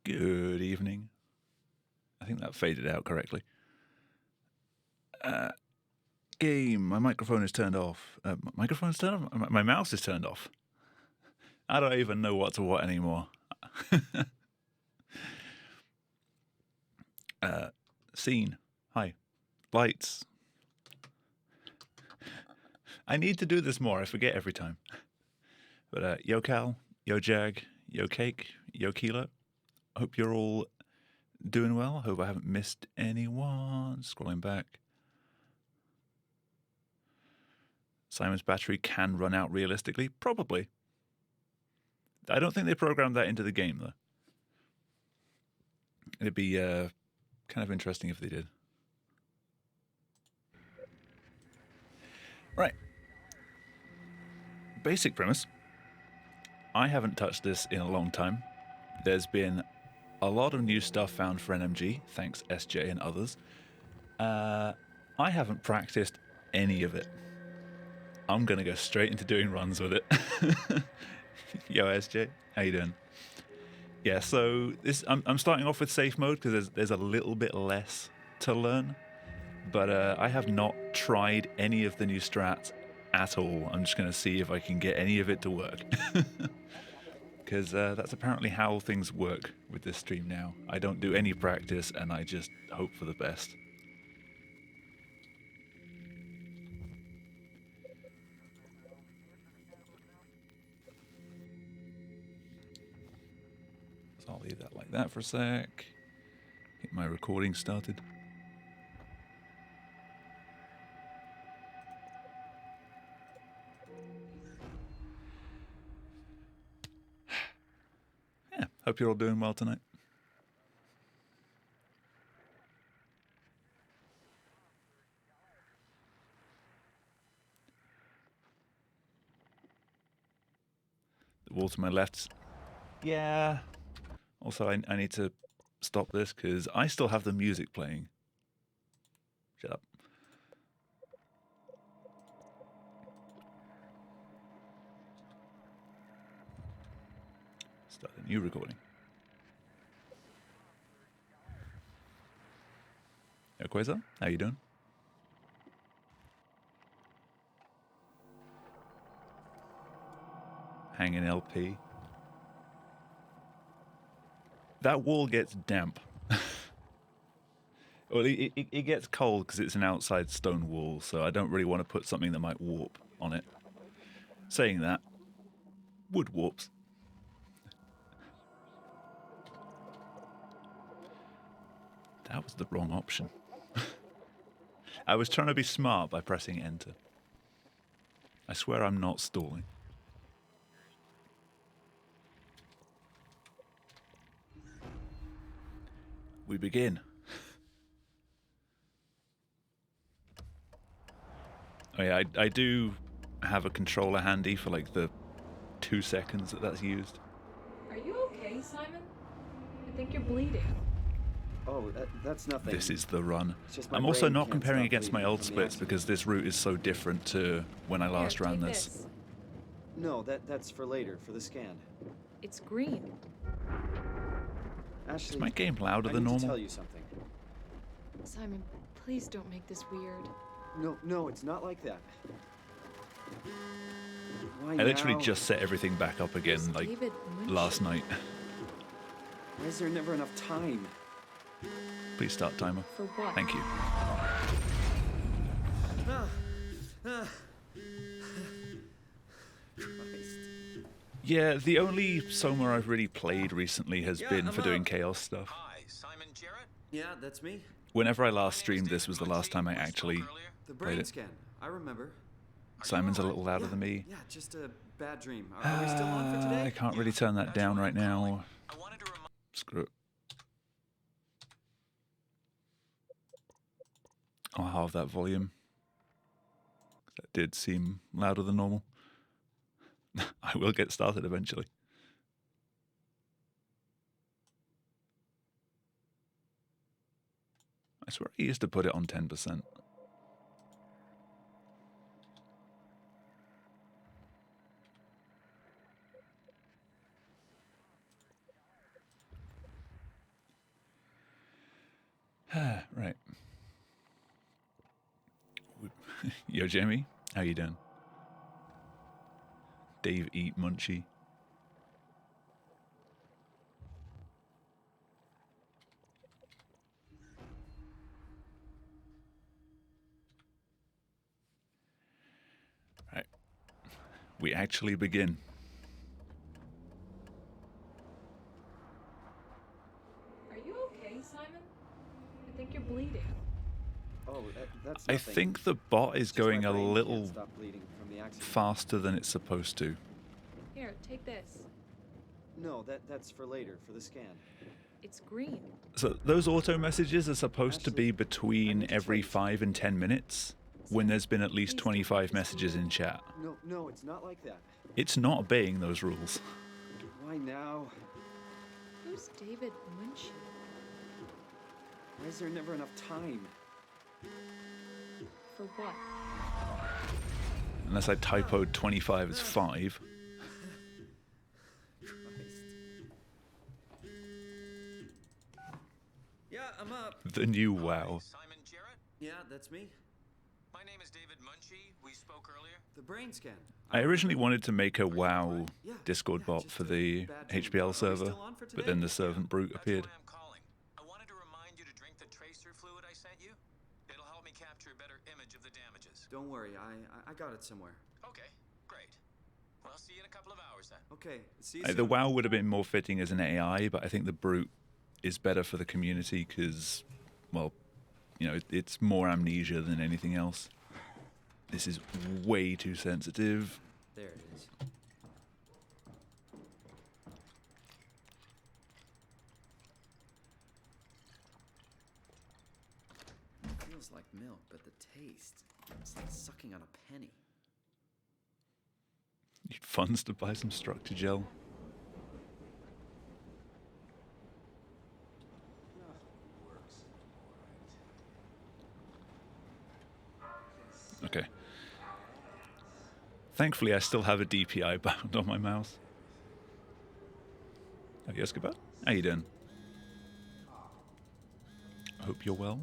Good evening. I think that faded out correctly. Game. My microphone is turned off. Microphone's turned off? My mouse is turned off. I don't even know what to what anymore. Scene. Hi. Lights. I need to do this more. I forget every time. But yo Cal, yo Jag, yo Cake, yo Kilo. Hope you're all doing well. Hope I haven't missed anyone. Scrolling back. Simon's battery can run out realistically? Probably. I don't think they programmed that into the game, though. It'd be kind of interesting if they did. Right. Basic premise. I haven't touched this in a long time. There's been a lot of new stuff found for NMG, thanks SJ and others. I haven't practiced any of it. I'm going to go straight into doing runs with it. Yo, SJ, how you doing? Yeah, so I'm starting off with safe mode because there's a little bit less to learn. But I have not tried any of the new strats at all. I'm just going to see if I can get any of it to work. Because that's apparently how things work with this stream now. I don't do any practice and I just hope for the best. So I'll leave that like that for a sec. Get my recording started. Yeah, hope you're all doing well tonight. The wall to my left. Yeah. Also, I need to stop this because I still have the music playing. Shut up. Start a new recording. Yo, Quasar, how you doing? Hanging LP. That wall gets damp. Well, it gets cold because it's an outside stone wall, so I don't really want to put something that might warp on it. Saying that, wood warps. That was the wrong option. I was trying to be smart by pressing enter. I swear I'm not stalling. We begin. Oh yeah, I do have a controller handy for like the 2 seconds that's used. Are you okay, Simon? I think you're bleeding. Oh, that's nothing. This is the run. Just my I'm also brain not can't comparing stop against my bleeding old from the splits accident. because this route is so different to when I last Here, ran take this. No, that's for later, for the scan. It's green. Ashley, Is my game louder I than need normal? to tell you something. Simon, please don't make this weird. No, it's not like that. Why I literally now? just set everything back up again Who's like David Lynch? last night. Why is there never enough time? Please start timer. For what? Thank you. Christ. Yeah, the only Soma I've really played recently has been for doing chaos stuff. Hi, Simon Jarrett. Yeah, that's me. Whenever I last streamed, this was the last time I actually The played brain it. scan. I remember. Simon's a little louder than me. Yeah, just a bad dream. Are we still on for today? I can't really turn that down right now. I wanted to remind Screw it. I'll halve that volume. That did seem louder than normal. I will get started eventually. I swear I used to put it on 10%. Right. Yo, Jamie, how you doing? Dave Eat Munchie. Right. We actually begin. Are you okay, Simon? I think you're bleeding. Oh, that's I nothing. think the bot is It's just my going a brain can't little stop bleeding from the accident. faster than it's supposed to. Here, take this. No, that's for later, for the scan. It's green. So those auto messages are supposed to be Ashley, I between need to every tell you 5 and 10 minutes when there's been at least Please don't 25 make this messages cruel. in chat. No, it's not like that. It's not obeying those rules. Why now? Who's David Munchie? Why is there never enough time? For what? Unless I typoed 25 as 5. Christ. Yeah, I'm up. The new WoW. Simon Jarrett? Yeah, that's me. My name is David Munchie. We spoke earlier. The brain scan. I originally wanted to make a WoW Yeah, Discord yeah, bot just for a the bad dream. Are HBL we server, still on for but then today? the servant brute That's appeared. why I'm calling. I wanted to remind you to drink the tracer fluid I sent you. It'll help me capture a better image of the damages. Don't worry, I got it somewhere. Okay, great. Well, I'll see you in a couple of hours then. Okay, see you The soon. WoW would have been more fitting as an AI, but I think the brute is better for the community because, well, you know, it's more amnesia than anything else. This is way too sensitive. There it is. It feels like milk, but the taste, it's like sucking on a penny. Need funds to buy some structure gel. Okay. Thankfully, I still have a DPI bound on my mouse. Oh, yes, goodbye. How you doing? Hope you're well.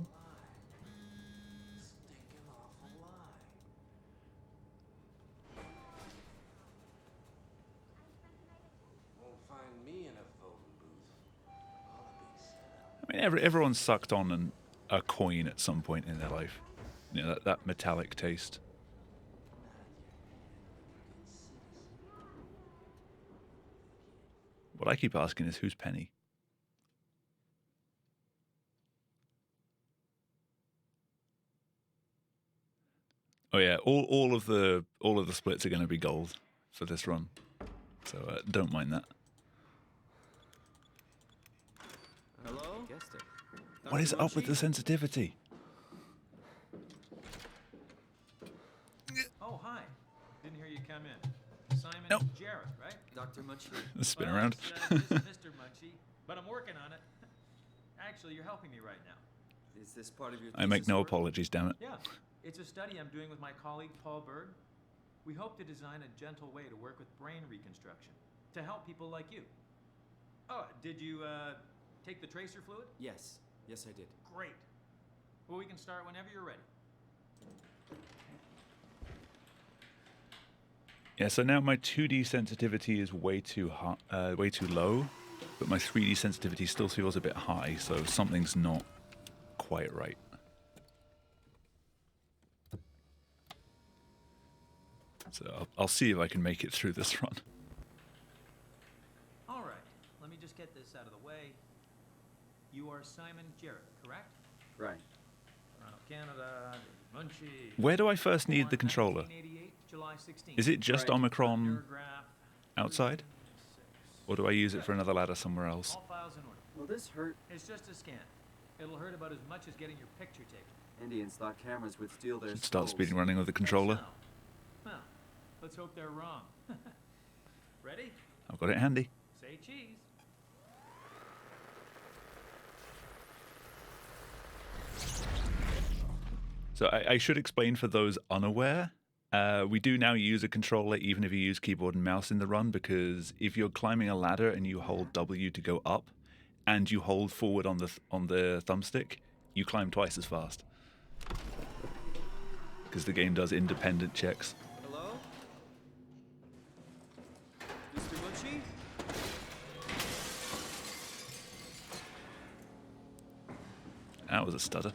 Won't find me in a voting booth. All a big setup. I mean, everyone's sucked on a coin at some point in their life. You know, that metallic taste. What I keep asking is, who's Penny? Oh yeah, all of the splits are going to be gold for this run, so don't mind that. Hello? Guessed it. What is up with the sensitivity? Oh, hi. Didn't hear you come in. Simon Nope. Jarrett, right? Dr. Munchie? Spin Well, around. It's, Mr. Munchie, but I'm working on it. Actually, you're helping me right now. Is this part of your I make thesis no work? apologies, damn it. Yeah, it's a study I'm doing with my colleague Paul Berg. We hope to design a gentle way to work with brain reconstruction to help people like you. Oh, did you take the tracer fluid? Yes, I did. Great. Well, we can start whenever you're ready. Yeah, so now my 2D sensitivity is way too low, but my 3D sensitivity still feels a bit high, so something's not quite right. So I'll see if I can make it through this run. All right, let me just get this out of the way. You are Simon Jarrett, correct? Right. Toronto, Canada, Munchie. Where do I first need the Born controller? 1988, July 16th. Is it just Right. Omicron Paragraph outside? 36. Or do I use it for another ladder somewhere else? All files in order. Well, this hurt. It's just a scan. It'll hurt about as much as getting your picture taken. Indians thought cameras would steal their Should start skulls. speeding running with the controller. So, well, let's hope they're wrong. Ready? I've got it handy. Say cheese. So I should explain for those unaware, we do now use a controller even if you use keyboard and mouse in the run, because if you're climbing a ladder and you hold W to go up and you hold forward on the thumbstick, you climb twice as fast. Because the game does independent checks. Hello? Mr. Munchie? That was a stutter.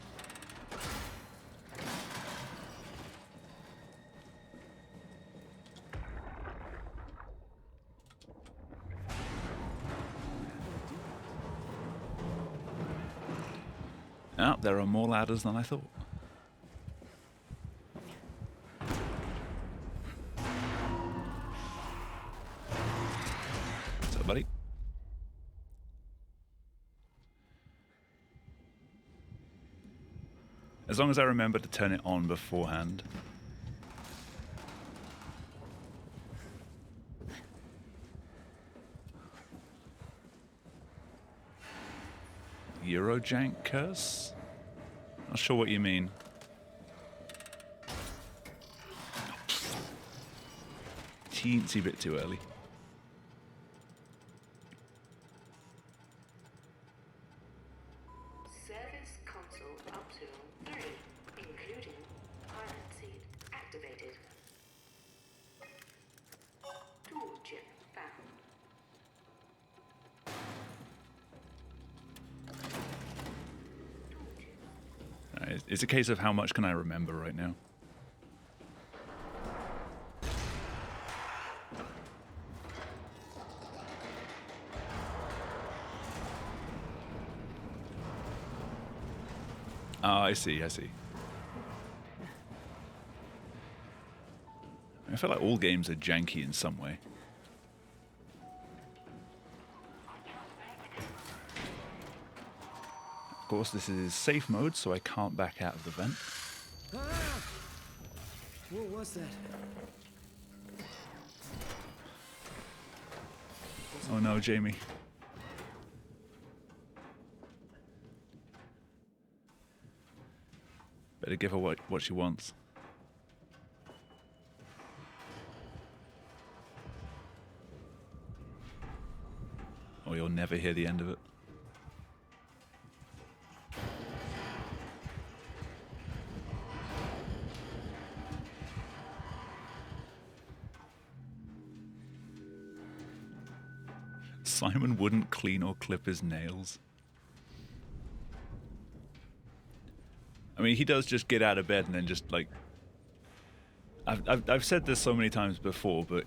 Ah, there are more ladders than I thought. What's up, buddy? As long as I remember to turn it on beforehand. Eurojank curse? Not sure what you mean. Teensy bit too early. Service console optional 3, including pilot seat activated. Tool chip found. It's a case of how much can I remember right now. Ah, I see, I see. I feel like all games are janky in some way. Of course, this is safe mode, so I can't back out of the vent. Ah! What was that? Oh no, Jamie. Better give her what she wants. Or you'll never hear the end of it. Simon wouldn't clean or clip his nails. I mean, he does just get out of bed and then just like... I've said this so many times before, but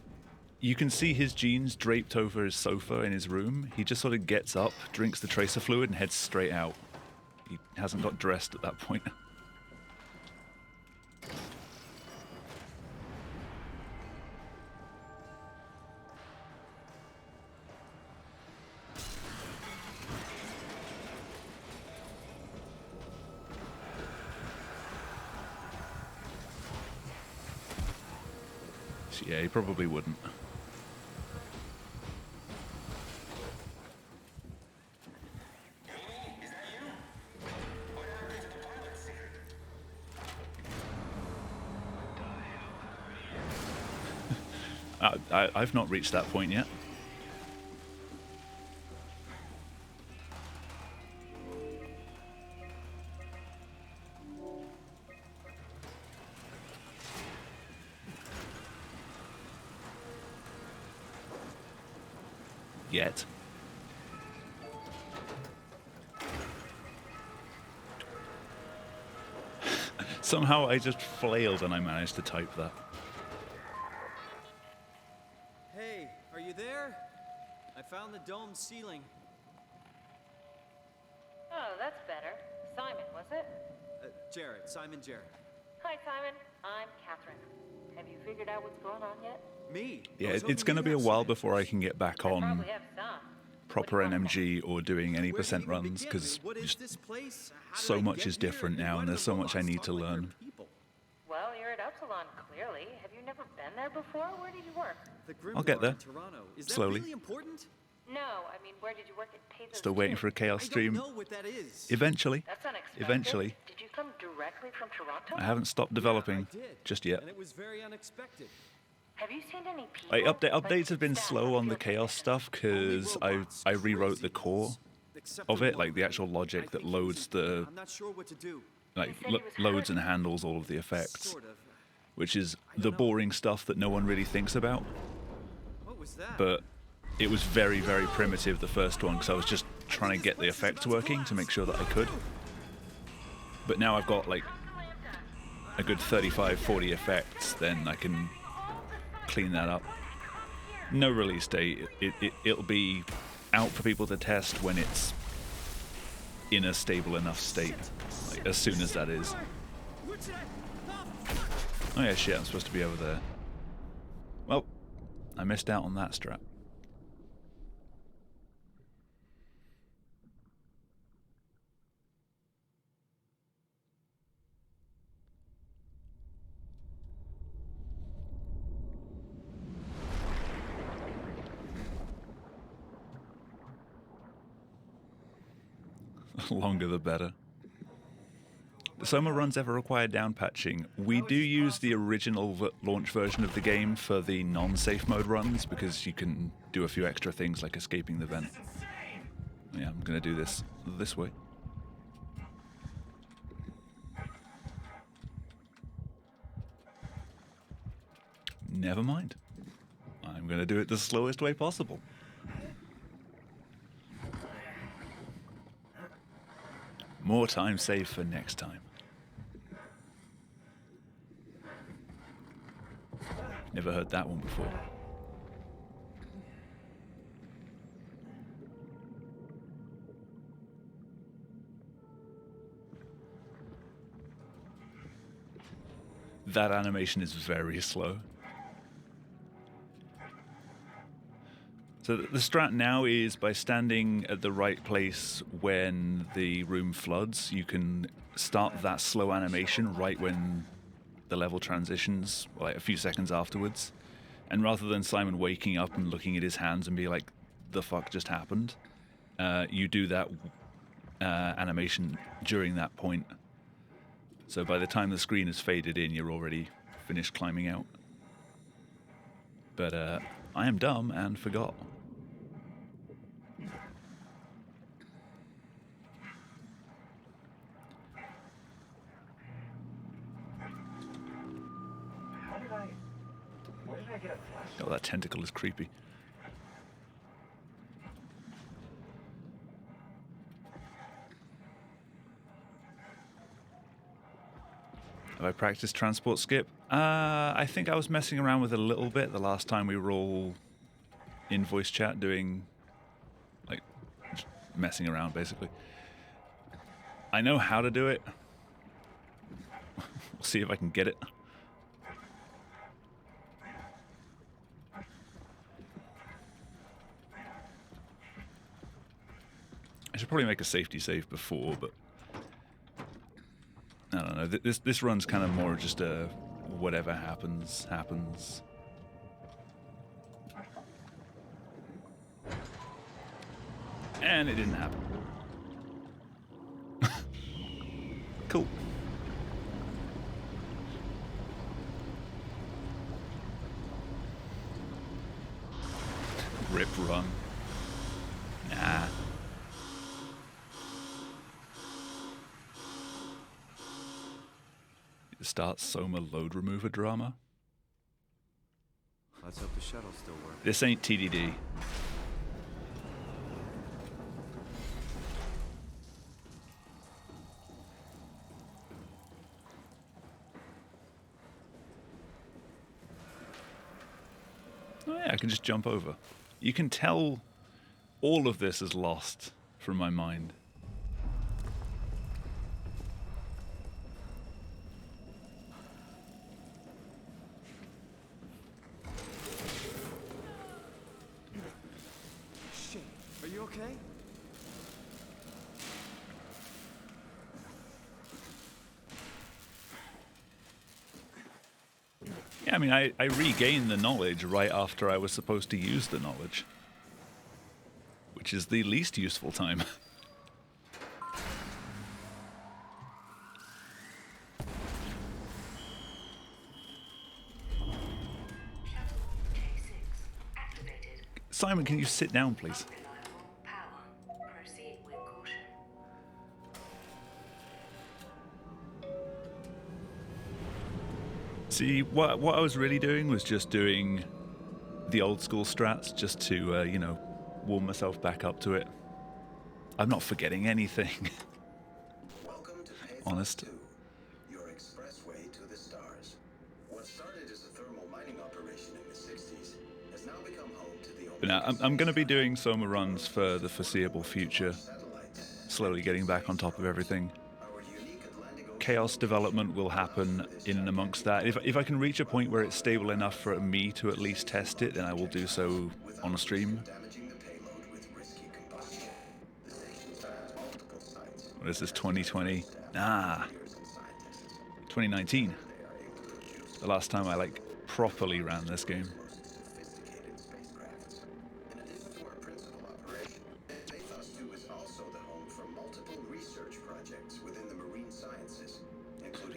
you can see his jeans draped over his sofa in his room. He just sort of gets up, drinks the tracer fluid, and heads straight out. He hasn't got dressed at that point. Yeah, he probably wouldn't. I've not reached that point yet. Yet. Somehow I just flailed and I managed to type that. Hey, are you there? I found the dome ceiling. Oh, that's better. Simon, was it? Jared, Simon Jared. Hi, Simon. I'm Catherine. Have you figured out what's going on yet? Me? Yeah, it's going to be a while before I can get back on Probably have some. proper NMG or doing any percent runs, because so much is different now and there's so much I need to learn. Well, you're at Upsilon, clearly. Have you never been there before? Where did you work? I'll get there. Is that Slowly. really important? No, I mean, where did you work at Pezos? Still waiting for a Chaos I don't stream. know what that is. Eventually. That's unexpected. Eventually. Did you come directly from Toronto? I haven't stopped developing I did, just yet. And it was very unexpected. Have you seen any people? Updates have been slow on the Chaos stuff because I rewrote the core Except of for it, one like the actual thing. logic I that think he loads was in pain. the I'm not sure what to do. like He said he was loads hurt. and handles all of the effects, Sort of. which is I don't the know. boring stuff that no one really thinks about. What was that? But it was very, very primitive, the first one, because I was just trying to get the effects working to make sure that I could. But now I've got like a good 35, 40 effects, then I can clean that up. No release date. It'll be out for people to test when it's in a stable enough state, like as soon as that is. Oh yeah, shit, I'm supposed to be over there. Well, I missed out on that strap. Longer the better. Do Soma runs ever require down patching? We do use the original launch version of the game for the non-safe mode runs because you can do a few extra things like escaping the vent. Yeah, I'm gonna do this way. Never mind. I'm gonna do it the slowest way possible. More time saved for next time. Never heard that one before. That animation is very slow. So the strat now is by standing at the right place when the room floods, you can start that slow animation right when the level transitions, like a few seconds afterwards. And rather than Simon waking up and looking at his hands and be like, the fuck just happened, you do that animation during that point. So by the time the screen is faded in, you're already finished climbing out. But I am dumb and forgot. Oh, that tentacle is creepy. Have I practiced transport skip? I think I was messing around with it a little bit the last time we were all in voice chat doing, like, just messing around, basically. I know how to do it. We'll see if I can get it. I should probably make a safety save before, but I don't know. This run's kind of more just a whatever happens, happens. And it didn't happen. Cool. Rip run. Nah. Start Soma load remover drama. Let's hope the shuttle still works. This ain't TDD. Oh yeah, I can just jump over. You can tell all of this is lost from my mind. Shit. Are you okay? Yeah, I mean, I regained the knowledge right after I was supposed to use the knowledge. Which is the least useful time. Simon, can you sit down, please? Power. Proceed See, what I was really doing was just doing the old school strats just to, you know, warm myself back up to it. I'm not forgetting anything. Welcome to Pathos Honest. 2, your expressway to the stars. What started as a thermal mining operation in the 60s has now become home to the But now, I'm going to be doing summer runs for the foreseeable future, slowly getting back on top of everything. Chaos development will happen in and amongst that. If I can reach a point where it's stable enough for me to at least test it, then I will do so on a stream. What is this, 2020? Ah, 2019. The last time I, like, properly ran this game.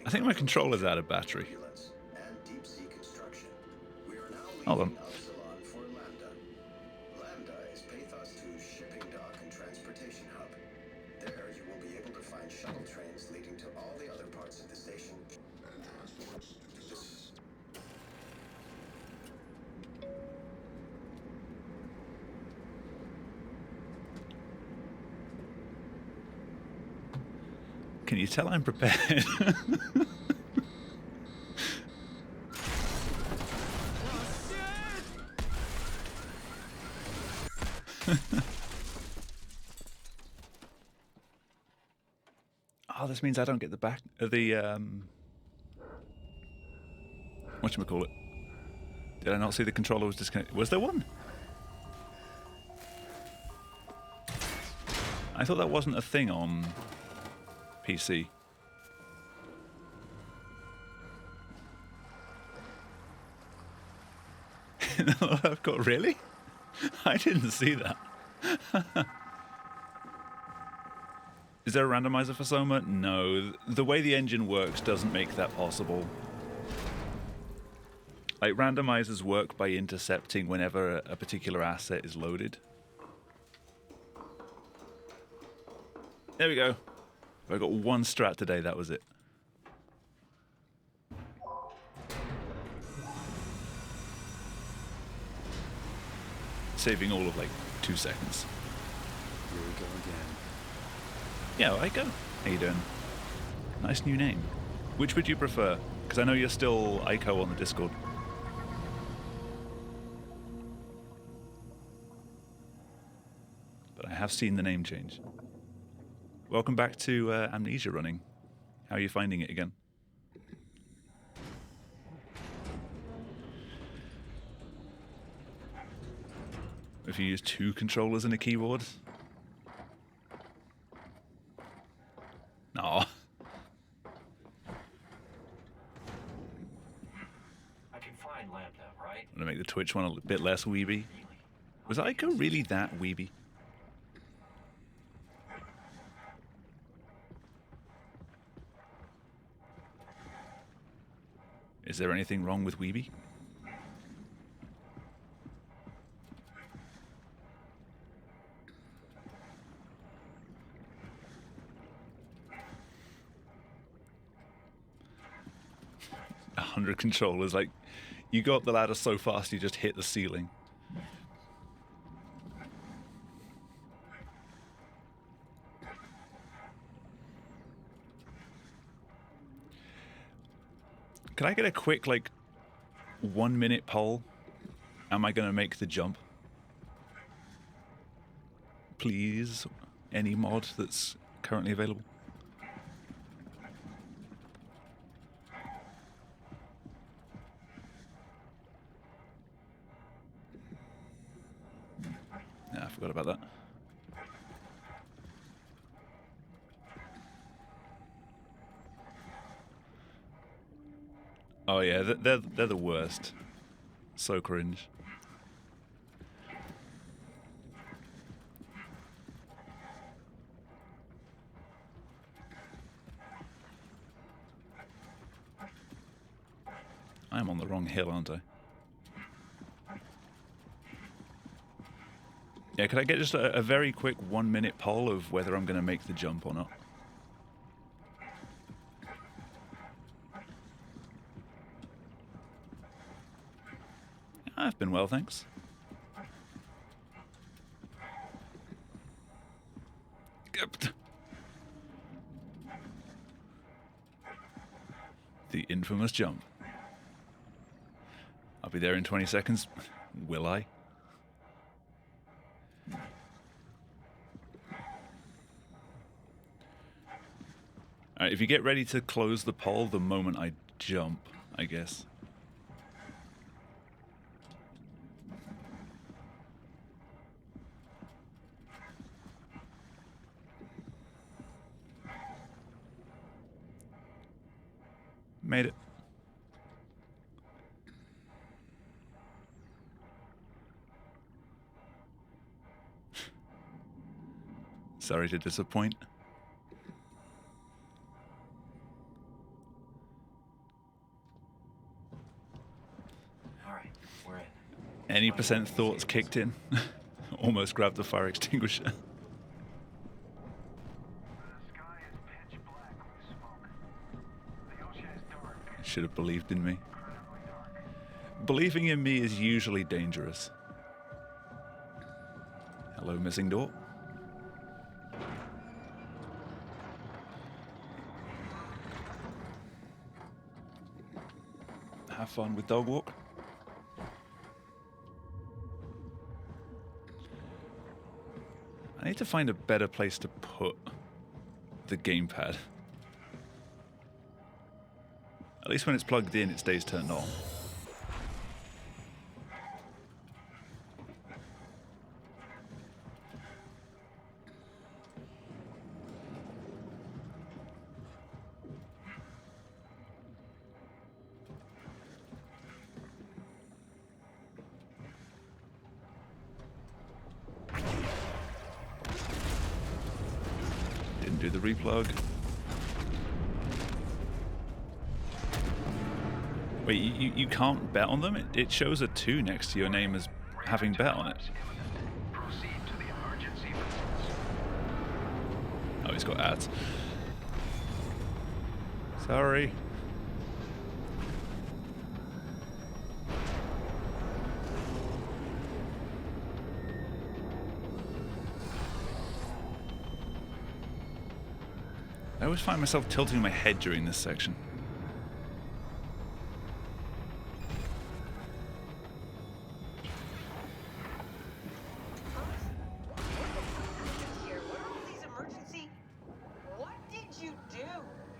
I think my controller's out of battery. Hold on. Lambda is Pathos 2's shipping dock and transportation hub. There you will be able to find shuttle trains leading to all the other parts of the station. Can you tell I'm prepared? Oh, this means I don't get the back whatchamacallit? Did I not see the controller was disconnected? Was there one? I thought that wasn't a thing on PC. I've got really? I didn't see that. Is there a randomizer for Soma? No. The way the engine works doesn't make that possible. Like, randomizers work by intercepting whenever a particular asset is loaded. There we go. I got one strat today, that was it. Saving all of like 2 seconds. Here we go again. Yeah, I go. How you doing? Nice new name. Which would you prefer? Because I know you're still Ico on the Discord. But I have seen the name change. Welcome back to Amnesia running. How are you finding it again? If you use 2 controllers and a keyboard? No. I can find Lambda, right? I'm gonna make the Twitch one a bit less weeby. Was Ico really that weeby? Is there anything wrong with weeby? A 100 controllers, like, you go up the ladder so fast you just hit the ceiling. Can I get a quick, like, 1 minute poll? Am I going to make the jump? Please, any mod that's currently available. Yeah, I forgot about that. Oh yeah, they're the worst. So cringe. I'm on the wrong hill, aren't I? Yeah, could I get just a very quick 1 minute poll of whether I'm going to make the jump or not? I've been well, thanks. The infamous jump. I'll be there in 20 seconds. Will I? Alright, if you get ready to close the poll the moment I jump, I guess. Made it. Sorry to disappoint. All right, we're in. Any percent thoughts kicked in? Almost grabbed the fire extinguisher. Should have believed in me. Believing in me is usually dangerous. Hello, missing door. Have fun with dog walk. I need to find a better place to put the gamepad. At least when it's plugged in, it stays turned on. Didn't do the replug. Wait, you can't bet on them? It shows a 2 next to your name as having bet on it. Oh, he's got ads. Sorry. I always find myself tilting my head during this section.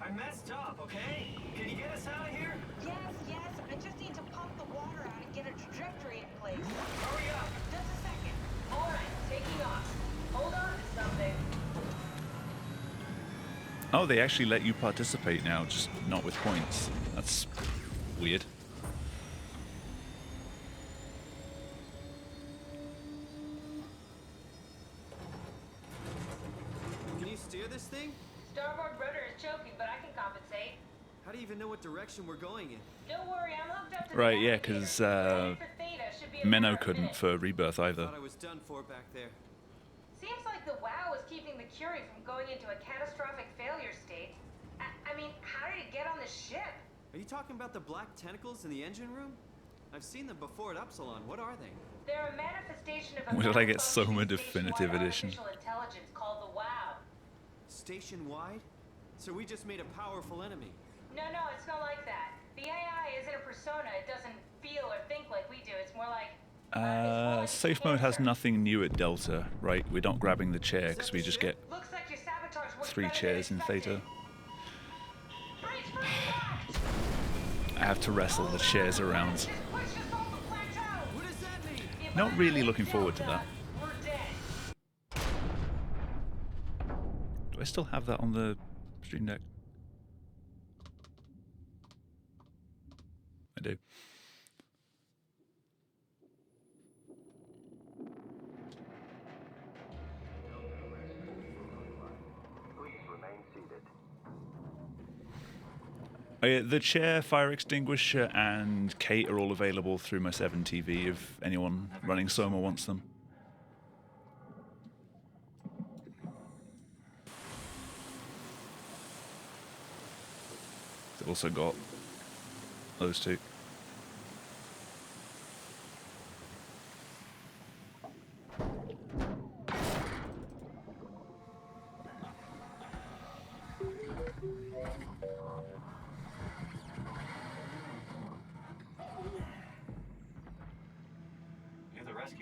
I messed up, okay? Can you get us out of here? Yes, I just need to pump the water out and get a trajectory in place. Hurry up! Just a second. All right, taking off. Hold on to something. Oh, they actually let you participate now, just not with points. That's weird. Can you steer this thing? Starboard rudder is choking, but I can compensate. How do you even know what direction we're going in? Don't worry, I'm hooked up to Right, the yeah, navigator. because Heading for Theta should be a matter Menno of couldn't minutes. for Rebirth either. Thought I was done for back there. Seems like the WoW is keeping the Curie from going into a catastrophic failure state. I mean, how did it get on the ship? Are you talking about the black tentacles in the engine room? I've seen them before at Upsilon. What are they? They're a manifestation of a Where did I get malfunctioning Soma Definitive station-wide Edition? artificial intelligence called the WoW. Station-wide? So we just made a powerful enemy. No, it's not like that. The AI isn't a persona. It doesn't feel or think like we do. It's more like... it's more like Safe mode has cancer. nothing new at Delta, right? We're not grabbing the chair because we just get Looks like your sabotage worked 3 better than chairs in expected. Theta. Brace for impact! I have to wrestle the chairs around. Just push us off the plateau! What does that mean? If Not I really let looking forward to Delta, that. we're dead. Do I still have that on the Stream Deck? I do. Oh yeah, the chair, fire extinguisher, and Kate are all available through my 7 TV if anyone running Soma wants them. They've also got those two.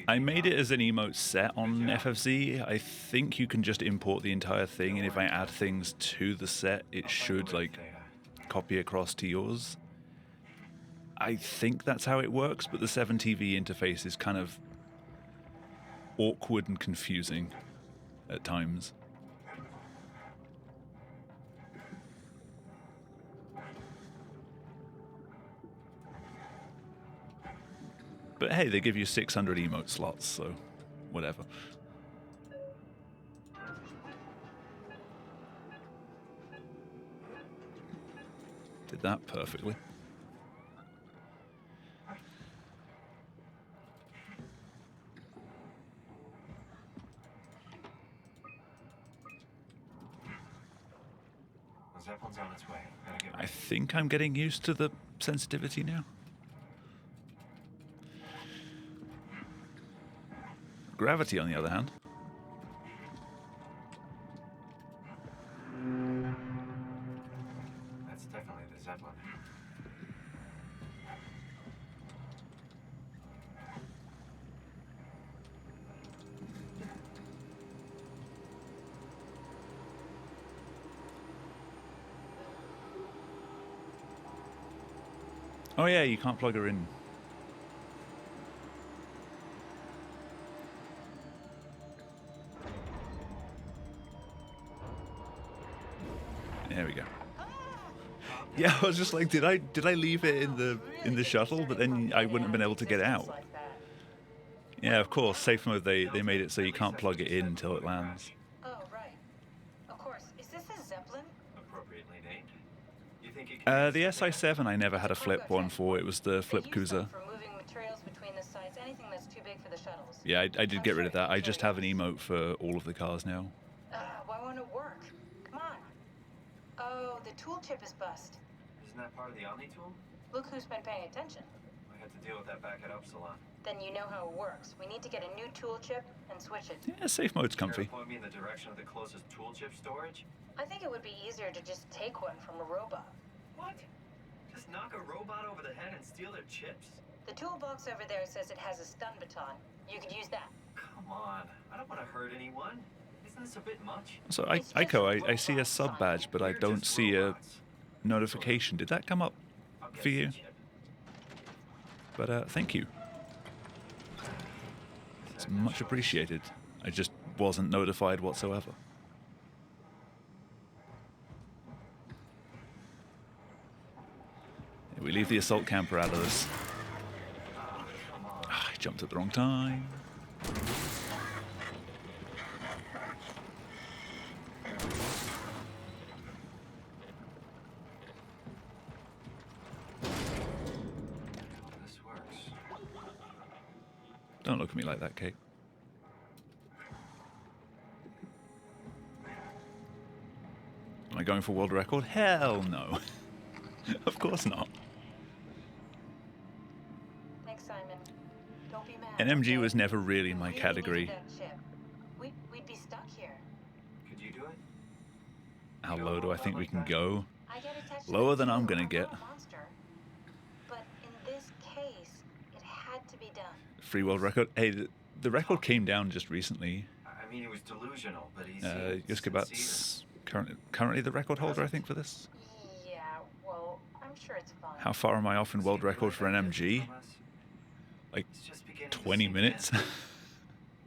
I made it as an emote set on FFZ. I think you can just import the entire thing, and if I add things to the set, it should like copy across to yours. I think that's how it works, but the 7TV interface is kind of awkward and confusing at times. But hey, they give you 600 emote slots, so whatever. Did that perfectly. Zeppelin's on its way. Gotta get I think I'm getting used to the sensitivity now. Gravity, on the other hand. That's definitely the Zeppelin. Oh yeah, you can't plug her in. There we go. Yeah, I was just like, did I leave it in the shuttle, but then I wouldn't have been able to get out. Yeah, of course, safe mode, they made it so you can't plug it in until it lands. Oh, right. Of course. Is this a Zeppelin? Appropriately named. You think you can The SI-7 I never had a flip one for, it was the flip They use them cruiser. for moving materials between the sites, anything that's too big for the shuttles. Yeah, I did get rid of that. I just have an emote for all of the cars now. Why won't it work? Come on. Oh, the tool chip is bust. Isn't that part of the Omni tool? Look who's been paying attention. I had to deal with that back at Upsilon. Then you know how it works. We need to get a new tool chip and switch it. Yeah, safe mode's comfy. Point me in the direction of the closest tool chip storage? I think it would be easier to just take one from a robot. What? Just knock a robot over the head and steal their chips? The toolbox over there says it has a stun baton. You could use that. Come on. I don't want to hurt anyone. Isn't this a bit much? So, Aiko, I see a sub badge, but I We're don't just see a robots. notification. Did that come up I'll get for the you? chip. But thank you. It's much appreciated. I just wasn't notified whatsoever. Yeah, we leave the assault camper out of this. Ah, I jumped at the wrong time. This works. Don't look at me like that, Kate. Am I going for world record? Hell no. Of course not. Thanks, Simon. Don't be mad. NMG okay? was never really my We really category. needed that chip. We'd be stuck here. Could you do it? How low do I think we can go? I get attached to Lower the than I'm tool. gonna get. not a monster. But in this case, it had to be done. Free world record. Hey, the record came down just recently. I mean, it was delusional, but he seemed Yuskabat's sincere. currently the record holder, I think, for this. Yeah, well, I'm sure it's fine. How far am I off in world record for an MG? From us. Like It's just beginning to 20 sink minutes. in. I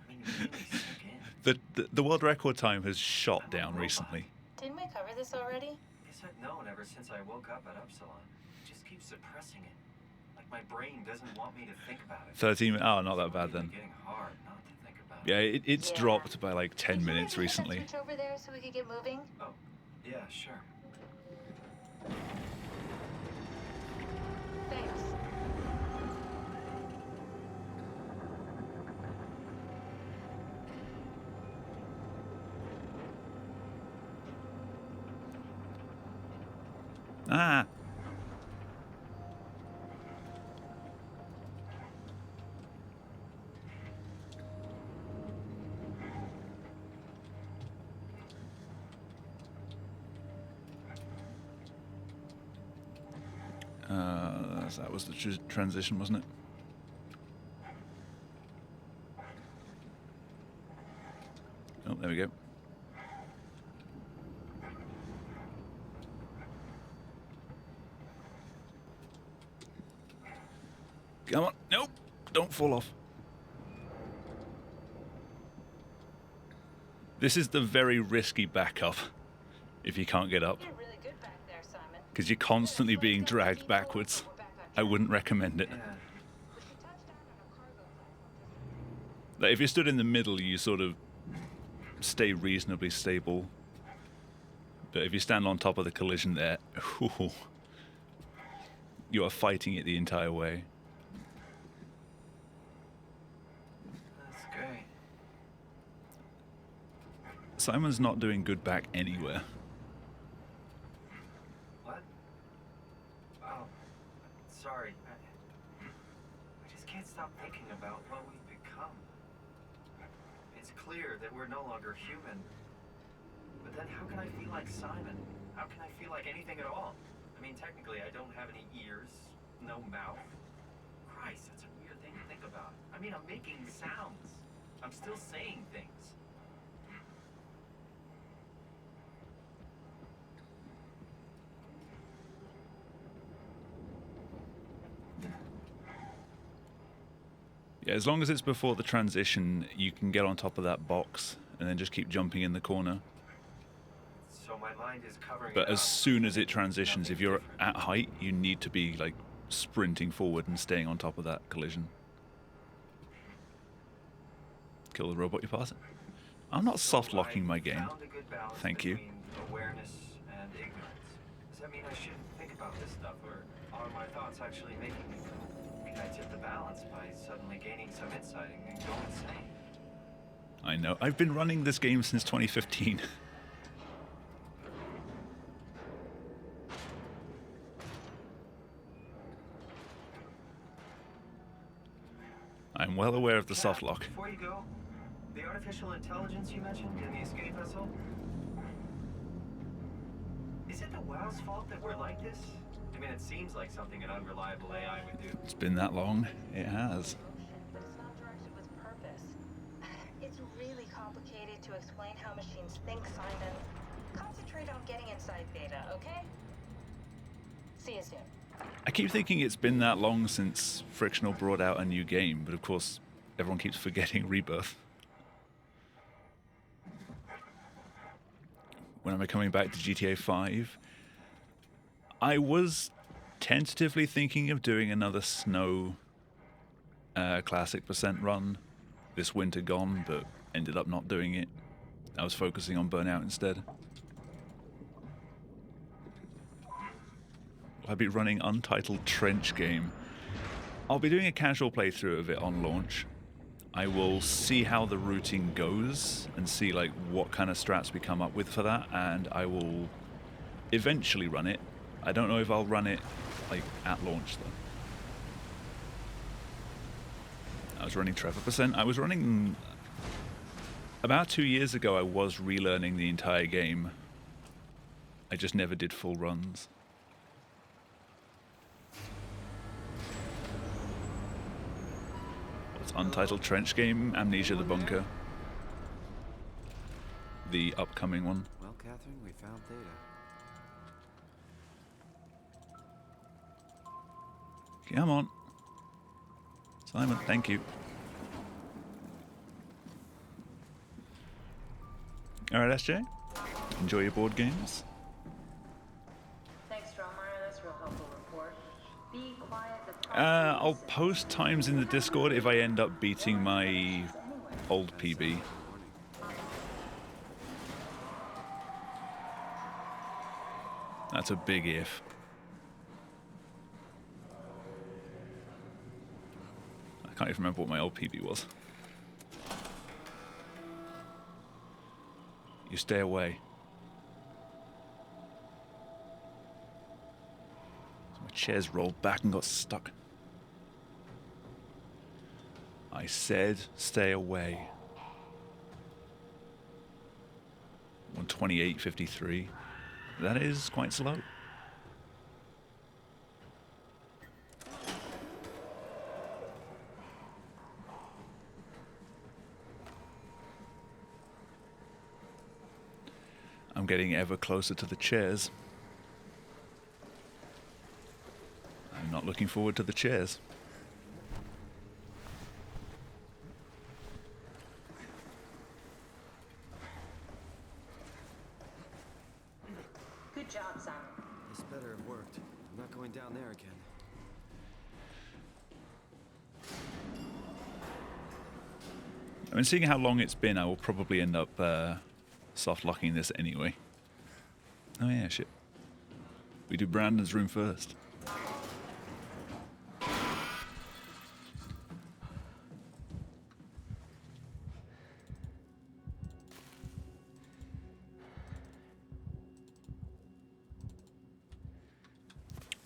mean, really sink in. The world record time has shot down recently. Didn't we cover this already? Yes, I've known ever since I woke up at Upsilon. It just keeps suppressing it. Like my brain doesn't want me to think about it. 13. Oh, not that bad It's then. getting hard not to think about Yeah, it. it's Yeah. dropped by like 10 Did you minutes already hit that recently. switch over there so we could get moving? Oh, yeah, sure. Thanks. Ah. That was the transition, wasn't it? Oh, there we go. Come on. Nope. Don't fall off. This is the very risky backup if you can't get up. You're really good back there, Simon. Because you're constantly being dragged backwards. I wouldn't recommend it. Yeah. We should touch down on a cargo platform. Like if you're stood in the middle, you sort of stay reasonably stable. But if you stand on top of the collision there, you are fighting it the entire way. That's great. Simon's not doing good back anywhere. What? Oh, sorry. I just can't stop thinking about what we've become. It's clear that we're no longer human. But then how can I feel like Simon? How can I feel like anything at all? I mean, technically, I don't have any ears, no mouth. Christ, that's a weird thing to think about. I mean, I'm making sounds. I'm still saying things. Yeah, as long as it's before the transition, you can get on top of that box and then just keep jumping in the corner. So my mind is covering But it as up. soon as it transitions, if you're at height, you need to be like sprinting forward and staying on top of that collision. Kill the robot you pass it. I'm not soft locking my game. Found a good balance Thank you. between awareness and ignorance. Does that mean I shouldn't think about this stuff, or are my thoughts actually making me? Can I tip the balance by suddenly gaining some insight and go insane? I know. I've been running this game since 2015. I'm well aware of the soft lock. Before you go, the artificial intelligence you mentioned in the escape vessel, is it the WoW's fault that we're like this? I mean, it seems like something an unreliable AI would do. It's been that long. It has. But it's not directed with purpose. It's really complicated to explain how machines think, Simon. Concentrate on getting inside Beta, okay? See you soon. I keep thinking it's been that long since Frictional brought out a new game, but of course, everyone keeps forgetting Rebirth. When am I coming back to GTA 5? I was tentatively thinking of doing another Snow Classic % run this winter gone, but ended up not doing it. I was focusing on Burnout instead. I'll be running Untitled Trench Game. I'll be doing a casual playthrough of it on launch. I will see how the routing goes and see like what kind of strats we come up with for that, and I will eventually run it. I don't know if I'll run it like at launch though. I was running Trevor %. I was running about 2 years ago. I was relearning the entire game. I just never did full runs. What's Untitled Trench Game? Amnesia the Bunker. The upcoming one. Well, Catherine, we found Theta. Come on. Simon, thank you. Alright, SJ. Enjoy your board games. Thanks, Drummer. That's a real helpful report. Be quiet. I'll post times in the Discord if I end up beating my old PB. That's a big if. I can't even remember what my old PB was. You stay away. My chair's rolled back and got stuck. I said stay away. 128.53. That is quite slow. I'm getting ever closer to the chairs. I'm not looking forward to the chairs. Good job, Simon. This better have worked. I'm not going down there again. I mean, seeing how long it's been, I will probably end up soft locking this anyway. Oh yeah, shit. We do Brandon's room first.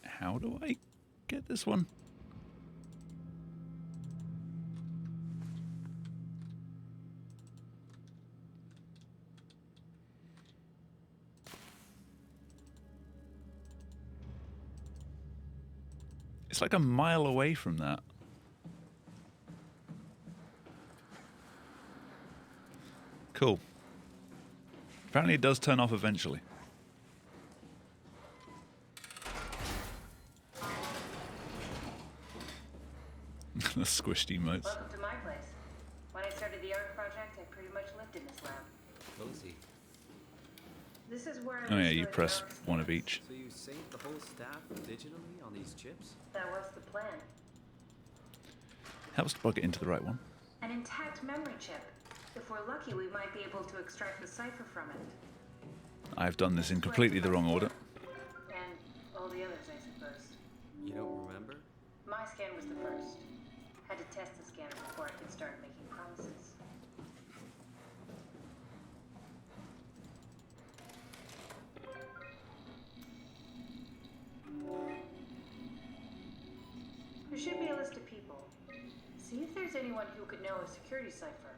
How do I get this one? It's like a mile away from that. Cool. Apparently it does turn off eventually. The squished emotes. Welcome to my place. When I started the art project, I pretty much lived in this lab. Cozy. This is where I Oh was yeah, you doing press art one of scans. each. So you saved the whole staff digitally on these chips? That was the plan. Helps to plug it into the right one. An intact memory chip. If we're lucky, we might be able to extract the cipher from it. I've done this in completely the wrong order. And all the others, I suppose. You don't remember? My scan was the first. Had to test the scanner before I could start making promises. There should be a list of people. See if there's anyone who could know a security cipher.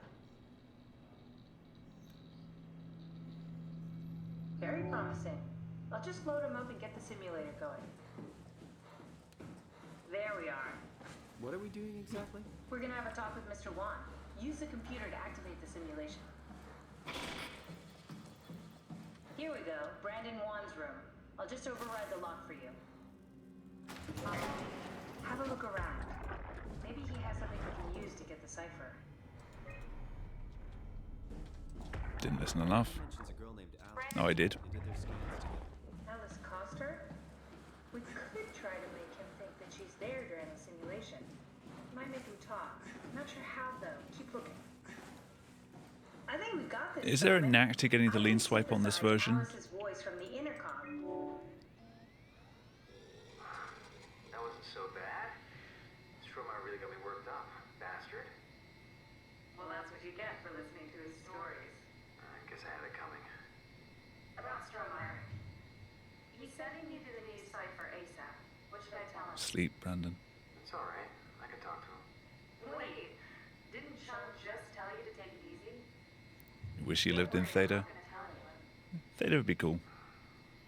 Very promising. I'll just load them up and get the simulator going. There we are. What are we doing exactly? We're gonna have a talk with Mr. Wan. Use the computer to activate the simulation. Here we go, Brandon Wan's room. I'll just override the lock for you. Have a look around. Maybe he has something we can use to get the cipher. Didn't listen enough. Mentions a girl named Alice. No, I did. They did their scans together. Alice Coster? We could try to make him think that she's there during the simulation. Might make him talk. Not sure how though. Keep looking. I think we got this. Is there a Simon. knack to getting the I lean can swipe on this synthesize version? Alice's voice from the intercom. That wasn't so bad. Stromar really got me worked up, bastard. Well, that's what you get for listening to his stories. I guess I had it coming. About Strohmeyer. He said he needed a new cipher ASAP. What should I tell him? Sleep, Brandon. It's all right. I can talk to him. Wait, didn't Sean just tell you to take it easy? Wish you lived in Theta. I'm not gonna tell anyone. Theta would be cool.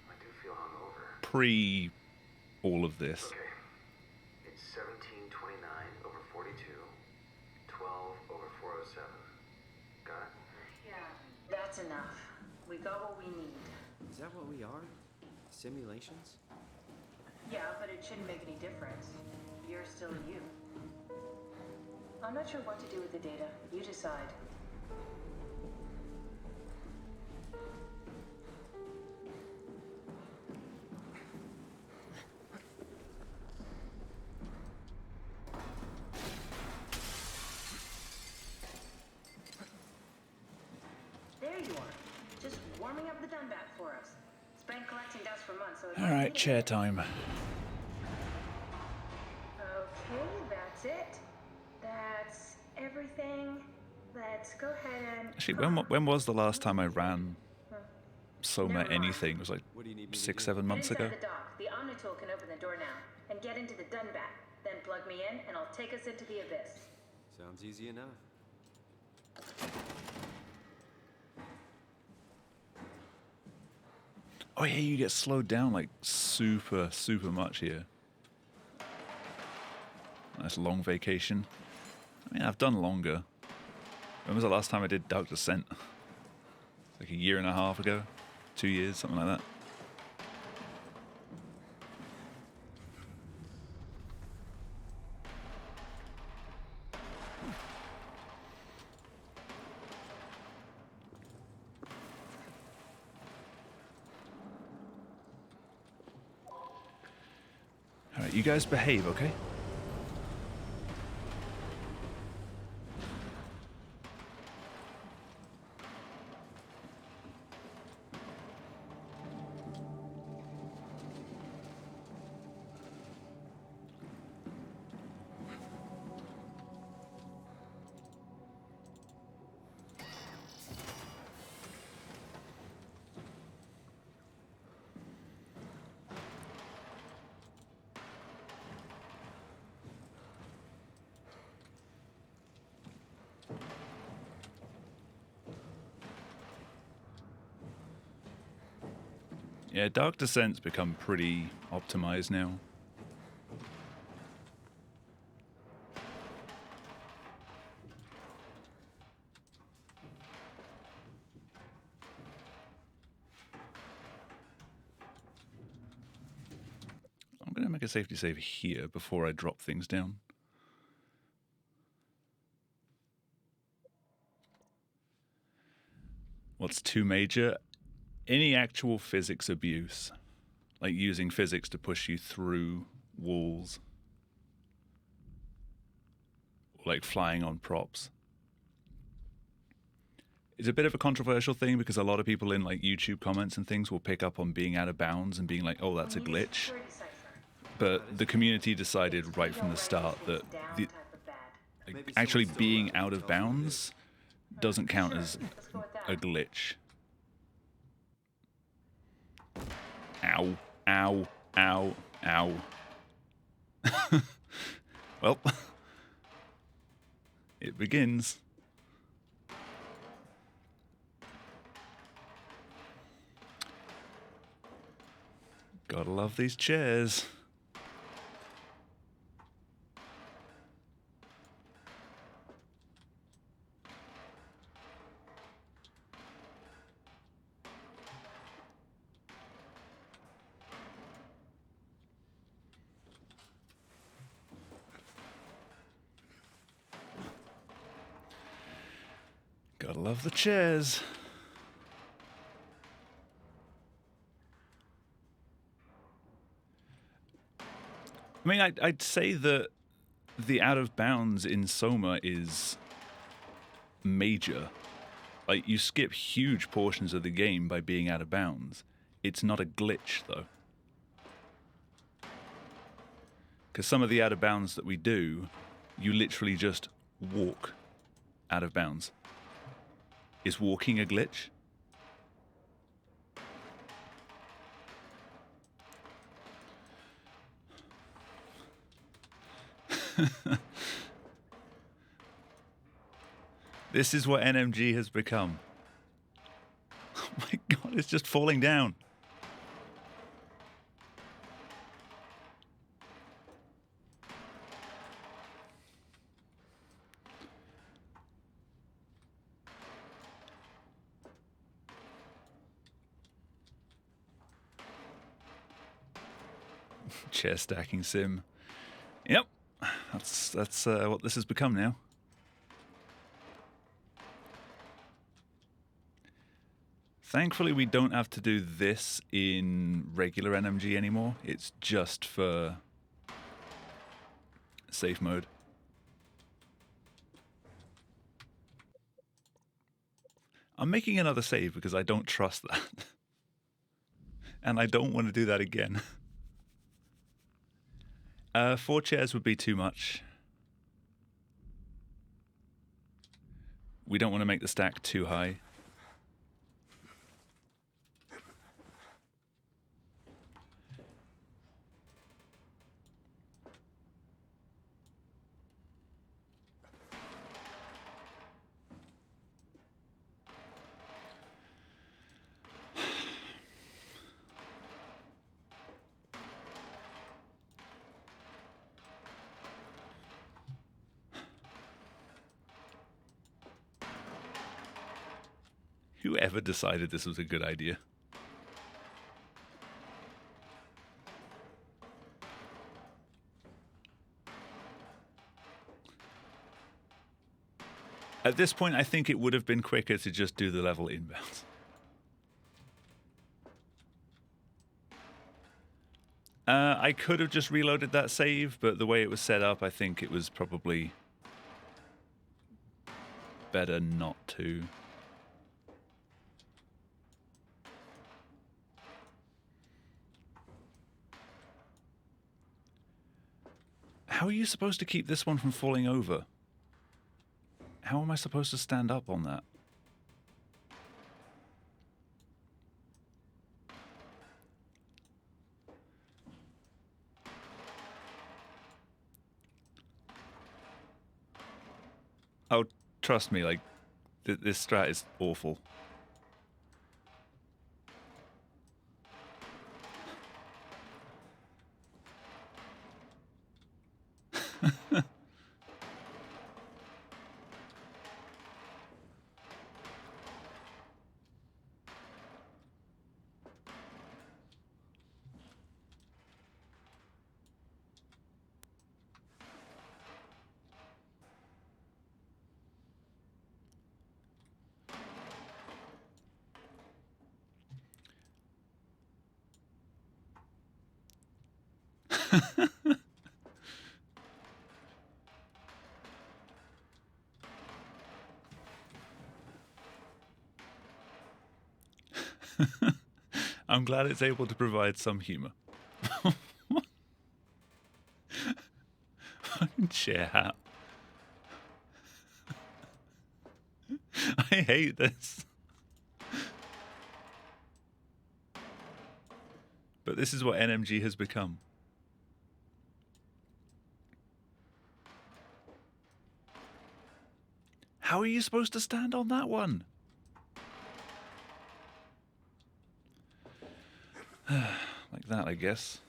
I do feel hungover. Pre all of this. Okay. It's 1729 over 42, 12 over 407. Got it? Yeah, that's enough. We got what we need. Is that what we are? Simulations? Yeah, but it shouldn't make any difference. You're still you. I'm not sure what to do with the data. You decide. There you are. Just warming up the Dunbat for us. It's been collecting dust for months, so it's All right, chair time. Okay, that's it. That's everything. Let's go ahead and... Actually, when was the last time I ran Soma anything? It was like What do you need me to 6, do? 7 months Get ago. inside the dock. The Omnitool can open the door now. And get into the Dunbat. Then plug me in, and I'll take us into the abyss. Sounds easy enough. Oh yeah, you get slowed down like super much here. Nice long vacation. I mean, I've done longer. When was the last time I did Dark Descent? Like a year and a half ago. 2 years, something like that. All right, you guys behave, okay? Yeah, Dark Descent's become pretty optimized now. I'm going to make a safety save here before I drop things down. What's too major? Any actual physics abuse, like using physics to push you through walls, or like flying on props. It's a bit of a controversial thing because a lot of people in like YouTube comments and things will pick up on being out of bounds and being like, oh, that's a glitch. But the community decided right from the start that actually being out of bounds doesn't count as a glitch. Ow, ow, ow, ow. Well, it begins. Gotta love these chairs. Gotta love the chairs. I mean, I'd say that the out of bounds in Soma is major. Like, you skip huge portions of the game by being out of bounds. It's not a glitch, though. Because some of the out of bounds that we do, you literally just walk out of bounds. Is walking a glitch? This is what NMG has become. Oh my god, it's just falling down. Chair stacking sim. Yep, that's what this has become now. Thankfully, we don't have to do this in regular NMG anymore. It's just for safe mode. I'm making another save because I don't trust that. And I don't want to do that again. 4 chairs would be too much. We don't want to make the stack too high. Whoever decided this was a good idea? At this point, I think it would have been quicker to just do the level inbound. I could have just reloaded that save, but the way it was set up, I think it was probably better not to. How are you supposed to keep this one from falling over? How am I supposed to stand up on that? Oh, trust me, like, this strat is awful. I'm glad it's able to provide some humor. Fucking chair hat. I hate this. But this is what NMG has become. How are you supposed to stand on that one? Like that, I guess.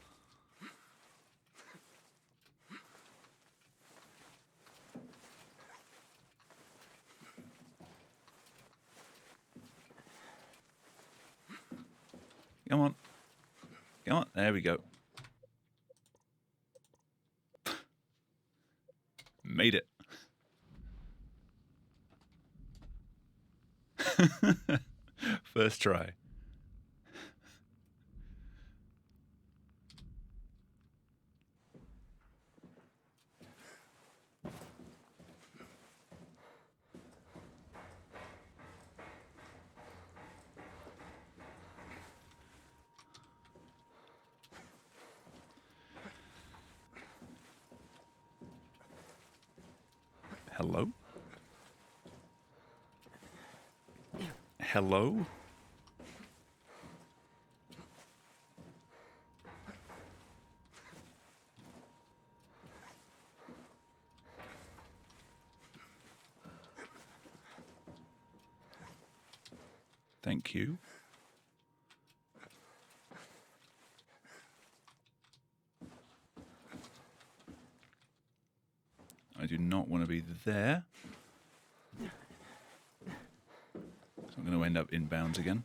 Come on. Come on. There we go. Made it. First try. Hello? Hello? Thank you. I do not want to be there. So I'm going to end up inbounds again.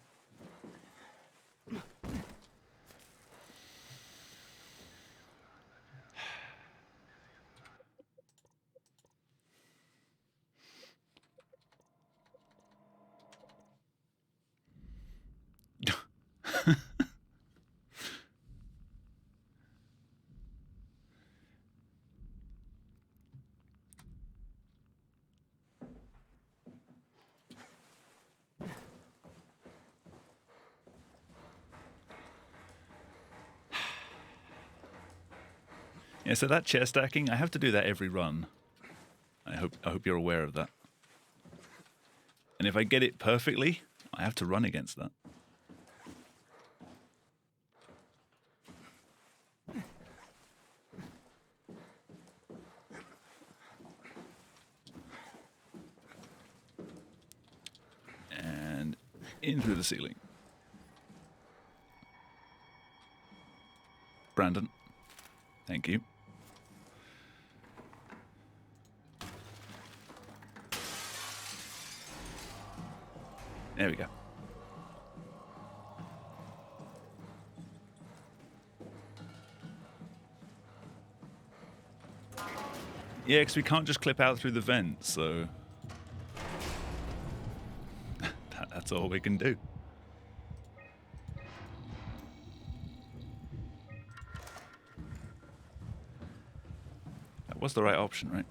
Yeah, so that chair stacking, I have to do that every run. I hope you're aware of that. And if I get it perfectly, I have to run against that. And in through the ceiling. Brandon, thank you. There we go. Yeah, because we can't just clip out through the vent, so... That's all we can do. That was the right option, right?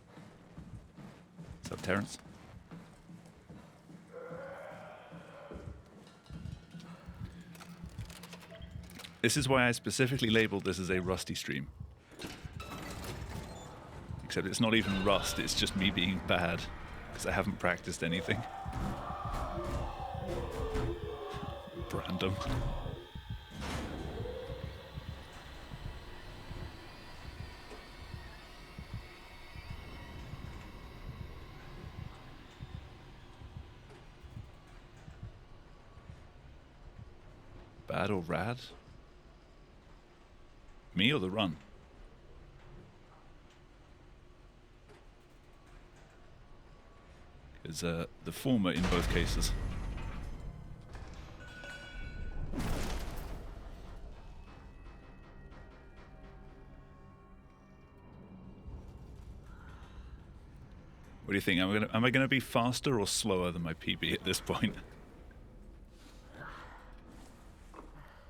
What's up, Terrence? This is why I specifically labeled this as a rusty stream. Except it's not even rust, it's just me being bad, because I haven't practiced anything. Random. Bad or rad? Me or the run? Because the former in both cases. What do you think? Am I gonna be faster or slower than my PB at this point?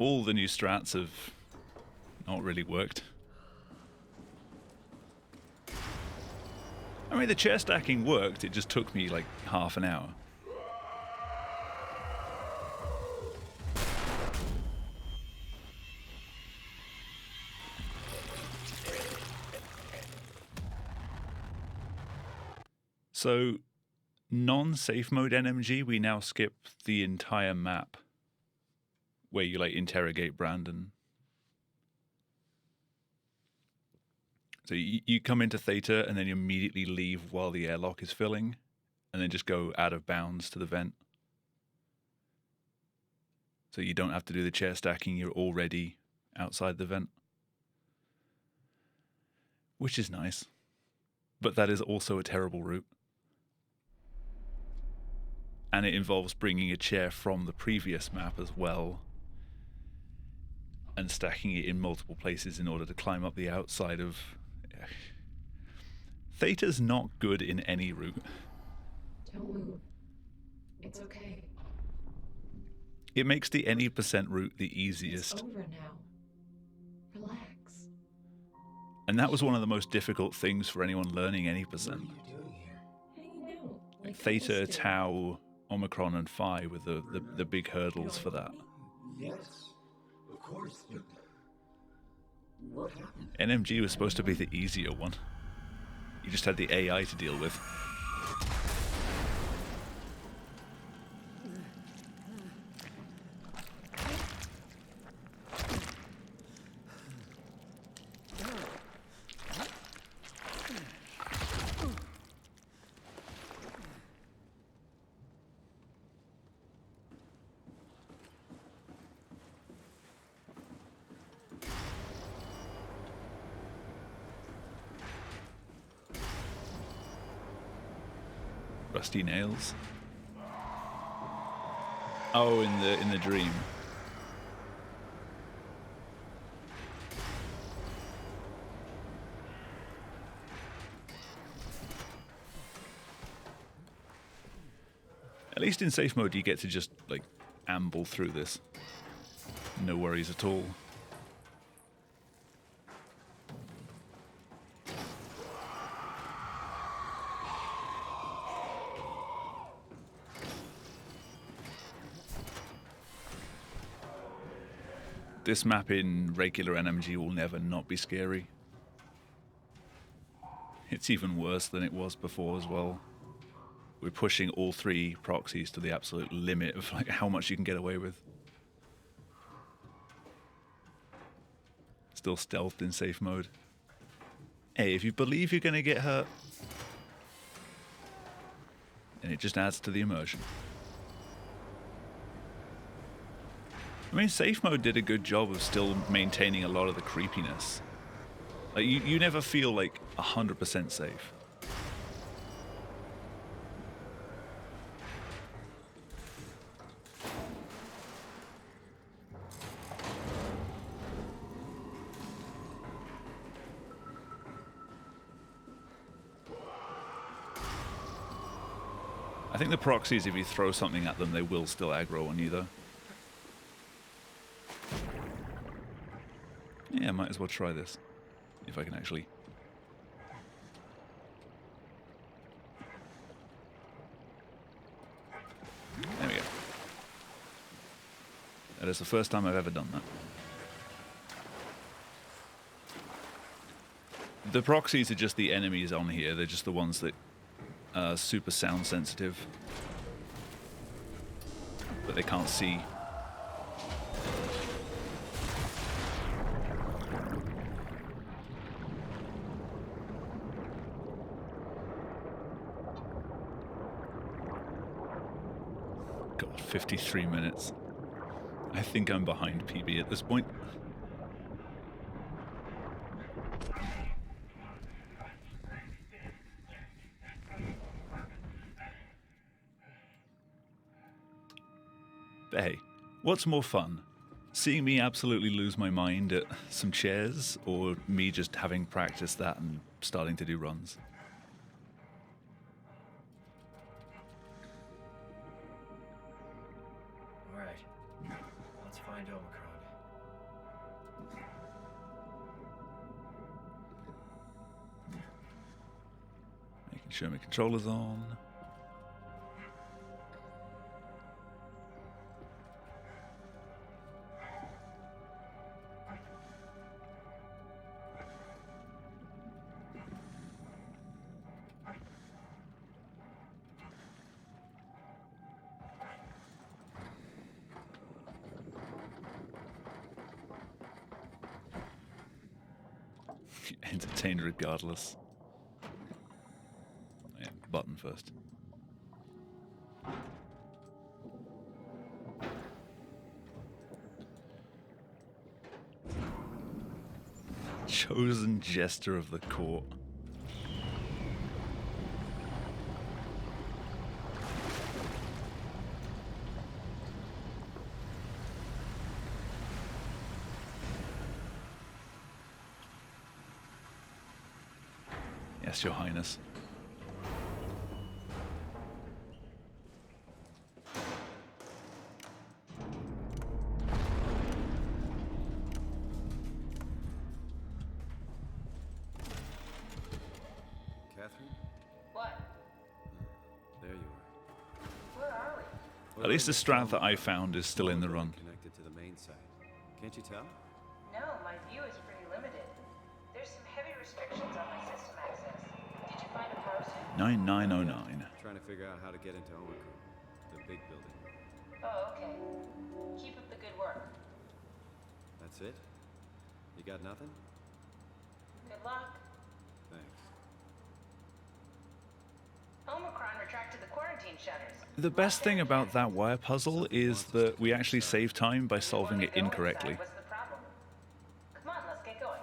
All the new strats have not really worked. I mean, the chair stacking worked, it just took me like half an hour. So, non-safe mode NMG, we now skip the entire map where you like interrogate Brandon. So you come into Theta and then you immediately leave while the airlock is filling, and then just go out of bounds to the vent. So you don't have to do the chair stacking, you're already outside the vent. Which is nice. But that is also a terrible route. And it involves bringing a chair from the previous map as well, and stacking it in multiple places in order to climb up the outside of... Theta's not good in any route. Don't move. It's okay. It makes the any % route the easiest. It's over now. Relax. And that was one of the most difficult things for anyone learning any %. Hanging out. Like Theta, others do. Tau, Omicron, and Phi were the big hurdles for that. Yes, of course, but what happened? NMG was supposed to be the easier one. You just had the AI to deal with. Rusty nails. Oh, in the dream. At least in safe mode, you get to just like amble through this. No worries at all. This map in regular NMG will never not be scary. It's even worse than it was before as well. We're pushing all 3 proxies to the absolute limit of like how much you can get away with. Still stealthed in safe mode. Hey, if you believe you're gonna get hurt, then it just adds to the immersion. I mean, safe mode did a good job of still maintaining a lot of the creepiness. Like you never feel like 100% safe. I I think the proxies, if you throw something at them, they will still aggro on you, though. Yeah, might as well try this. If I can actually... There we go. That is the first time I've ever done that. The proxies are just the enemies on here. They're just the ones that are super sound sensitive. But they can't see. God, 53 minutes. I think I'm behind PB at this point. But hey, what's more fun? Seeing me absolutely lose my mind at some chairs, or me just having practiced that and starting to do runs? Alright. Let's find Omicron. Making sure my controller's on. Entertained regardless. Yeah, button first. Chosen jester of the court. Yes, Your Highness. Catherine? What? There you are. Where are we? At least the strat that I found is still in the run. Connected to the main site. Can't you tell? No, my view is pretty limited. There's some heavy restrictions on my system access. Did you find a power suit? 9909. Trying to figure out how to get into Omicron, the big building. Oh, okay. Keep up the good work. That's it? You got nothing? Good luck. Thanks. Omicron retracted the quarantine shutters. The best thing about that wire puzzle is that we actually save time by solving it incorrectly. What's the problem? Come on, let's get going.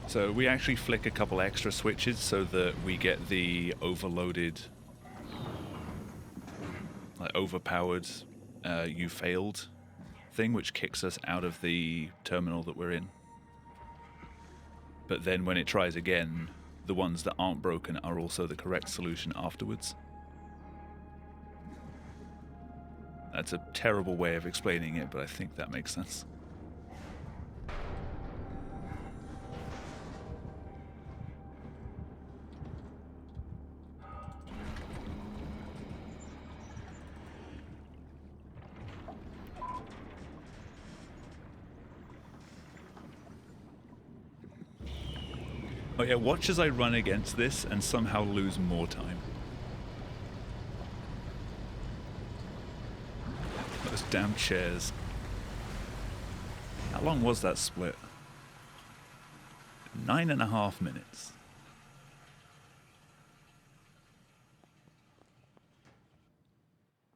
So we actually flick a couple extra switches so that we get the overloaded, like overpowered, you failed thing, which kicks us out of the terminal that we're in. But then when it tries again, the ones that aren't broken are also the correct solution afterwards. That's a terrible way of explaining it, but I think that makes sense. Oh yeah, watch as I run against this and somehow lose more time. Those damn chairs. How long was that split? 9.5 minutes.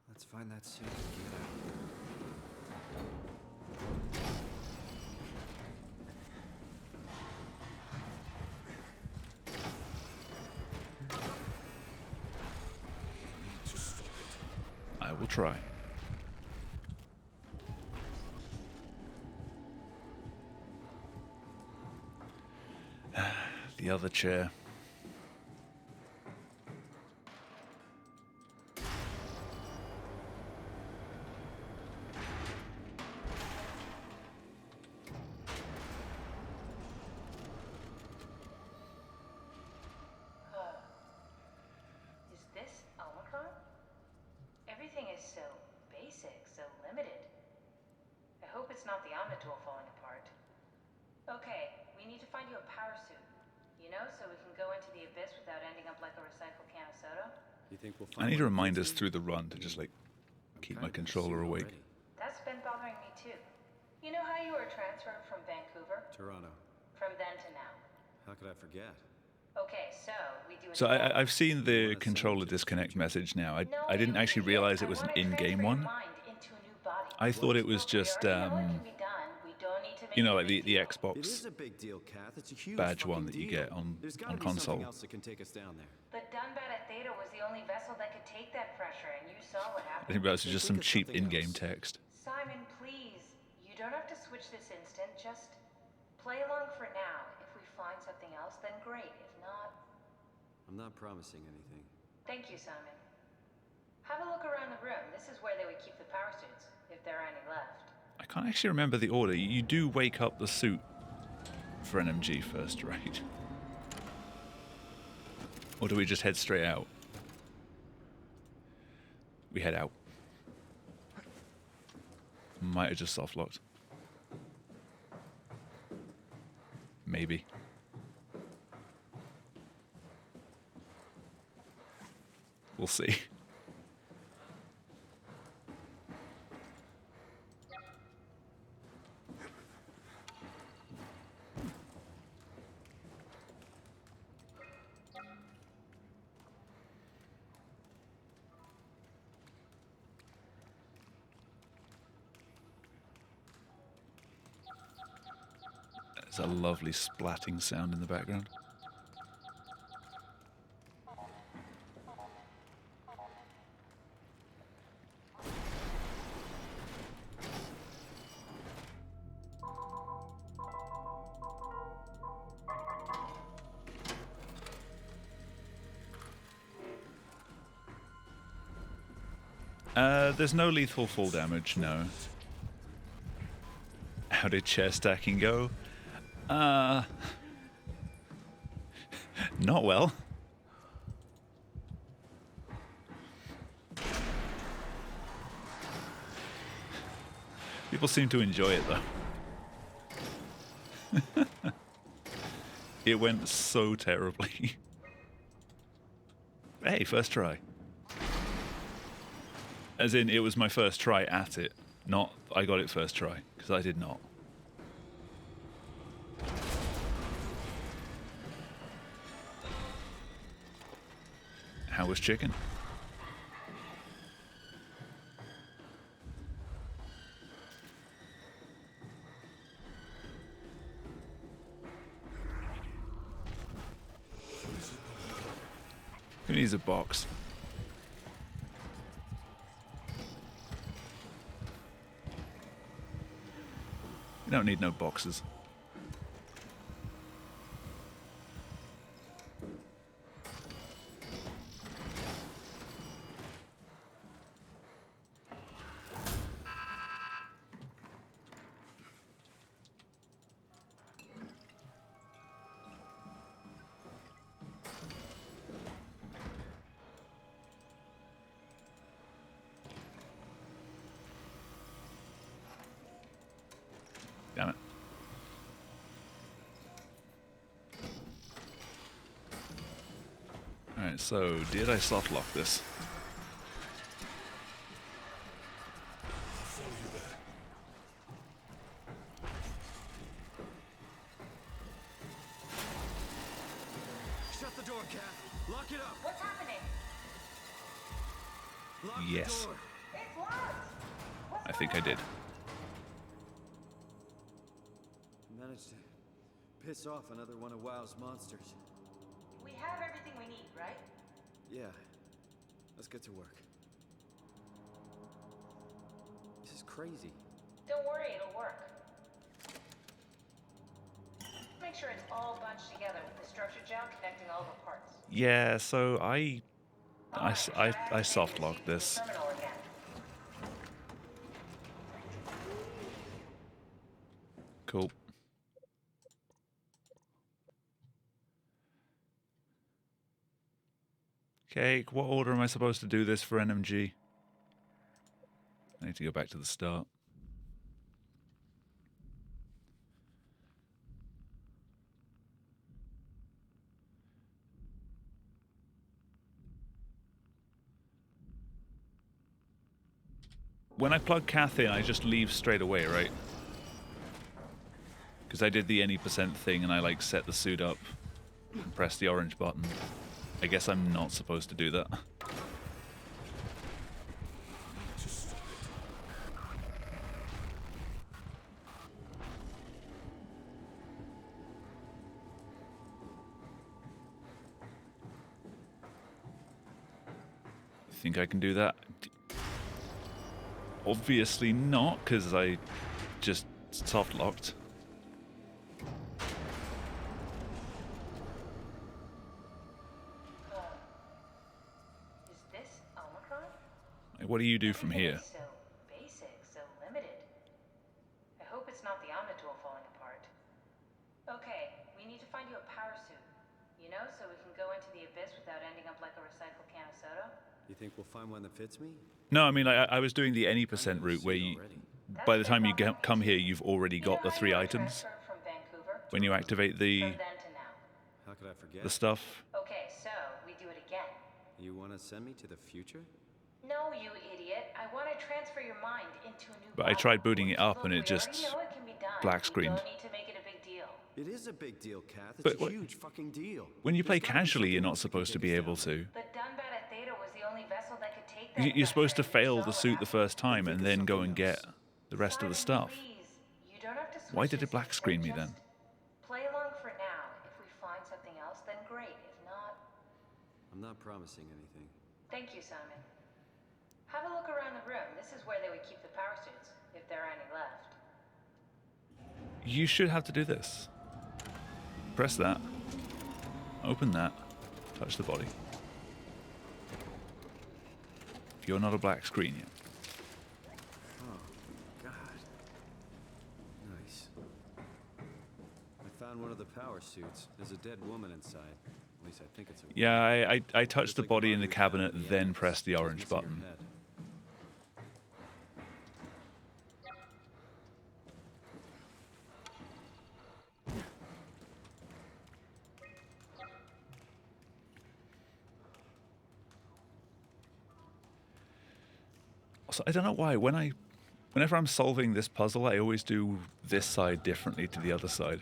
Let's find that suit and get out. try. The other chair. Is this Omicron? Everything is so basic, so limited. I hope it's not the Omnitool falling apart. Okay, we need to find you a power suit. You know, so we can go into the abyss without ending up like a recycled can of soda. You think we'll I find need one reminders eventually? through the run to just like keep my controller awake. That's been bothering me too. You know how you were transferred from Vancouver? Toronto. From then to now. How could I forget? Okay, so we do. So I've seen the controller disconnect message now. I didn't actually realize it was an in-game one. I thought it was just you know, like the It is Xbox a big deal, Kath. It's a huge badge one fucking that you deal. get on There's gotta be console. something else that can take us down there. But Dunbat Theta was the only vessel that could take that pressure, and you saw what I happened. think that was just some Think of cheap something in-game else. text. Simon, please. You don't have to switch this instant. Just play along for now. If we find something else, then great. If not, I'm not promising anything. thank you, Simon. Have a look around the room. This is where they would keep the power suits, if there are any left. I can't actually remember the order. You do wake up the suit for NMG first, right? Or do we just head straight out? We head out. Might have just soft locked. Maybe. We'll see. There's a lovely splatting sound in the background. There's no lethal fall damage, no. How did chair stacking go? Not well. People seem to enjoy it, though. It went so terribly. Hey, first try. As in, it was my first try at it, not I got it first try, because I did not. How was chicken? Who needs a box? You don't need no boxes. Damn it. Alright, so did I soft lock this? Shut the door, Kath. Lock it up. What's happening? Lock Yes. the door. It's locked! What's I think I did. Managed to piss off another one of WoW's monsters. We have everything we need, right? Yeah. Let's get to work. crazy. Don't worry, it'll work. Make sure it's all bunched together with the structure gel connecting all the parts. Yeah, so I soft locked this. Terminal again. Cool. Okay, what order am I supposed to do this for NMG? I need to go back to the start. When I plug Kath in, I just leave straight away, right? Because I did the any % thing and I like set the suit up and press the orange button. I guess I'm not supposed to do that. Think I can do that? Obviously not, because I just soft locked. Is this Omicron? What do you do from here? So basic, so limited. I hope it's not the Omnitool falling apart. Okay, we need to find you a power suit. You know, so we can go into the abyss without ending up like a recycled can of soda. You think we'll find one that fits me? No, I mean, I was doing the any % route where you, by the time you come here, you've already got the 3 items. From Vancouver? When you activate From the then to now. How could I forget? the stuff. Okay, so we do it again. You want to send me to the future? No, you idiot. I want to transfer your mind into a new But I body. tried booting it up and Look, it we just already know it can be done. black We screened. don't need to make it a big deal. It is a big deal, Kath. It's But a what- huge fucking deal. When you play There's gotta be casually, you're something not else that can supposed to take be us able down. to. But Dunbat Theta was the only vessel that could take that You're supposed to pressure and fail the solve suit the that. first time and Think of then go and something get else. the rest of the Simon, stuff. please. You don't have to Why switch did it this black instant. screen me Just then? play along for now. If we find something else, then great. If not, I'm not promising anything. thank you, Simon. Have a look around the room. This is where they would keep the power suits, if there are any left. You should have to do this. Press that. Open that. Touch the body. You're not a black screen yet. Oh, God. Nice. I found one of the power suits. There's a dead woman inside. At least I think it's a woman. Yeah, I touched Just the like body in the we found cabinet, in the then evidence. pressed the She's orange missing her button. head. So I don't know why. Whenever I'm solving this puzzle, I always do this side differently to the other side.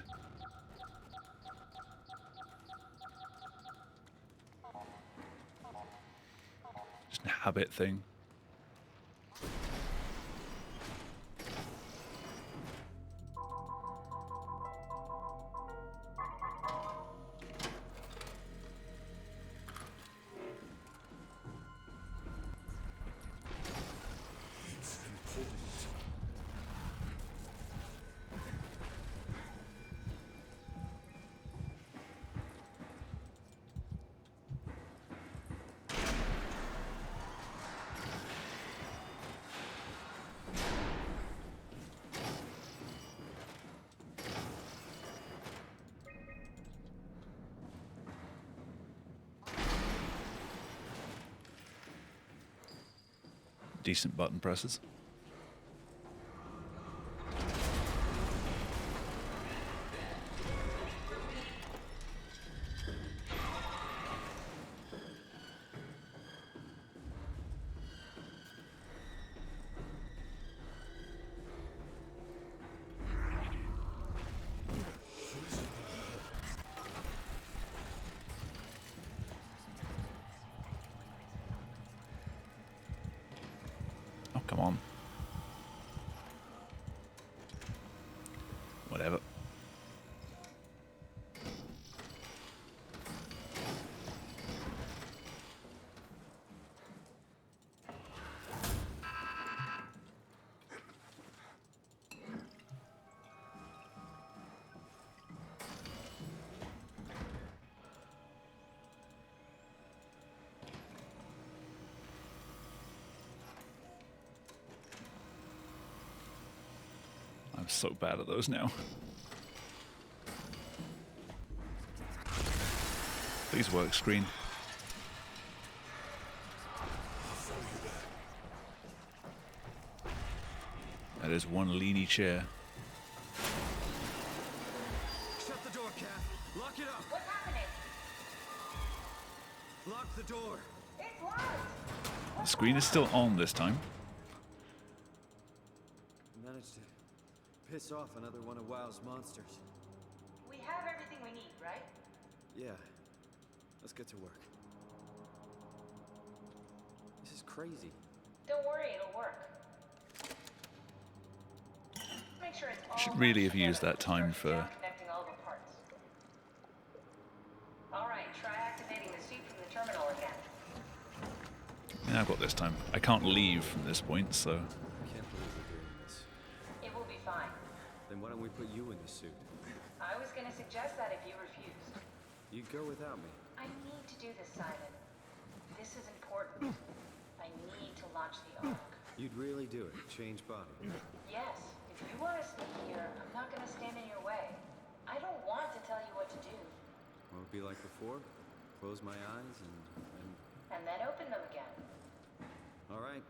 Just a habit thing. Decent button presses. Oh, come on. Whatever. so bad at those now. Please work, screen. That is one leany chair. Shut the door, Kath. Lock it up. What's happening? Lock the door. It's locked! The screen is still on this time. Managed to piss off another one of WoW's monsters. We have everything we need, right? Yeah. Let's get to work. This is crazy. Don't worry, it'll work. Make sure it's all Should really have matched used together. that time Start for... connecting all the parts. Alright, try activating the suit from the terminal again. Yeah, I've got this time. I can't leave from this point, so... I can't believe we're doing this. It will be fine. Then why don't we put you in the suit? I was gonna suggest that if you refused. You'd go without me. I need to do this, Simon. This is important. I need to launch the Ark. You'd really do it. Change body. Yes, if you want to sneak here, I'm not gonna stand in your way. I don't want to tell you what to do. Will it be like before? Close my eyes and... And then open them again. All right.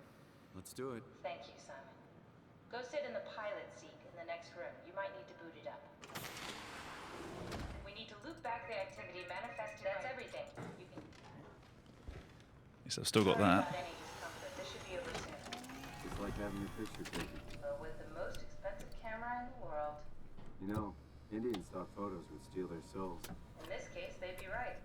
Let's do it. Thank you, Simon. Go sit in the pilot seat in the next room. You might need to boot it up. We need to loop back the activity manifested. That's everything. You can... At least I've still got Sorry that. about any discomfort. This should be over soon. It's like having your picture taken. But with the most expensive camera in the world, You know, Indian stock photos would steal their souls. in this case, they'd be right.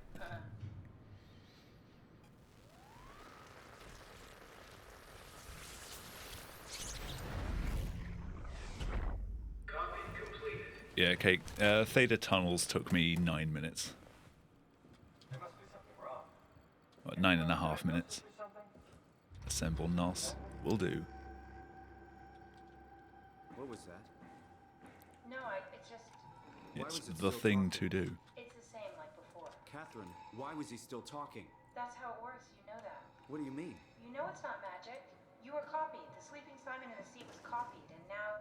Yeah, okay. Theta tunnels took me 9 minutes. There must be something wrong. What, 9.5 minutes. Or something? Assemble NOS. Will do. What was that? No, it's just, Why It's was it the still thing talking? to do. it's the same like before. Catherine, why was he still talking? That's how it works, you know that. What do you mean? You know it's not magic. You were copied. The sleeping Simon in the seat was copied, and now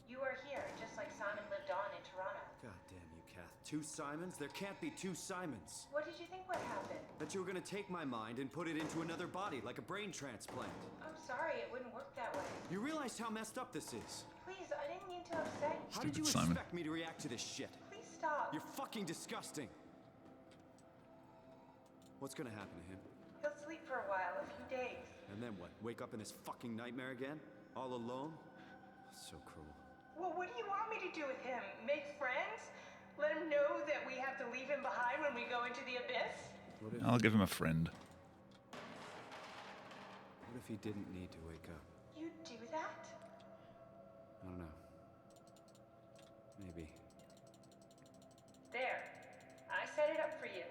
you are here, just like Simon lived on in Toronto. God damn you, Kath. 2 Simons? There can't be 2 Simons. What did you think would happen? That you were gonna take my mind and put it into another body, like a brain transplant. I'm sorry, it wouldn't work that way. You realize how messed up this is? Please, I didn't mean to upset you. How did you Stupid Simon. expect me to react to this shit? Please stop. You're fucking disgusting. What's gonna happen to him? He'll sleep for a while, a few days. And then what? Wake up in this fucking nightmare again? All alone? So cruel. Well, what do you want me to do with him? Make friends? Let him know that we have to leave him behind when we go into the abyss? What if, I'll give him a friend. what if he didn't need to wake up? You do that? I don't know. Maybe. There. I set it up for you.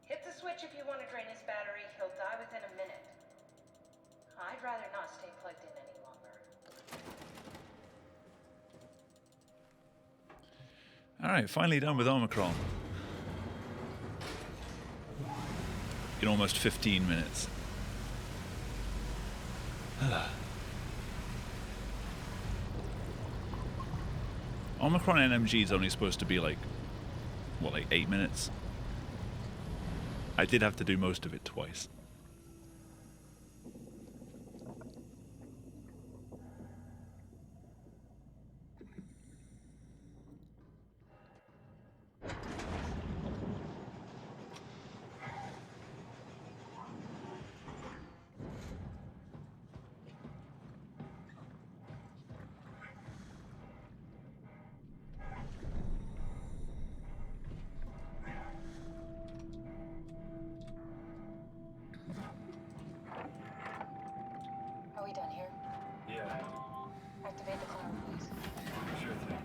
Hit the switch if you want to drain his battery. He'll die within a minute. I'd rather not stay plugged in any longer. Alright, finally done with Omicron. In almost 15 minutes. Omicron NMG is only supposed to be like, what, like 8 minutes? I did have to do most of it twice. Are we done here? Yeah, Activate the cloud, please. sure thing.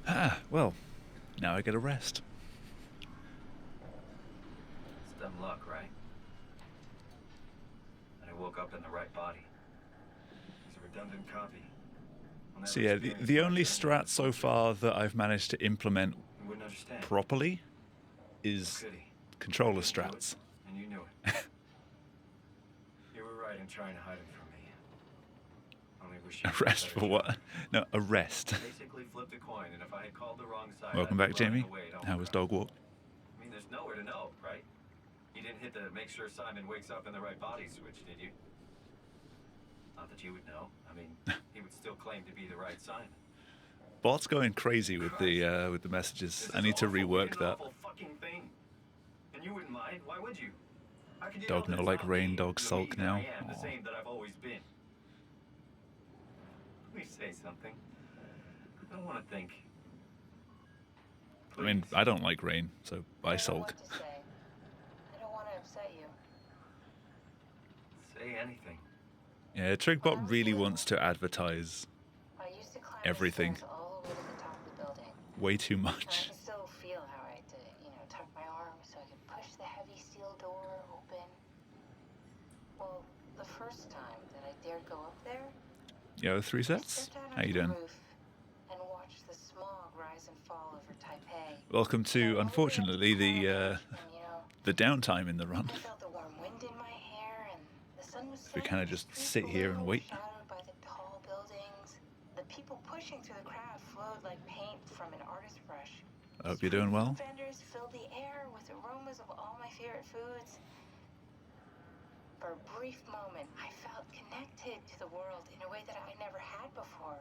Ah, well, now I get a rest. It's dumb luck, right? And I woke up in the right body. It's a redundant copy. I'll never So yeah, experience the only much strat so far that I've managed to implement You wouldn't understand. properly is Could he? controller You knew it, strats. And you knew it. trying to hide it from me. Only wish you Arrest for what? No, arrest. Basically flipped a coin, and if I had called the wrong side, Welcome I'd back, be running Jamie. away, don't How was Dog Walk? I mean, there's nowhere to know, right? You didn't hit the make sure Simon wakes up in the right body switch, did you? Not that you would know. I mean, he would still claim to be the right Simon. Bot's going crazy with the messages. This I is need to awful, rework an that. awful fucking thing. And you wouldn't mind? Why would you? How could you Dog know no that like it's not rain, me, dog the sulk me that now. I am, the Aw. same that I've always been. Please say something. I don't want to think. I mean, Please. I don't like rain, so I I don't know sulk. what to say. I don't want to upset you. Say anything. Yeah, Trigbot really wants to advertise I used to climb everything the stairs all the way to the top of the building. way too And I much. can still feel how I had to, tuck my arm so I could push the heavy steel door open. Well, the first time that I dared go up there, Yo, 3 I sets? stepped out How you onto the doing? roof and watched the smog rise and fall over Taipei. Welcome And to, all the way up unfortunately, the the tarmac, the downtime in the run. I felt the warm wind in my hair, and the sun was We setting. kinda The just street sit here and below, wait. shadowed by the tall buildings. The people pushing through the crowd flowed like paint from an artist's brush. I hope you're doing well. Vendors filled the air with aromas of all my favorite foods. For a brief moment, I felt connected to the world in a way that I never had before.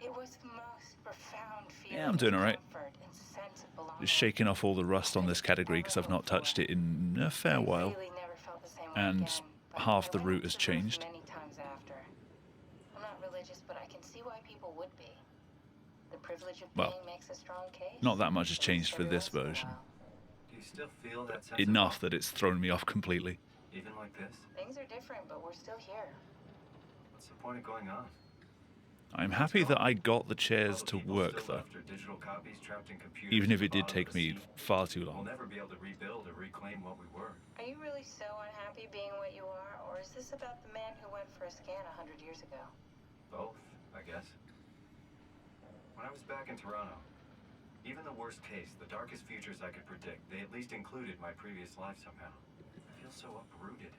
It was the most profound feeling. Yeah, I'm doing of alright. comfort and sense of belonging. Just shaking off all the rust on this category because I've not touched it in a fair while. Really never felt the same way And again, but half I the went route up has to the roof changed. Many times after. I'm not religious, but I can see why people would be. The privilege of Well, being makes a strong case. Not that much has At least changed for every this once in a version. while. Do you still feel that sense Enough of that it's thrown me off completely. awe? Even like this? Things are different, but we're still here. What's the point of going on? I'm happy that I got the chairs All the to people work, still though. left are digital copies trapped in computers Even if at it the did bottom of take the me sea. far too We'll long. never be able to rebuild or reclaim what we were. Are you really so unhappy being what you are, or is this about the man who went for a scan 100 years ago? Both, I guess. When I was back in Toronto, even the worst case, the darkest futures I could predict, they at least included my previous life somehow. I feel so uprooted.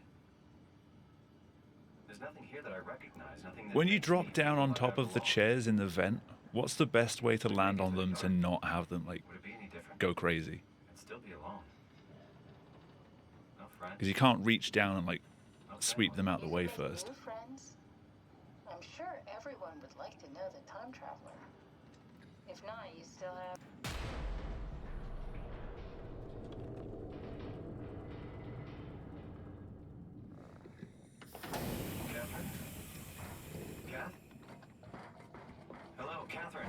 There's nothing here that I recognize, nothing that When you makes drop me down feel on like top I of the belong. chairs in the vent, what's the best way to land on them to not have them, like, Would it be any different? go crazy? I'd still be alone. No friends. Because you can't reach down and, like, no sweep family. them out the You way make first. new friends? I'm sure everyone would like to know the time traveler. If not, you still have. Catherine? Kath? Hello, Catherine.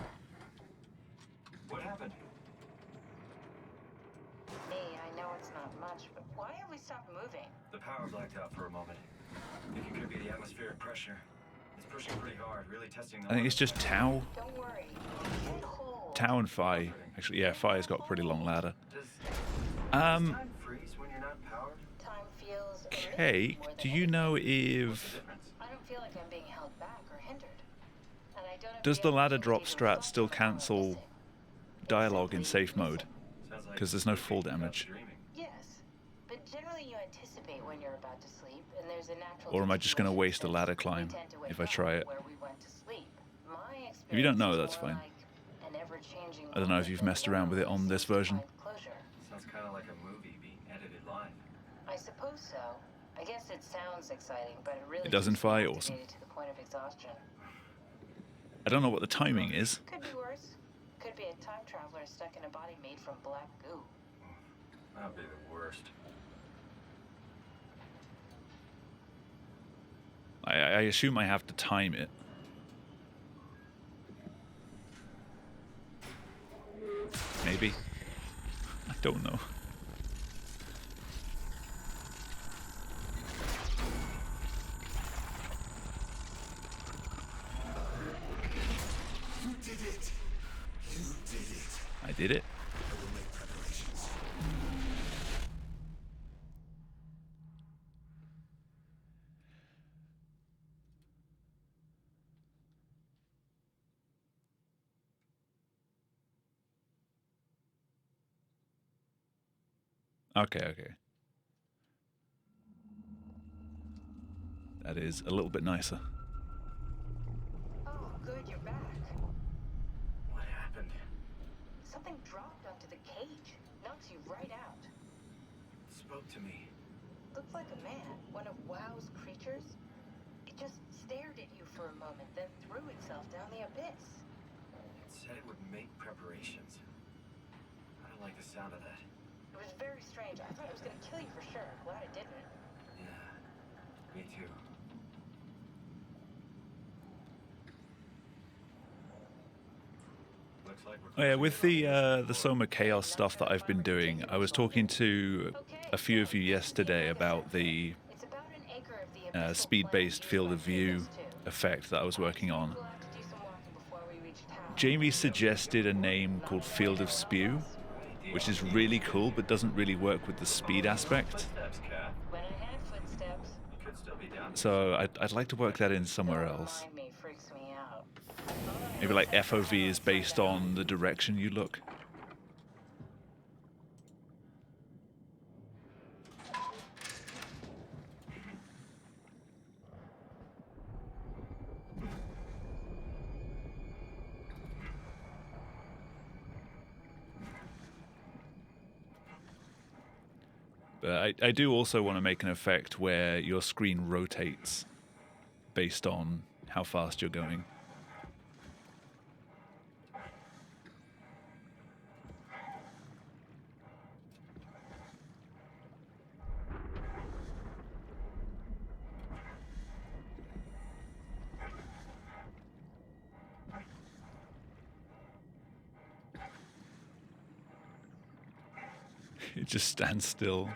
What happened? Me, I know it's not much, but why have we stopped moving? The power blacked out for a moment. Thinking it could be the atmospheric pressure. It's pushing pretty hard, really testing the I think it's just Tau. Don't worry. Hit hold. Tau and Phi. Actually, yeah, Phi's got a pretty long ladder. Does Um, time freeze when you're not powered? Time feels a minute Cake, more than do you know What's the if... difference? I don't feel like I'm being held back or hindered. And I don't have Does the ladder drop opportunity to strat reflect still on how I'm cancel missing. dialogue in Simply safe mode? Sounds like 'Cause there's no you're full thinking about damage. dreaming. Yes, but generally you anticipate when you're about to sleep, and there's a natural. Or am I just gonna situation waste a that ladder we climb tend to wake if I up try it? Where we went to sleep. My If you don't know, experience that's is more fine. like an ever-changing I don't know if you've moment messed that around with it never on this seems to version. find closure. Sounds kind of like a movie being edited live. I suppose so. I guess it sounds exciting, but it really It doesn't keeps me fire, awesome. activated to the point of exhaustion. I don't know what the timing is. Could be worse. Could be a time traveler stuck in a body made from black goo. That'd be the worst. I assume I have to time it. Maybe. I don't know. You did it! You did it! I did it. I will make preparations. Okay, okay. That is a little bit nicer. Oh, good, you're back. What happened? Something dropped onto the cage. Knocks you right out. Spoke to me. Looked like a man, one of WoW's creatures. It just stared at you for a moment, then threw itself down the abyss. It said it would make preparations. I don't like the sound of that. It was very strange. I thought it was gonna kill you for sure. Glad it didn't. Yeah, me too. Looks like we're Oh yeah, closing with in on the Soma Chaos stuff that I've been doing, I was talking to a few of you yesterday about the It's about an acre of the abyssal speed-based plain field of used by view Kratos too. effect that I was working on. We'll have to do some walking before we reach town. Jamie suggested a name called Field of Spew, which is really cool, but doesn't really work with the speed aspect. Footsteps, Kat. When I had footsteps, You could still be down. So I'd like to work that in somewhere don't else. mind me, freaks me out. Maybe like FOV is based on the direction you look. But I do also want to make an effect where your screen rotates based on how fast you're going. It just stands still.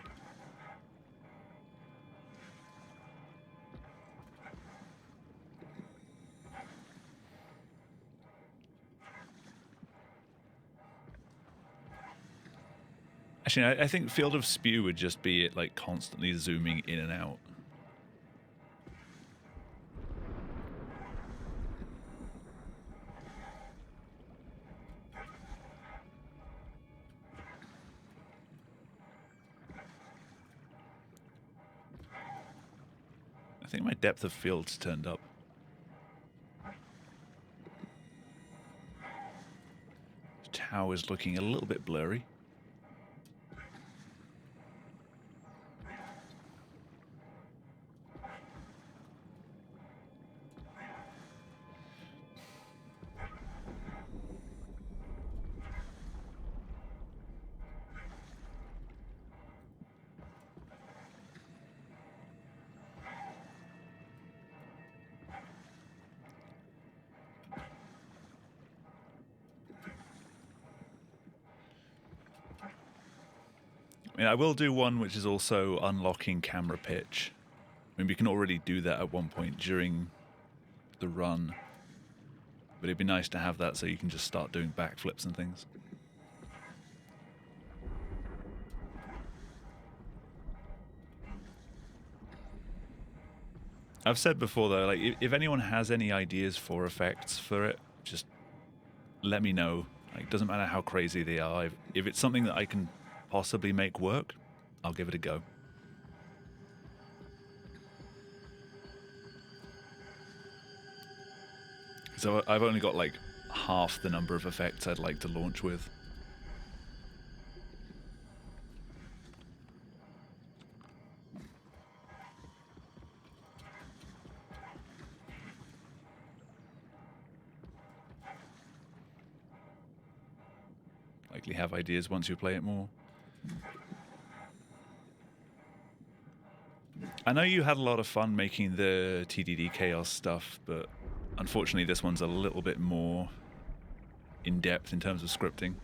Actually, I think Field of Spew would just be it like constantly zooming in and out. I think my depth of field's turned up. The tower's looking a little bit blurry. I mean, I will do one which is also unlocking camera pitch. I mean, we can already do that at one point during the run. But it'd be nice to have that so you can just start doing backflips and things. I've said before though, like if anyone has any ideas for effects for it, just let me know. Like, it doesn't matter how crazy they are. If it's something that I can possibly make work, I'll give it a go. So I've only got like half the number of effects I'd like to launch with. Likely have ideas once you play it more. I know you had a lot of fun making the TDD Chaos stuff, but unfortunately this one's a little bit more in-depth in terms of scripting.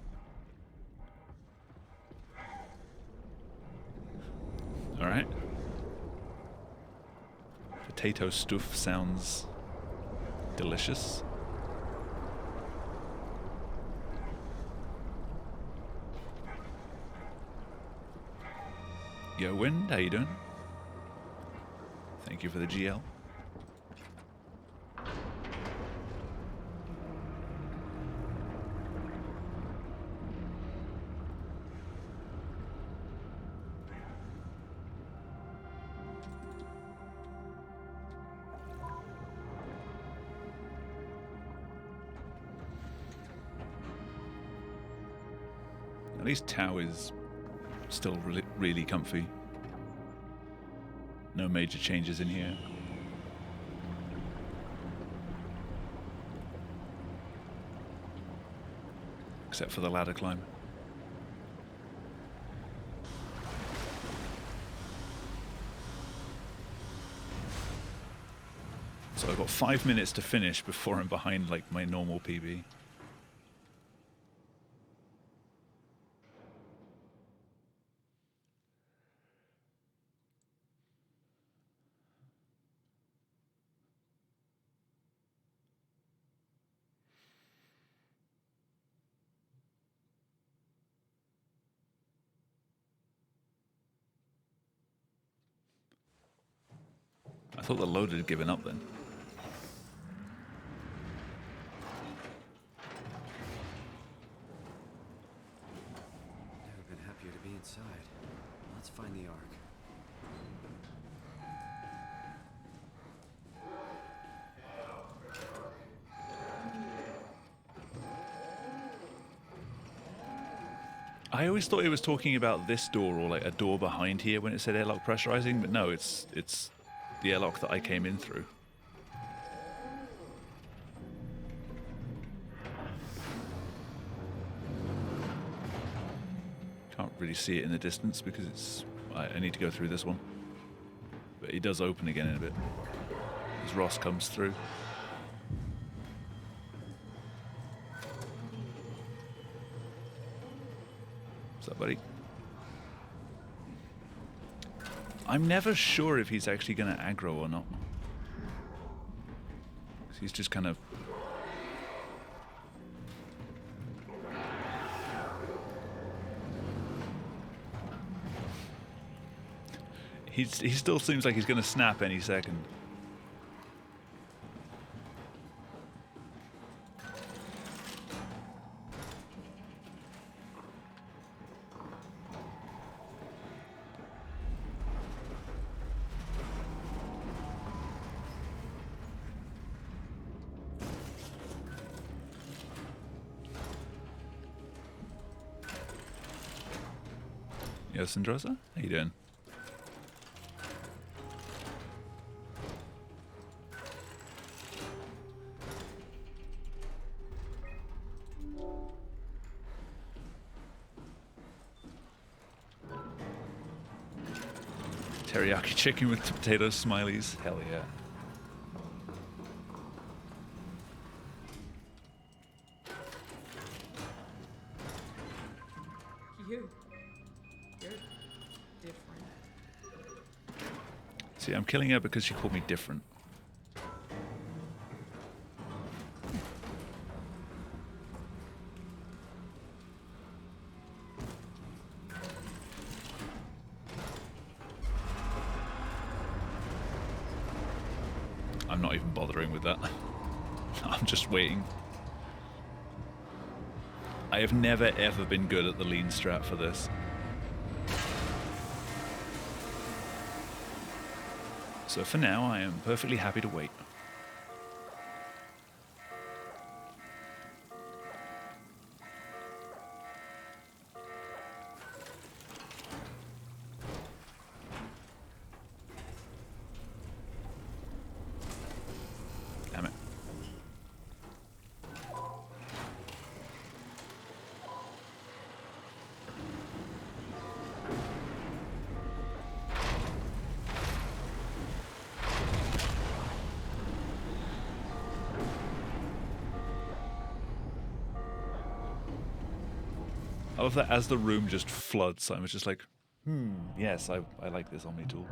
Alright. Potato stuff sounds delicious. Yo, Wind, how you doing? Thank you for the GL. At least Tau is still really comfy. No major changes in here. Except for the ladder climb. So I've got 5 minutes to finish before I'm behind like my normal PB. I thought the load had given up then. Never been happier to be inside. Let's find the Ark. I always thought it was talking about this door or like a door behind here when it said airlock pressurizing, but no, it's the airlock that I came in through. Can't really see it in the distance because it's I need to go through this one. But it does open again in a bit as Ross comes through. What's up, buddy? I'm never sure if he's actually going to aggro or not. 'Cause he's just kind of... He still seems like he's going to snap any second. Yo, Sandrosa, how you doing? Teriyaki chicken with potato smileys. Hell yeah. You're different. See, I'm killing her because she called me different. I'm not even bothering with that. I'm just waiting. I have never ever been good at the lean strat for this. So for now, I am perfectly happy to wait. Damn it. I love that as the room just floods, I was just like, yes, I like this Omni tool.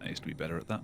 I used to be better at that.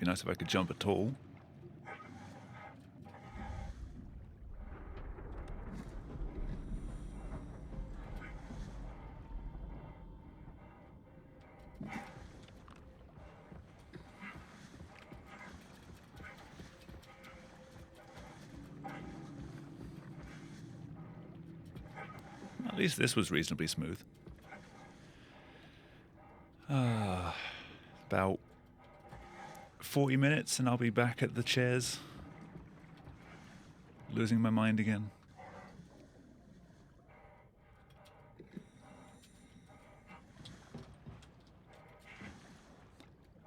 Be nice if I could jump at all. At least this was reasonably smooth. About 40 minutes and I'll be back at the chairs. Losing my mind again.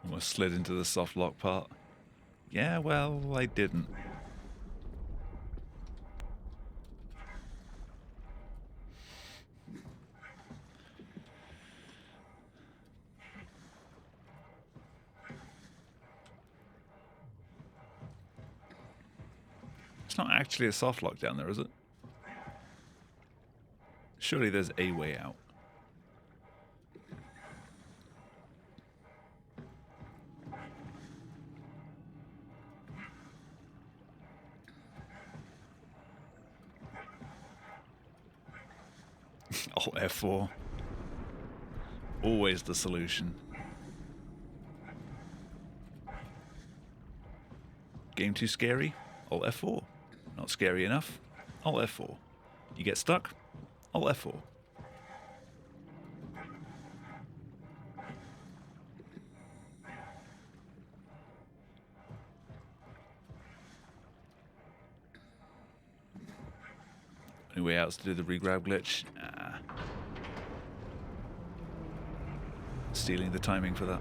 Almost slid into the soft lock part. Yeah, well, I didn't. It's not actually a soft lock down there, is it? Surely there's a way out. Alt F4. Always the solution. Game too scary? Alt F4. Not scary enough? Alt F4. You get stuck? Alt F4. Any way out to do the regrab glitch? Nah. Stealing the timing for that.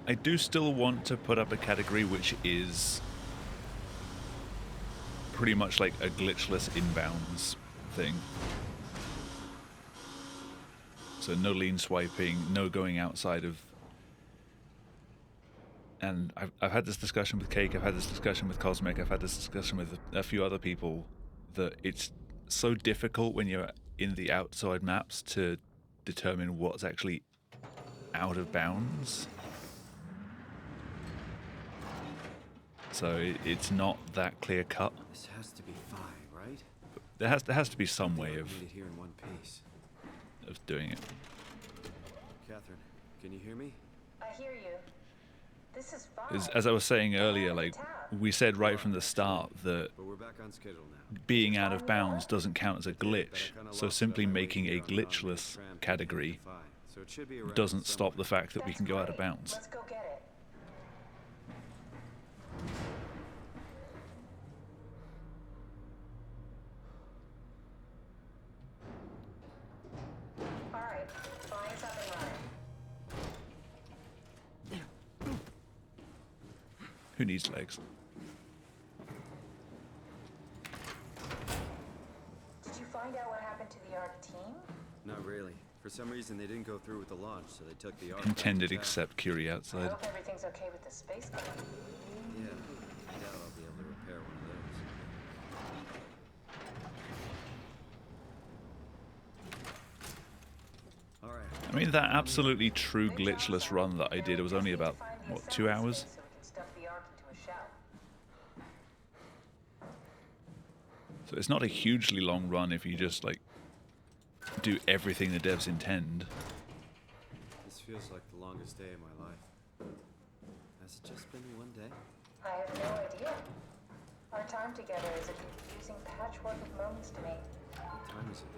I do still want to put up a category which is pretty much like a glitchless inbounds thing. So no lean swiping, no going outside of... And I've had this discussion with Cake, I've had this discussion with Cosmic, I've had this discussion with a few other people, that it's so difficult when you're in the outside maps to determine what's actually out of bounds. So it's not that clear cut. This has to be 5, right? There has to be some way of Need it here in one piece. doing it. Catherine, can you hear me? I hear you. This is fine. As I was saying earlier, like we said right from the start that But we're back on schedule now. being out of bounds doesn't count as a glitch. So simply making a glitchless category So it should be around doesn't stop somewhere. the fact that we can go out of bounds. Let's go get it. All right, flying's up and running. Who needs legs? Did you find out what happened to the ARC team? Not really. For some reason, they didn't go through with the launch, so they took the arc back Intended to town. except Curie I outside. hope everything's okay with the space gun. Yeah, I doubt I'll be able to repair one of those. All right. I mean, that absolutely true glitchless run that I did, it was only about, what, 2 hours? So we can stuff the ARC into a shell. So it's not a hugely long run if you just, like, do everything the devs intend. This feels like the longest day of my life. Has it just been one day? I have no idea. Our time together is a confusing patchwork of moments to me. What time is it?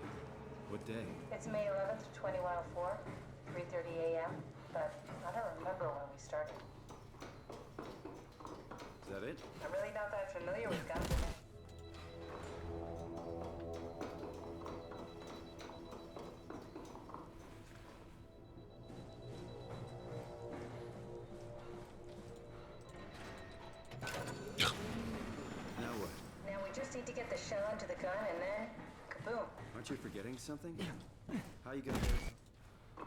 What day? It's May 11th, 2104, 3:30 a.m., but I don't remember when we started. Is that it? I'm really not that familiar with guns today. Now the shell onto the gun and then kaboom. Aren't you forgetting something? How you gonna do it?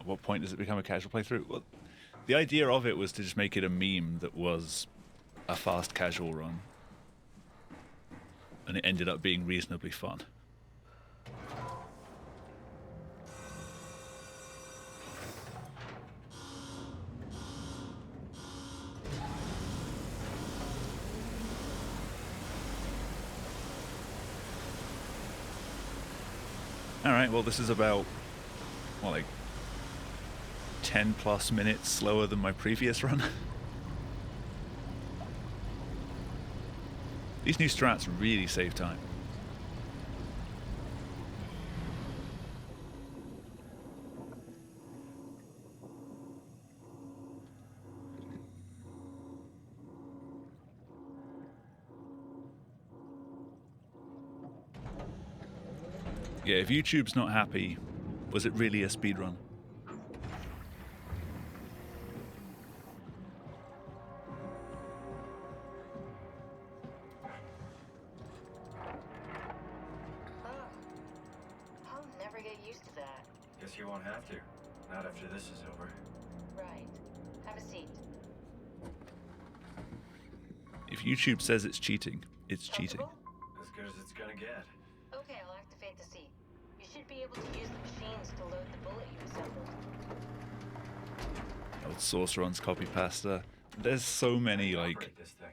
At what point does it become a casual playthrough? Well, the idea of it was to just make it a meme that was a fast casual run. And it ended up being reasonably fun. Alright, well this is about, well, like 10 plus minutes slower than my previous run. These new strats really save time. Yeah, if YouTube's not happy, was it really a speedrun? I'll never get used to that. Guess you won't have to. Not after this is over. Right. Have a seat. If YouTube says it's cheating, it's cheating. Comfortable? As good as it's gonna get. Okay, I'll activate the seat. You should be able to use the machines to load the bullet you assembled. Old source runs copy pasta. There's so many like Operate this thing.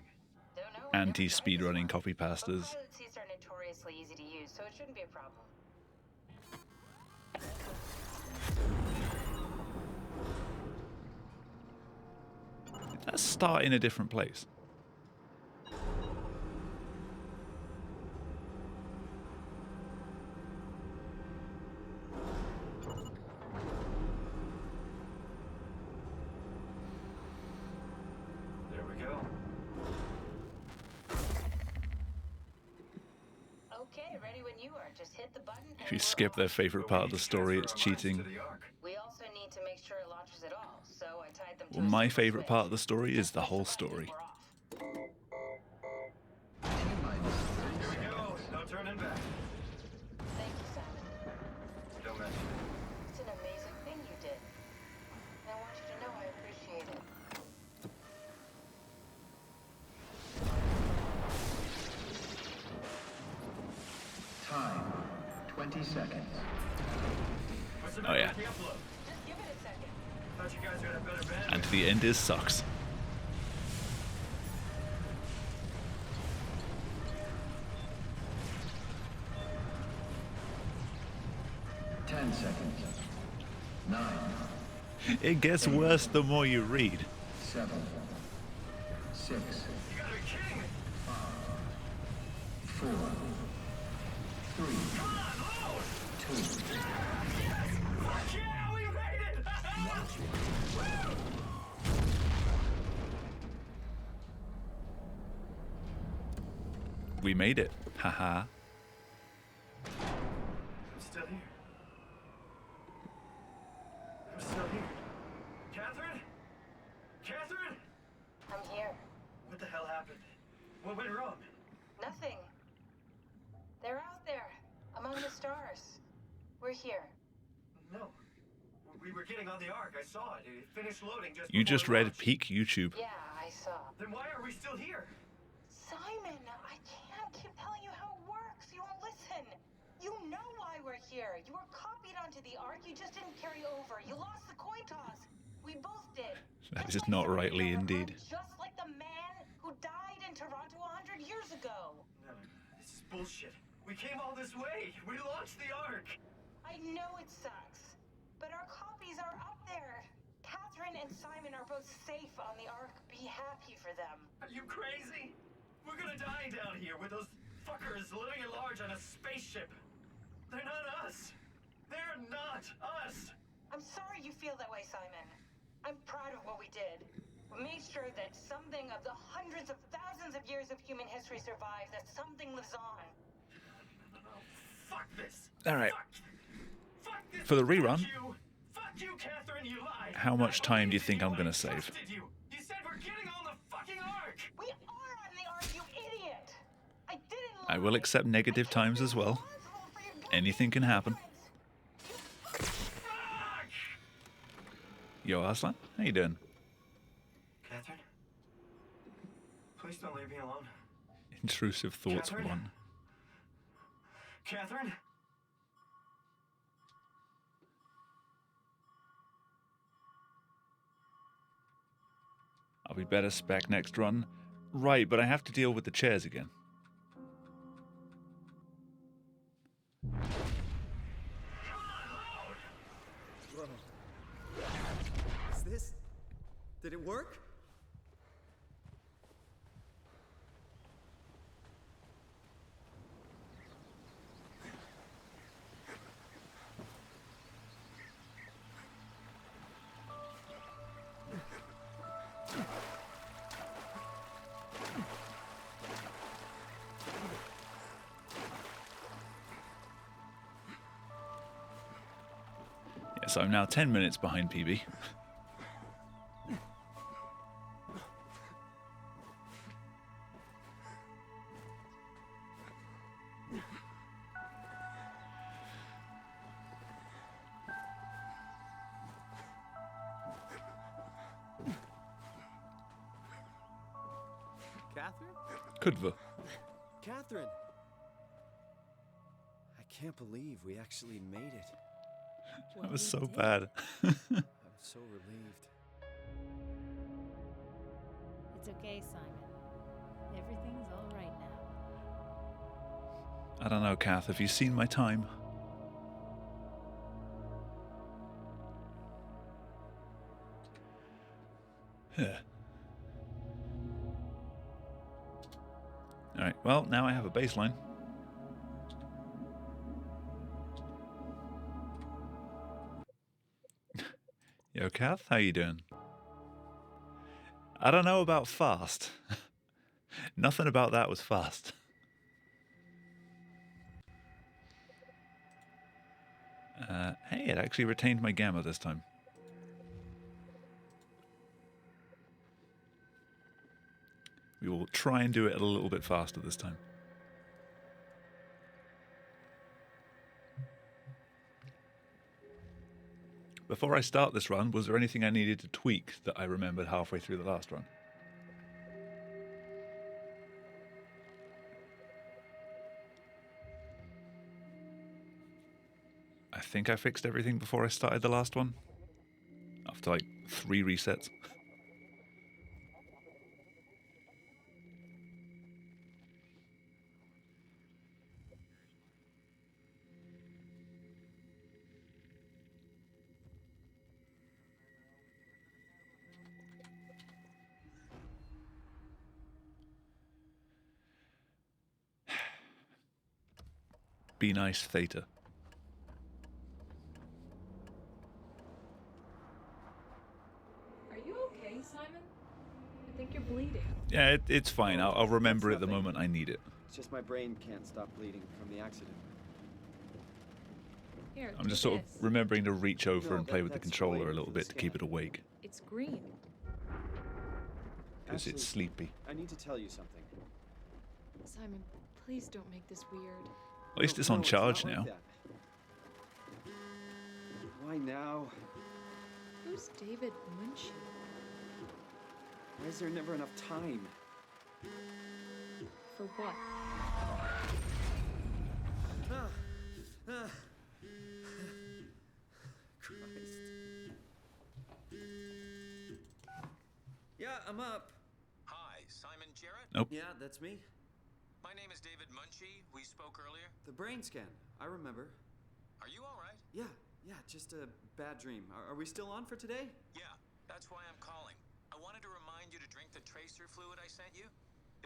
Don't know. I never tried this anti-speedrunning one. copy But pastas. pilot seats are notoriously easy to use, so it shouldn't be a problem. Let's start in a different place. There we go. Okay, ready when you are. Just hit the button and If you we're skip off. their favorite part of the story, it's cheating. We also need to make sure it launches at all, so I tied them to Well, a my simple favorite switch. part of the story is the Just whole press the button and story. we're off. Here we go. No turning back. Thank you, Simon. Don't mention it. It's an amazing thing you did. And I want you to know I appreciate it. Time, 20 seconds. What's the Oh, matter yeah. with the upload? Just give it a second. Thought you guys would have better bandwidth. And the end is sucks. Ten seconds. 9, It gets worse the more you read. 7, 6, You gotta be kidding me. 4, 3, Come on, load! 2, Fuck yeah, we made it! We made it. Haha. I'm still here. I'm still here. Catherine? Catherine? I'm here. What the hell happened? What went wrong? Nothing. They're out there, among the stars. We're here. No. We were getting on the ark. I saw it. It finished loading just You before just read launch. peak YouTube. Yeah, I saw. Then why are we still here? Simon, I can't keep telling you how it works. You won't listen. You know why we're here. You were copied onto the ark. You just didn't carry over. You lost the coin toss. We both did. That Just is not Serena, rightly remember? indeed. Just like the man who died in Toronto 100 years ago. No. This is bullshit. We came all this way. We launched the ark. I know it sucks, but our copies are up there. Catherine and Simon are both safe on the ark. Be happy for them. Are you crazy? We're gonna die down here with those fuckers living at large on a spaceship. They're not us. They're not us. I'm sorry you feel that way, Simon. I'm proud of what we did. We made sure that something of the hundreds of thousands of years of human history survives, that something lives on. No. Fuck this. All right. Fuck this. For the rerun, Fuck you, Catherine, you lied. how much time do you think I'm gonna save? You said we're getting on the fucking We are on the arc, you idiot! I didn't I will lie. accept negative times as well. Responsible for your Anything can happen. ignorance. Yo, Aslan, how you doing? Catherine? Please don't leave me alone. Intrusive thoughts Catherine? 1. Catherine? I'll be better spec next run. Right, but I have to deal with the chairs again. Whoa. Is this... Did it work? Yes, I'm now 10 minutes behind PB. Catherine? Kudva. Catherine! I can't believe we actually made it. That was so bad. I'm so relieved. It's okay, Simon. Everything's all right now. I don't know, Kath. Have you seen my time? Alright, well, now I have a baseline. Yo, Kath, how you doing? I don't know about fast. Nothing about that was fast. Hey, it actually retained my gamma this time. We will try and do it a little bit faster this time. Before I start this run, was there anything I needed to tweak that I remembered halfway through the last run? I think I fixed everything before I started the last one. After like 3 resets. Be nice, Theta. Are you okay, Simon? I think you're bleeding. Yeah, it's fine. I'll remember it the moment I need it. It's just my brain can't stop bleeding from the accident. Here, I'm do just sort of this. remembering to reach over No, and play with the that's controller fine a little for the bit to keep it scan. awake. It's green. Because Actually, it's sleepy. I need to tell you something. Simon, please don't make this weird. At least it's No, on not charge like now. that. Why now? Who's David Munchie? Why is there never enough time? For what? Christ. Yeah, I'm up. Hi, Simon Jarrett? Nope. Yeah, that's me. My name is David Munchie. We spoke earlier. The brain scan. I remember. Are you all right? Yeah, just a bad dream. Are we still on for today? Yeah, that's why I'm calling. I wanted to remind you to drink the tracer fluid I sent you.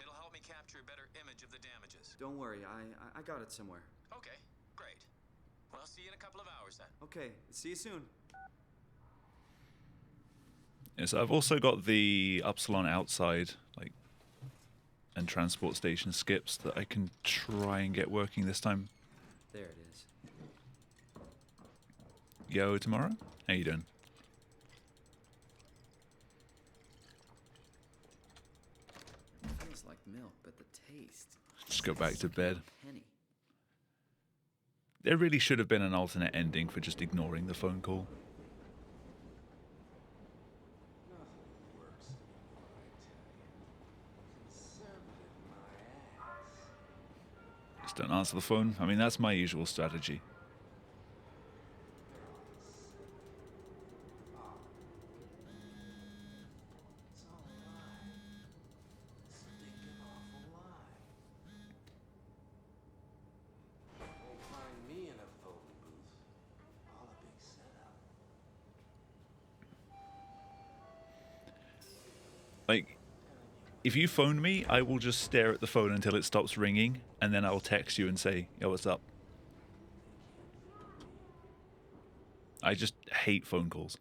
It'll help me capture a better image of the damages. Don't worry, I got it somewhere. Okay, great. Well, I'll see you in a couple of hours then. Okay, see you soon. Yes, I've also got the Upsilon outside, like, and transport station skips that I can try and get working this time. There it is. Yo, tomorrow? How you doing? Just go back to bed. Penny. There really should have been an alternate ending for just ignoring the phone call. Nothing works anymore, I tell you. Conservative my ass. Just don't answer the phone. I mean, that's my usual strategy. It's all a lie. Stinking awful lie. Won't find me in a voting booth. All a big setup. Like, if you phone me, I will just stare at the phone until it stops ringing, and then I'll text you and say, yo, what's up? I just hate phone calls.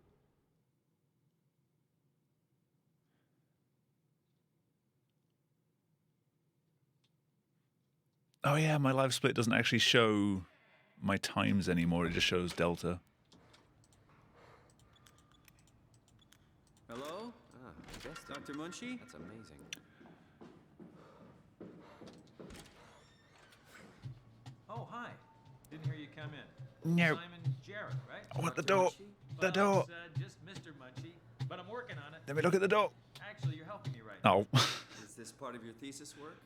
Oh yeah, my live split doesn't actually show my times anymore. It just shows Delta. Hello? Ah, Vesta. Dr. Munchie? That's amazing. Oh, hi. Didn't hear you come in. No. Simon Jarrett, right? I want the Dr. door. Munchie? The Well, door. It's, just Mr. Munchie, but I'm working on it. Let me look at the door. Actually, you're helping me right now. Oh. Is this part of your thesis work?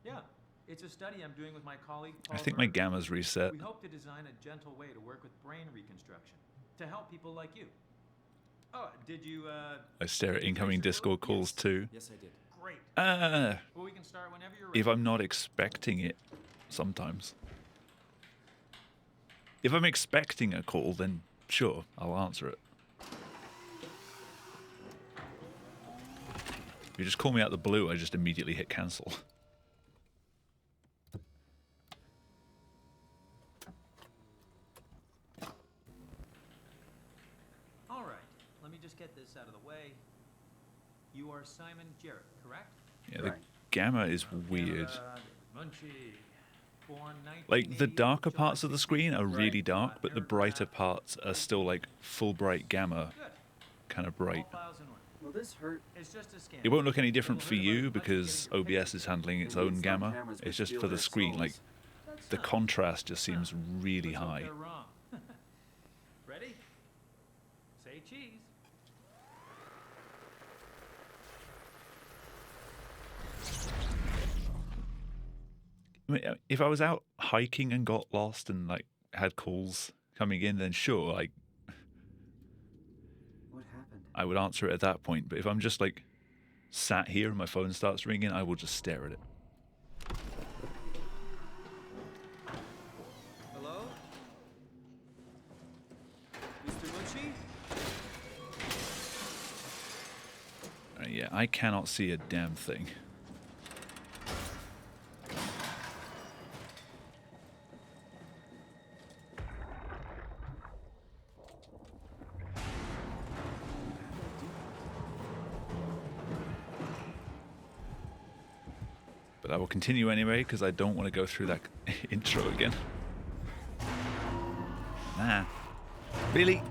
Yeah. It's a study I'm doing with my colleague Paul I think my Berg. gamma's reset. We hope to design a gentle way to work with brain reconstruction to help people like you. Oh, did you, I stare at incoming Discord calls too. Yes, I did. Great. Ah, Well, we can start whenever you're ready. if I'm not expecting it, sometimes. If I'm expecting a call, then sure, I'll answer it. If you just call me out the blue, I just immediately hit cancel. All right. Let me just get this out of the way. You are Simon Jarrett, correct? Yeah, the gamma is weird. Munchie. Born Like, the 1980, darker July parts of the screen are 16th. really dark, but the Eric brighter Graff. parts are still like full bright gamma, Good. kind of bright. All files in order. Will this hurt? It's just a scan. It won't look any different for We'll learn you about much because getting your OBS is handling its Maybe own some gamma. cameras would It's just steal for the their screen. Like, souls. That's the not- contrast just seems really Let's hope high. they're wrong. Ready? Say cheese. I mean, if I was out hiking and got lost and like had calls coming in, then sure, like What happened? I would answer it at that point. But if I'm just like sat here and my phone starts ringing, I will just stare at it. Hello? Mr. Munchie? Yeah, I cannot see a damn thing. But I will continue anyway because I don't want to go through that intro again. Nah. Really?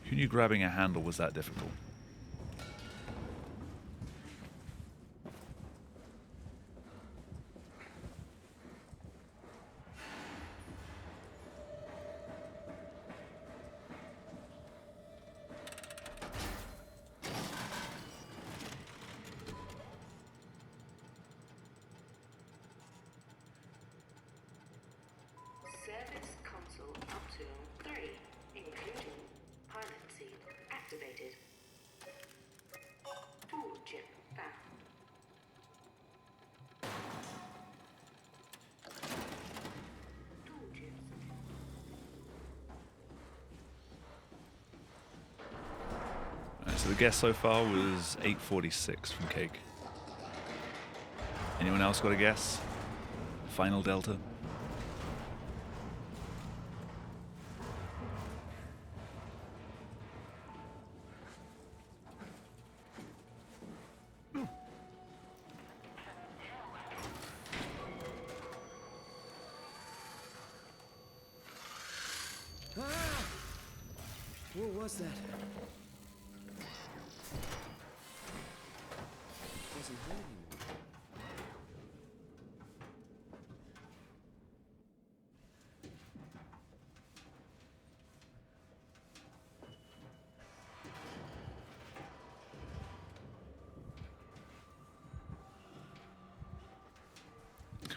Who knew grabbing a handle was that difficult? Service console optional 3, including pilot seat activated. Tool chip found. Tool chips. Alright, so the guess so far was 846 from Cake. Anyone else got a guess? Final Delta? was that? Wasn't there anymore.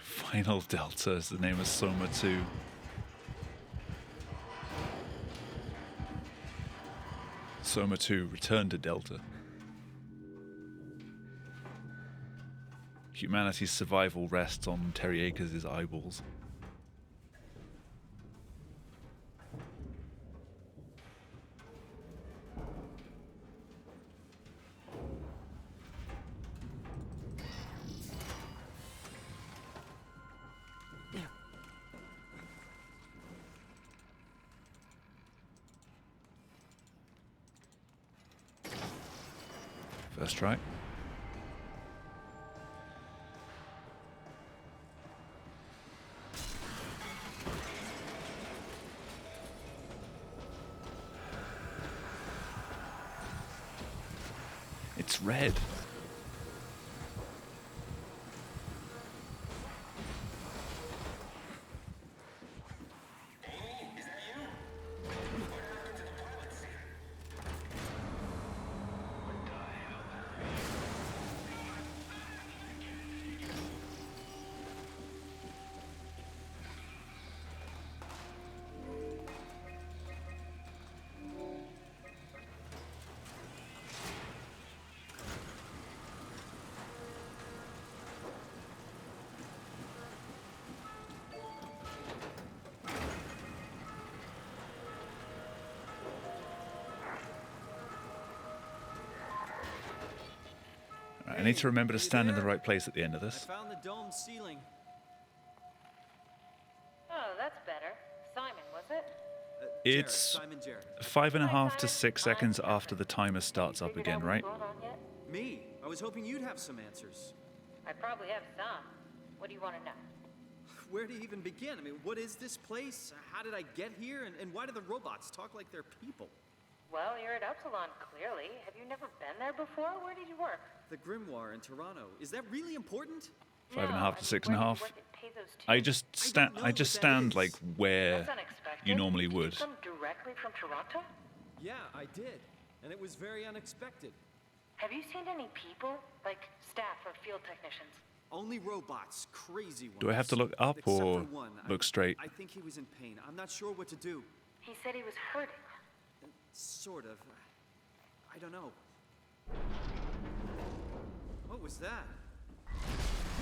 Final Delta is the name of Soma 2. Soma 2, Return to Delta. Humanity's survival rests on Terry Akers' eyeballs. First try. It's red. I need to remember to stand in the right place at the end of this. I found the dome ceiling. Oh, that's better. Simon, was it? It's Simon Jarrett. 5.5 to 6 seconds after the timer starts up again, right? Me? I was hoping you'd have some answers. I probably have some. What do you want to know? Where to even begin? I mean, what is this place? How did I get here? And why do the robots talk like they're people? Well, you're at Upsilon, clearly. Have you never been there before? Where did you work? The Grimoire in Toronto. Is that really important? 5.5 to 6.5. I just stand like where you normally would. Did you come directly from Toronto? Yeah, I did. And it was very unexpected. Have you seen any people? Like staff or field technicians? Only robots. Crazy ones. Do I have to look up Except or for one. look straight? I think he was in pain. I'm not sure what to do. He said he was hurting. Sort of. I don't know. What was that?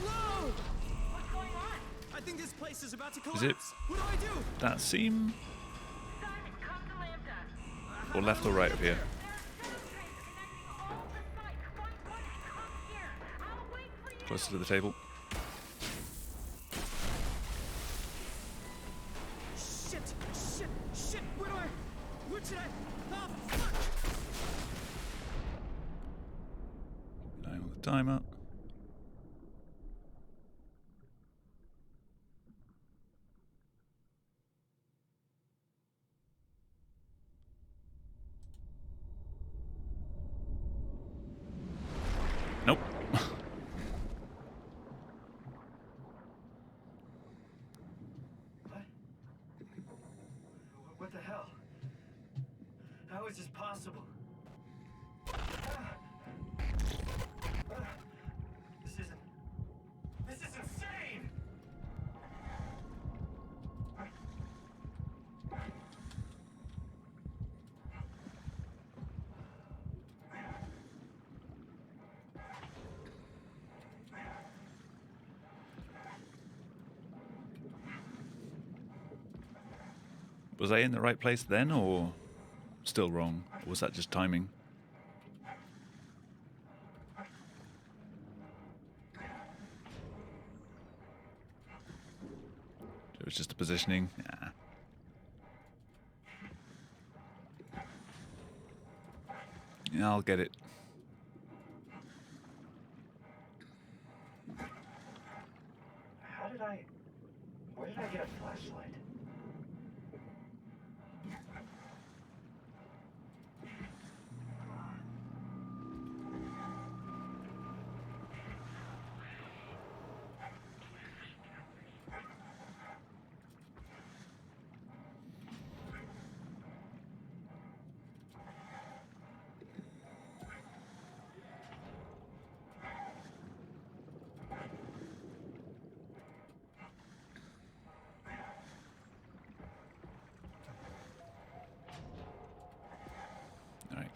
Whoa! What's going on? I think this place is about to collapse. Is it What do I do? that seam? Simon, come to Lambda. Or left or right of here? Closer to the table. Shit! Where should I? Oh, fuck! Relying on the timer. Nope. What the hell? How is this possible? This is insane! Was I in the right place then, or still wrong? Or was that just timing? It was just a positioning. Nah. Yeah, I'll get it. Where did I get a flashlight?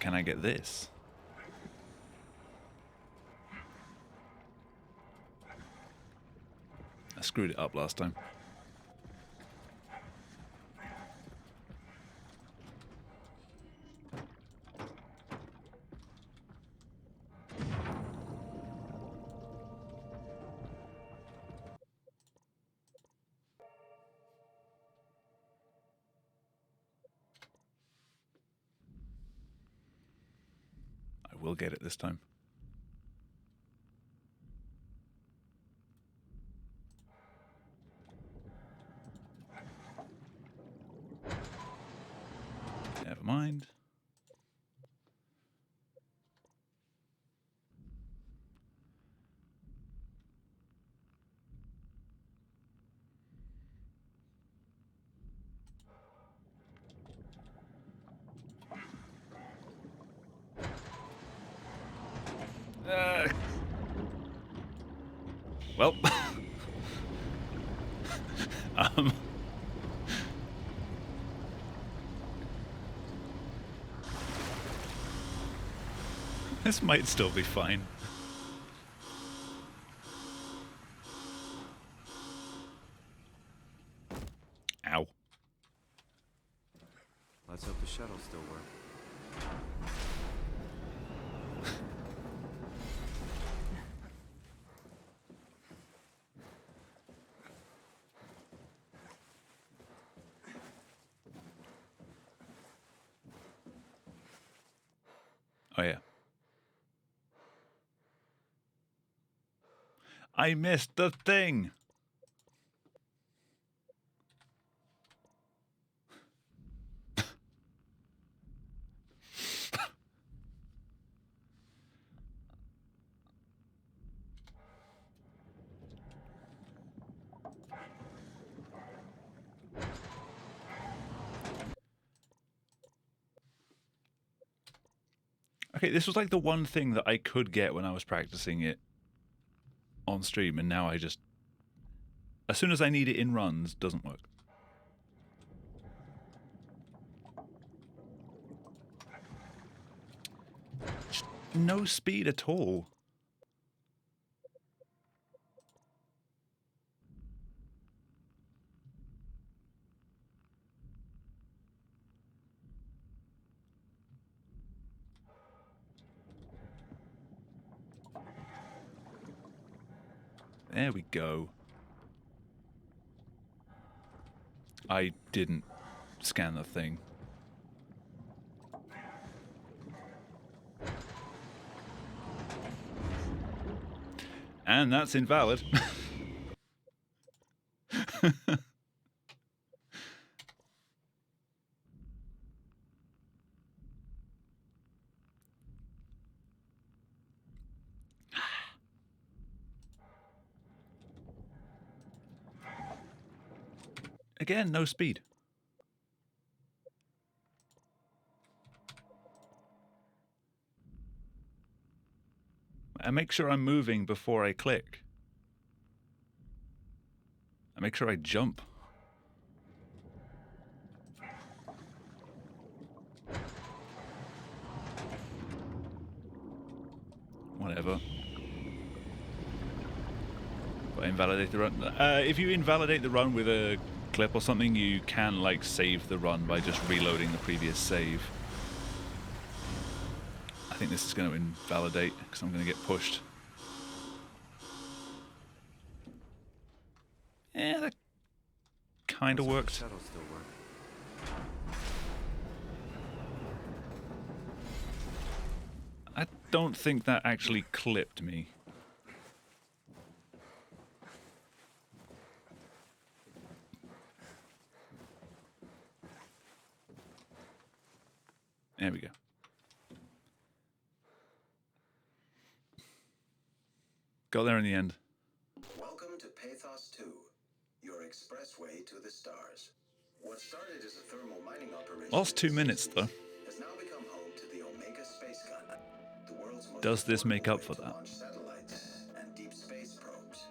can I get this? I screwed it up last time. I will get it this time. Never mind. Well, this might still be fine. Ow. Let's hope the shuttle still works. Oh yeah. I missed the thing. Okay, this was like the one thing that I could get when I was practicing it on stream, and now I just, as soon as I need it in runs, doesn't work. Just no speed at all. There we go. I didn't scan the thing. And that's invalid. Again, no speed. I make sure I'm moving before I click. I make sure I jump. Whatever. But invalidate the run. If you invalidate the run with a clip or something, you can like save the run by just reloading the previous save. I think this is going to invalidate because I'm going to get pushed. Yeah, that kind of worked. Shuttle still work. I don't think that actually clipped me. There we go. Got there in the end. Welcome to Pathos 2, your expressway to the stars. What started as a thermal mining operation Lost 2 minutes though. has now become home to the Omega Space Gun, the world's most Does this make up for affordable way to that? launch satellites and deep space probes.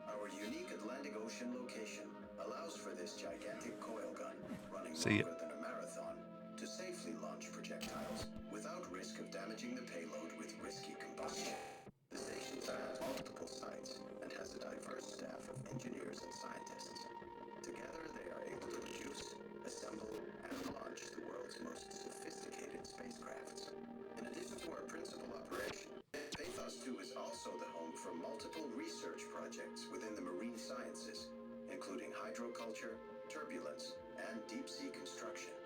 Our unique Atlantic Ocean location allows for this gigantic coil gun running See ya. longer than a marathon to safely launch projectiles without risk of damaging the payload with risky combustion. The station spans multiple sites and has a diverse staff of engineers and scientists. Together, they are able to produce, assemble, and launch the world's most sophisticated spacecrafts. In addition to our principal operation, Pathos 2 is also the home for multiple research projects within the marine sciences, including hydroculture, turbulence, and deep-sea construction.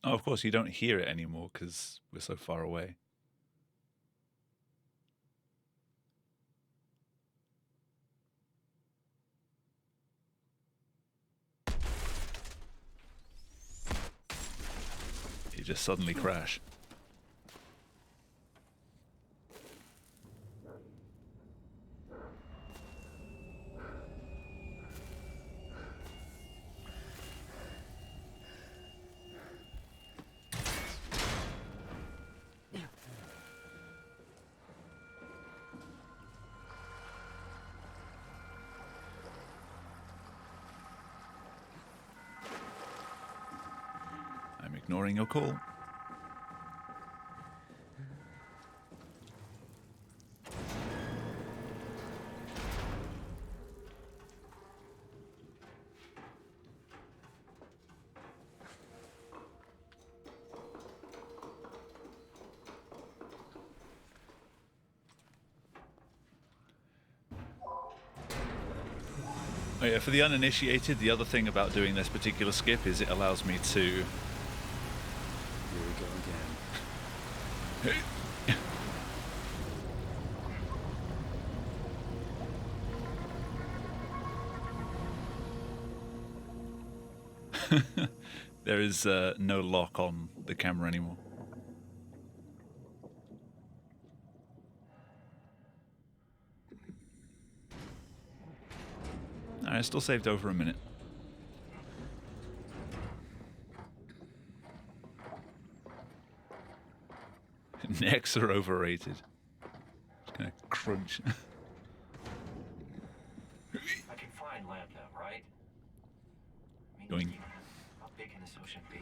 Oh, of course, you don't hear it anymore because we're so far away. You just suddenly crash. I'm ignoring your call. Oh yeah, for the uninitiated, the other thing about doing this particular skip is it allows me to... Here we go again. There is no lock on the camera anymore. Alright, still saved over a minute. Necks are overrated. Just gonna crunch. I can find land now, right? Going. How big can this ocean be?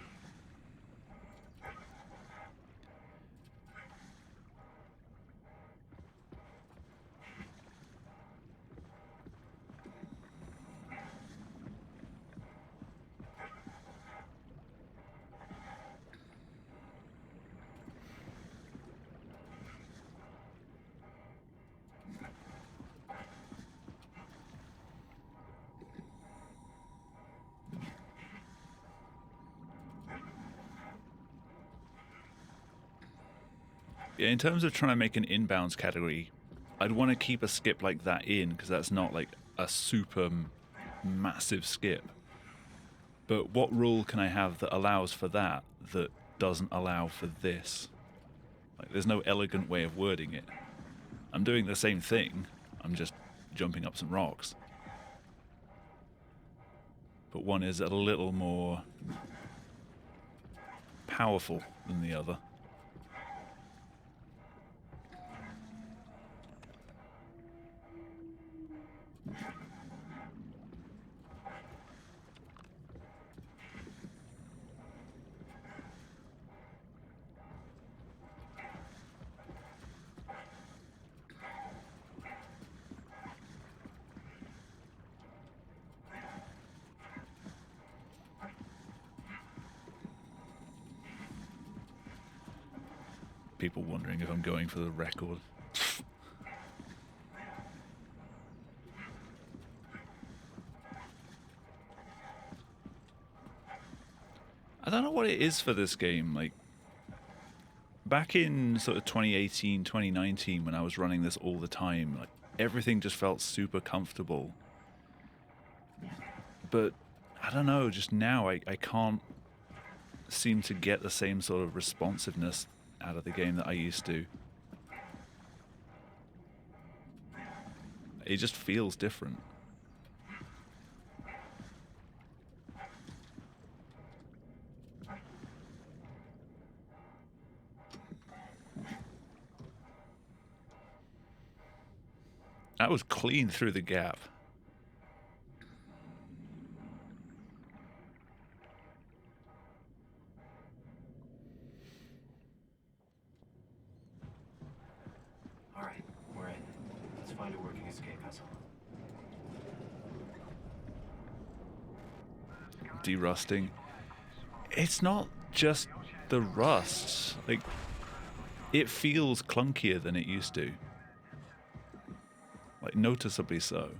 Yeah, in terms of trying to make an inbounds category, I'd want to keep a skip like that in, because that's not like a super massive skip. But what rule can I have that allows for that doesn't allow for this? Like, there's no elegant way of wording it. I'm doing the same thing, I'm just jumping up some rocks. But one is a little more powerful than the other. People wondering if I'm going for the record. I don't know what it is for this game. Like, back in sort of 2018, 2019, when I was running this all the time, like, everything just felt super comfortable. But I don't know, just now I can't seem to get the same sort of responsiveness out of the game that I used to. It just feels different. That was clean through the gap. All right, we're in. Let's find a working escape vessel. Derusting. It's not just the rust. Like, it feels clunkier than it used to. Like, noticeably so.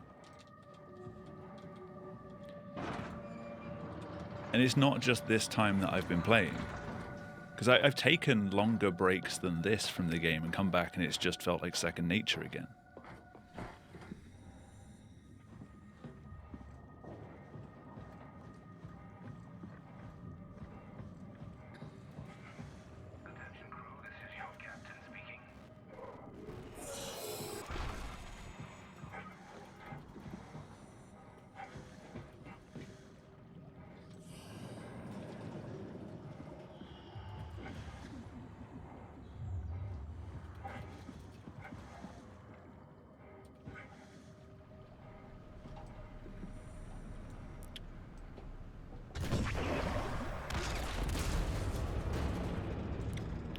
And it's not just this time that I've been playing. Because I've taken longer breaks than this from the game and come back and it's just felt like second nature again.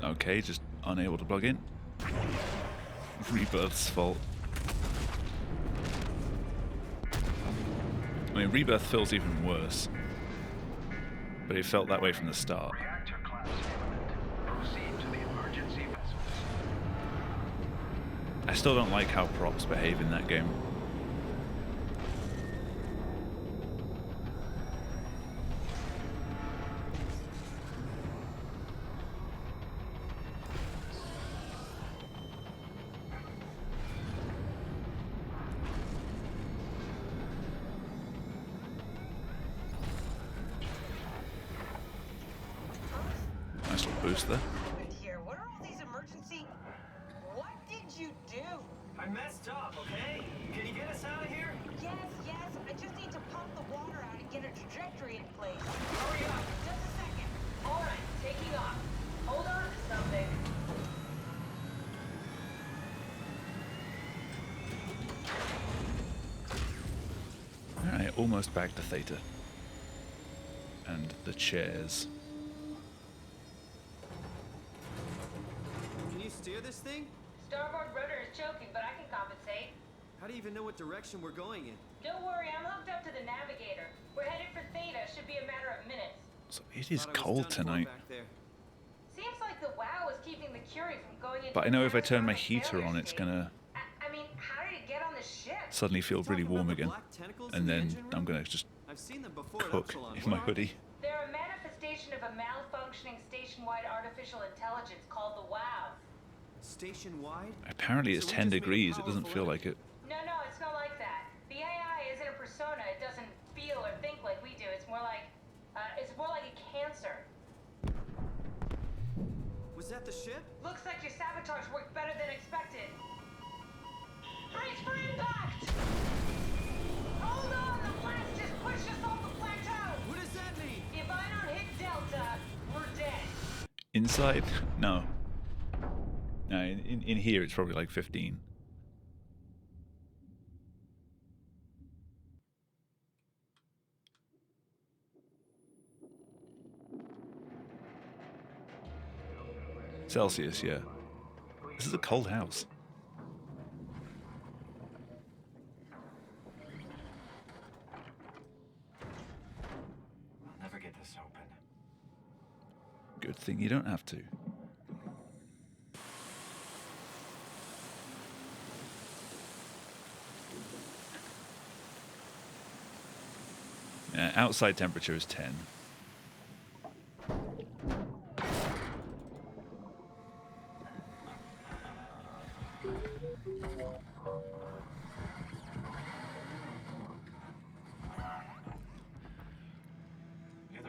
Okay, just unable to plug in. Rebirth's fault. I mean, Rebirth feels even worse. But it felt that way from the start. Reactor class imminent. Proceed to the emergency vessels. I still don't like how props behave in that game. Nice little boost there. Here, what are all these emergency? What did you do? I messed up, okay? Can you get us out of here? Yes, yes. I just need to pump the water out and get a trajectory in place. Hurry up. Just a second. All right, taking off. Hold on to something. Alright, almost back to Theta. And the chairs. Can you steer this thing? Starboard rudder is choking, but I can compensate. How do you even know what direction we're going in? Don't worry, I'm hooked up to the navigator. We're headed for Theta. Should be a matter of minutes. So it is Thought I was cold done for tonight. back there. Seems like the WoW is keeping the Curie from going into But I know if I turn my catastrophic heater failure on, it's state. gonna I mean, how did it get on the ship? suddenly feel really Talking about warm the again. black tentacles in And the then engine room? I'm gonna just I've seen them before at cook Upsilon. in What my are they? hoodie. They're a manifestation of a malfunctioning station-wide artificial intelligence called the WoW. Station-wide? Apparently it's So we 10 just made a degrees, it doesn't powerful feel like it. No, no, it's not like that. The AI isn't a persona. It doesn't feel or think like we do. It's more like a cancer. Was that the ship? Looks like your sabotage worked better than expected. Brace for impact! Hold on, the blast just pushed us off the plateau. What does that mean? If I don't hit Delta, we're dead. Inside? No. No, in here it's probably like 15. Celsius, yeah. This is a cold house. I'll never get this open. Good thing you don't have to. Outside temperature is 10.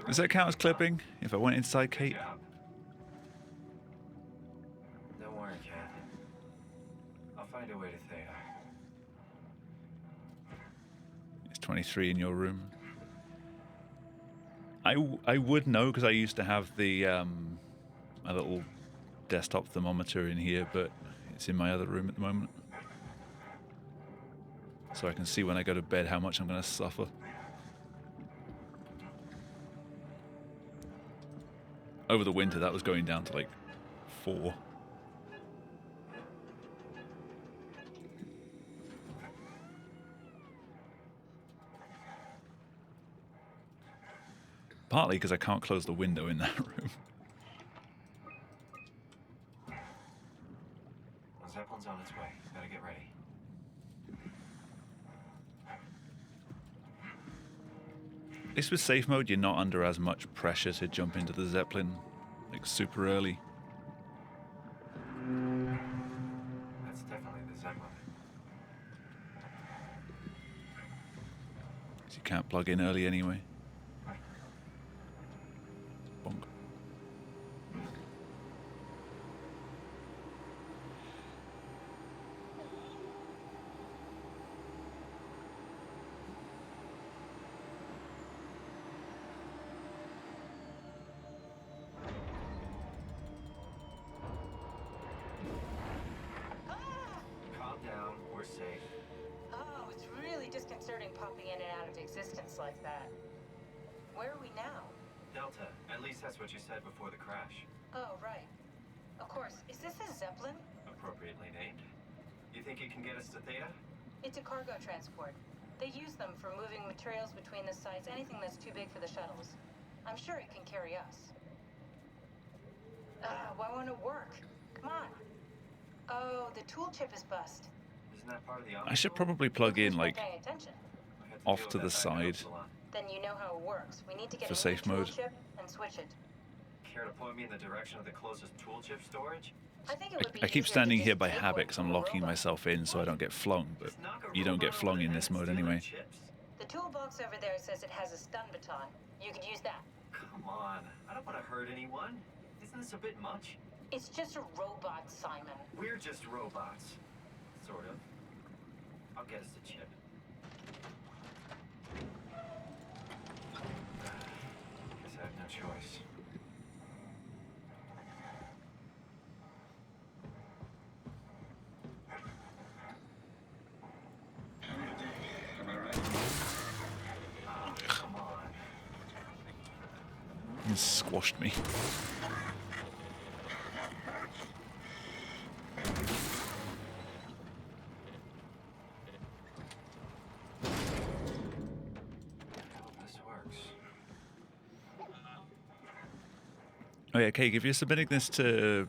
Does that count as clipping if I went inside Kate? Don't worry, Cat. I'll find a way to Theta. It's 23 in your room. I would know because I used to have the a little desktop thermometer in here, but it's in my other room at the moment. so I can see when I go to bed how much I'm going to suffer. Over the winter, that was going down to like 4. Partly because I can't close the window in that room. The Zeppelin's on its way. Gotta get ready. At least with safe mode, you're not under as much pressure to jump into the Zeppelin like super early. That's definitely the Zeppelin. So you can't plug in early anyway. Bonk. Calm down. We're safe. Oh, it's really disconcerting popping in and out of existence like that. Where are we now? Delta. At least that's what you said before the crash. Oh, right. Of course. Is this a Zeppelin? Appropriately named. You think you can get us to Theta? It's a cargo transport. They use them for moving materials between the sites, anything that's too big for the shuttles. I'm sure it can carry us. Why won't it work? Come on. Oh, the tool chip is bust. Isn't that part of the I should probably plug in like Paying attention. off to the side. Then you know how it works. We need to get For a safe new tool mode. chip and switch it. Care to point me in the direction of the closest tool chip storage? I think it would be I keep easier to standing just here by take habit one because from I'm a locking robot. myself in so I don't get flung, but Just knock a you don't get robot flung over in the this head and mode steal their anyway. chips. The toolbox over there says it has a stun baton. You could use that. Come on. I don't want to hurt anyone. Isn't this a bit much? It's just a robot, Simon. We're just robots. Sort of. I'll get us the chip. Guess I have no choice. Oh, come on. He squashed me. I hope this works. Oh yeah, Cake, if you're submitting this to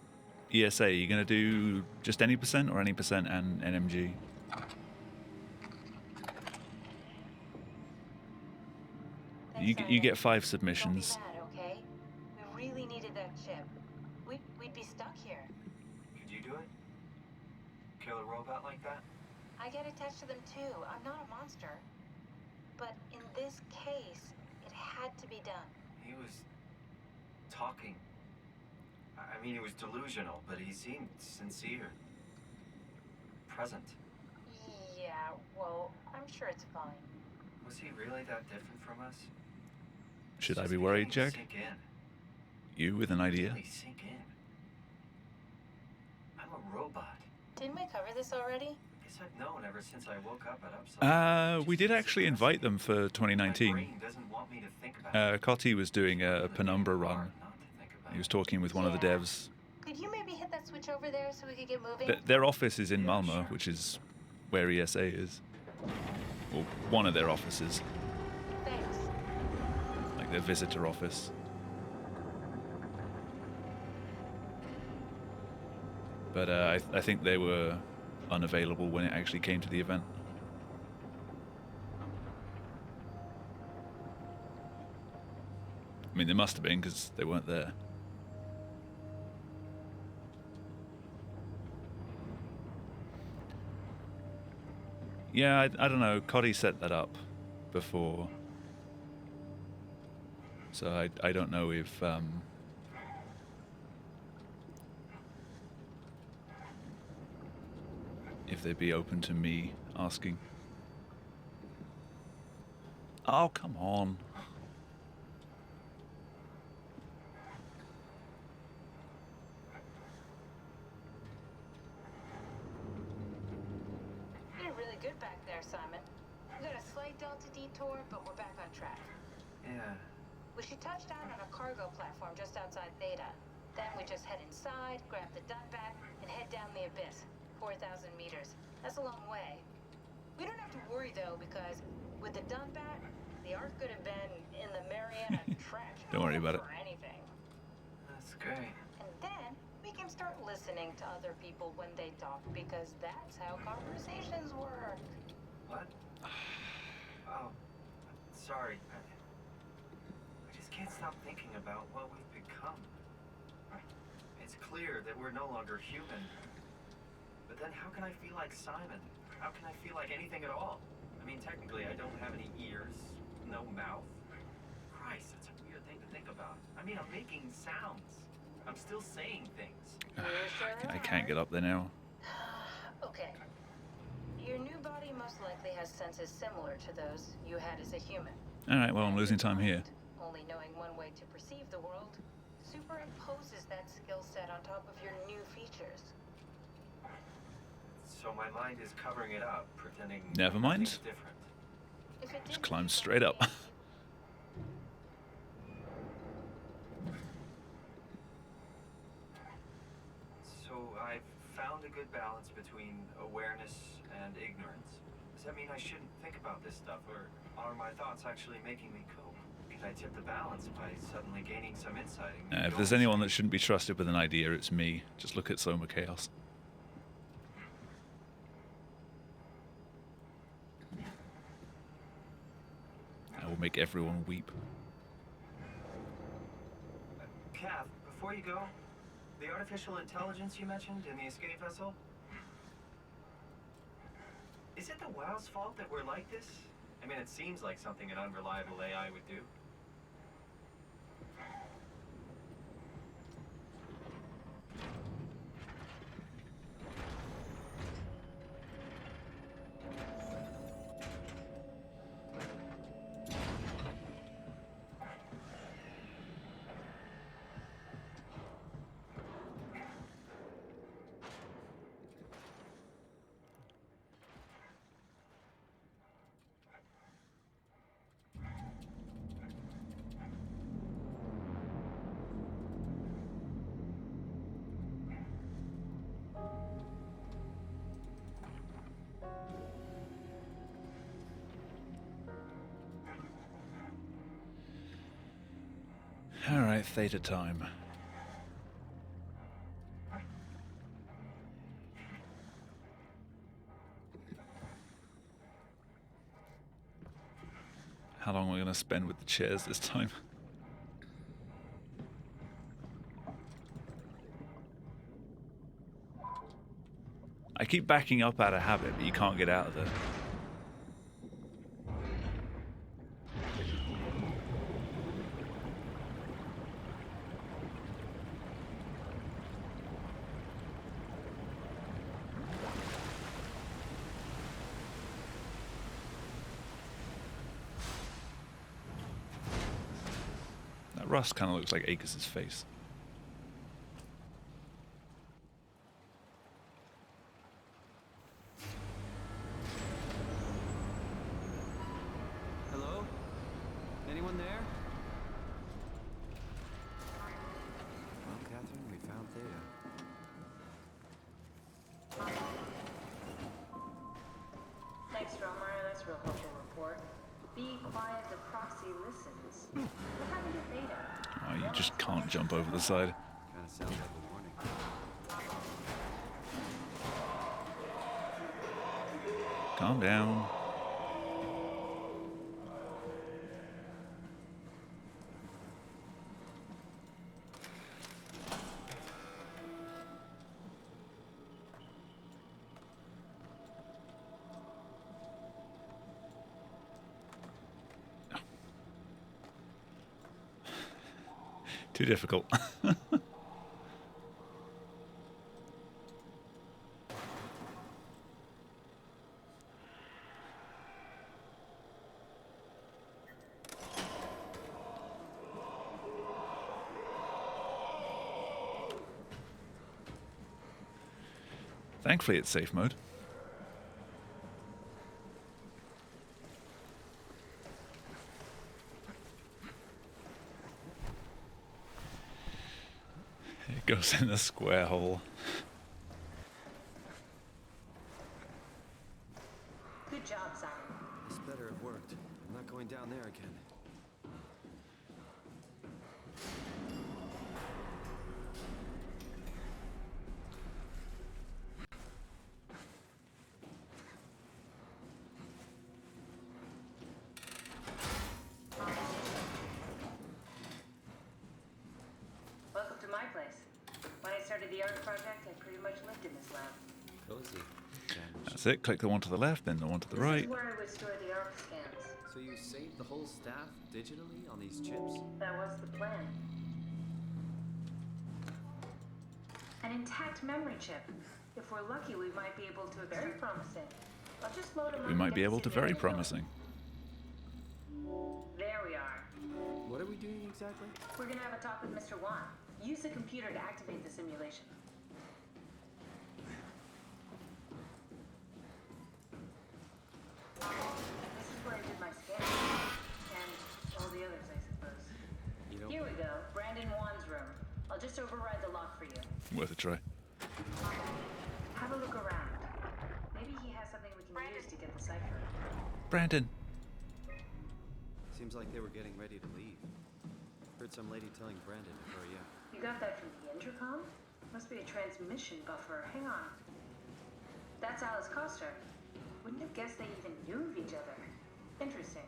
ESA, you're going to do just any percent or any percent and NMG? You get 5 submissions. Don't be mad, okay? We really needed that chip. We'd be stuck here. Could you do it? Kill a robot like that? I get attached to them too. I'm not a monster. But in this case, it had to be done. He was talking. I mean, he was delusional, but he seemed sincere. Present. Yeah, well, I'm sure it's fine. Was he really that different from us? Should It's I just be worried, beginning Jack? to Sink in. You with an idea? Really sink in. I'm a robot. Didn't we cover this already? Guess I've known ever since I woke up at Upside. We did actually invite them for My 2019. brain doesn't want me to think about it. Cotty was doing a Penumbra run. He was talking with one of the devs. Could you maybe hit that switch over there so we could get moving? Their office is in Malmo, which is where ESA is. Or one of their offices. Thanks. Like their visitor office. But I think they were unavailable when it actually came to the event. I mean, they must have been because they weren't there. Yeah, I don't know. Coddy set that up before. So I don't know if they'd be open to me asking. Oh, come on. You're really really good back there, Simon. We got a slight Delta detour, but we're back on track. Yeah. We should touch down on a cargo platform just outside Theta. Then we just head inside, grab the Dunbat, and head down the abyss. 4,000 meters. That's a long way. We don't have to worry, though, because with the Dunbat, the Ark could have been in the Mariana Trench. Don't worry about it. For anything. That's great. And then we can start listening to other people when they talk, because that's how conversations work. What? Oh, sorry. I just can't stop thinking about what we've become. It's clear that we're no longer human. But then how can I feel like Simon? How can I feel like anything at all? I mean, technically, I don't have any ears, no mouth. Christ, that's a weird thing to think about. I mean, I'm making sounds. I'm still saying things. I can't get up there now. Okay. Your new body most likely has senses similar to those you had as a human. Alright, well, I'm losing time here. Only knowing one way to perceive the world superimposes that skill set on top of your new features. So my mind is covering it up, pretending Never mind. nothing's different. If it Just didn't climb become straight up. So I've found a good balance between awareness and ignorance. Does that mean I shouldn't think about this stuff, or are my thoughts actually making me cope? Could I tip the balance by suddenly gaining some insight? And If there's anyone that shouldn't be trusted with an idea, it's me. Just look at Soma Chaos. I will make everyone weep. Kath, before you go, the artificial intelligence you mentioned in the escape vessel, is it the WoW's fault that we're like this? I mean, it seems like something an unreliable AI would do. Alright, Theta time. How long are we going to spend with the chairs this time? I keep backing up out of habit, but you can't get out of there. That rust kind of looks like Akis' face. Hello? Anyone there? Well, Catherine, we found Theta. Thanks, Stromer. That's a real helpful report. Be quiet, the proxy listens. What happened to Theta? Oh, you just can't jump over the side. Kinda sounds like a warning. Calm down. Too difficult. Thankfully, it's safe mode. Goes in the square hole. Good job, Simon. This better have worked. I'm not going down there again. Welcome to my place. When I started the art project, I pretty much lived in this lab. Cozy. That's it. Click the one to the left, then the one to the This right. is where I would store the art scans. So you saved the whole staff digitally on these chips? That was the plan. An intact memory chip. If we're lucky, we might be able to. Very promising. I'll just load them up We and might get be the able to. Very simulation going. promising. There we are. What are we doing exactly? We're gonna have a talk with Mr. Wan. Use the computer to activate the simulation. This is where I did my scan. And all the others, I suppose. You know, Here we go. Brandon Wan's room. I'll just override the lock for you. Worth a try. Have a look around. Maybe he has something we can use to get the cipher. Brandon. seems like they were getting ready to leave. Heard some lady telling Brandon to hurry up. You got that from the intercom? Must be a transmission buffer. Hang on. That's Alice Coster. Wouldn't have guessed they even knew of each other. Interesting.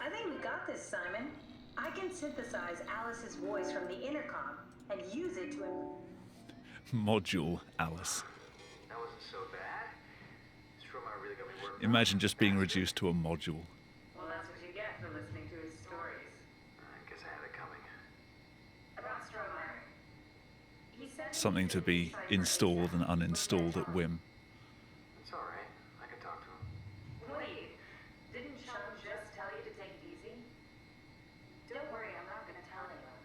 I think we got this, Simon. I can synthesize Alice's voice from the intercom and use it to... Module Alice. That wasn't so bad. This robot really got me working. Imagine just being reduced to a module. Well, that's what you get for listening to his stories. I guess I had it coming. About Strohmeyer. He said Something to be installed and uninstalled at whim. It's all right. I can talk to him. Wait, didn't Sean just tell you to take it easy? Don't worry, I'm not gonna tell anyone.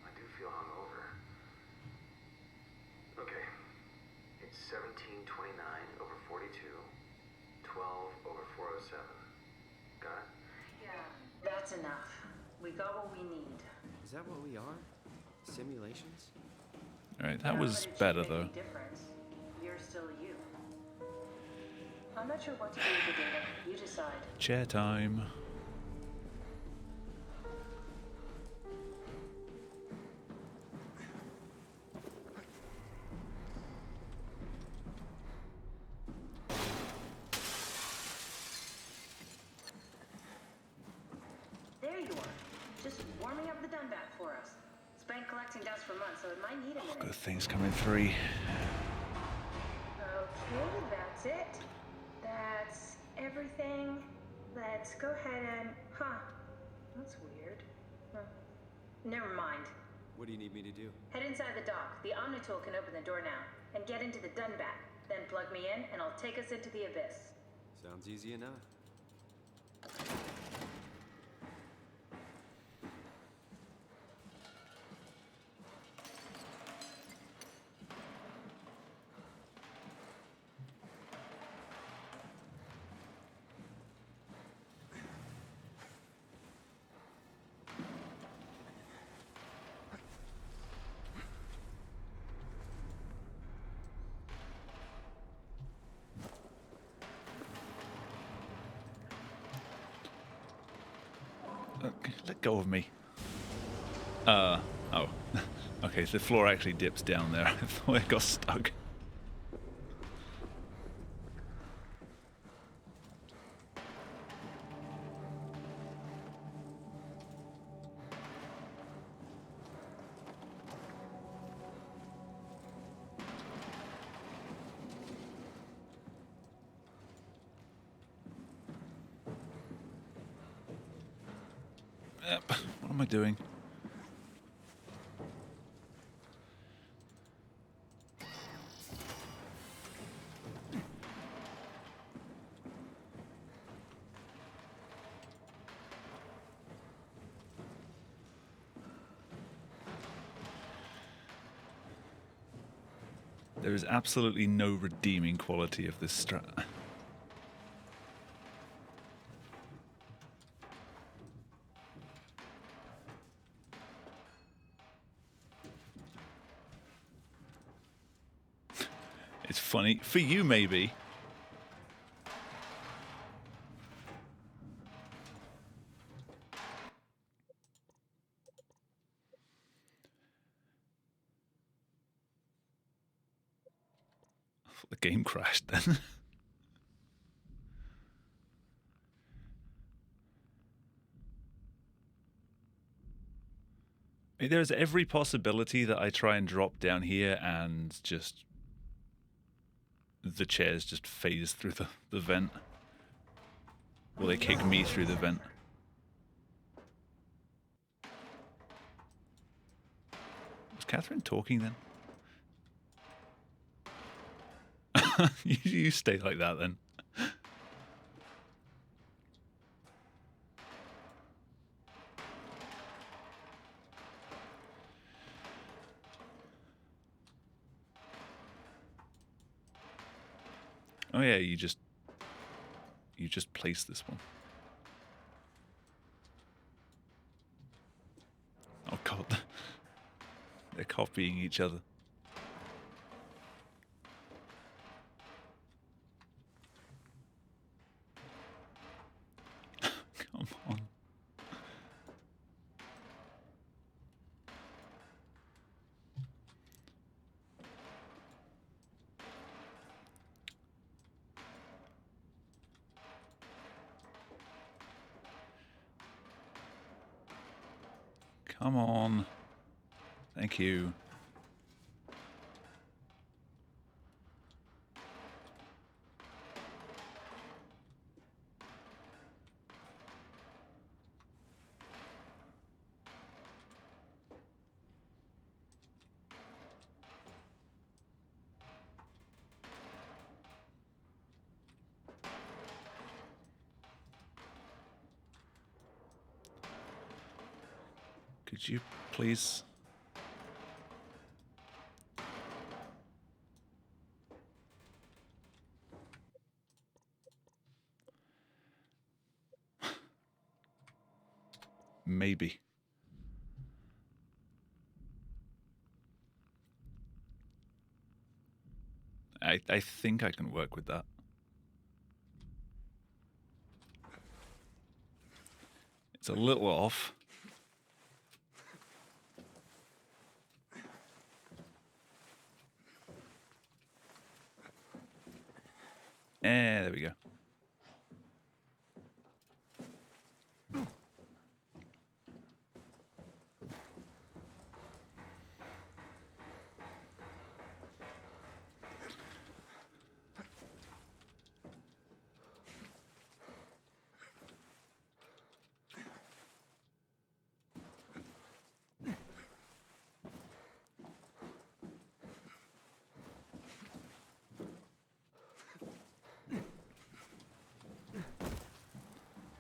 I do feel hungover. Okay. It's 1729 over 42, 12 over 407. Got it? Yeah. That's enough. We got what we need. Is that what we are? Simulations? Alright, that Yeah, was but it better shouldn't though. make any difference. You're still you. I'm not sure what to do with the data. You decide. Chair time. There you are. Just warming up the dun back for us. It's been collecting dust for months, so it might need a minute. Good things coming free. Okay, that's it. That's everything. Let's go ahead and... Huh. That's weird. Huh. Never mind. What do you need me to do? Head inside the dock. The Omnitool can open the door now. And get into the dun back. Then plug me in, and I'll take us into the abyss. Sounds easy enough. Okay, let go of me. Oh. Okay, so the floor actually dips down there. I thought it got stuck. Yep. What am I doing? There is absolutely no redeeming quality of this strat. Funny. For you, maybe. I thought the game crashed then. There's every possibility that I try and drop down here and just the chairs just phase through the vent. Or they kick me through the vent. Was Catherine talking then? You stay like that then. Oh yeah, you just place this one. Oh god. They're copying each other. Come on. Come on. Thank you. Could you please? Maybe. I think I can work with that. It's a little off. There we go.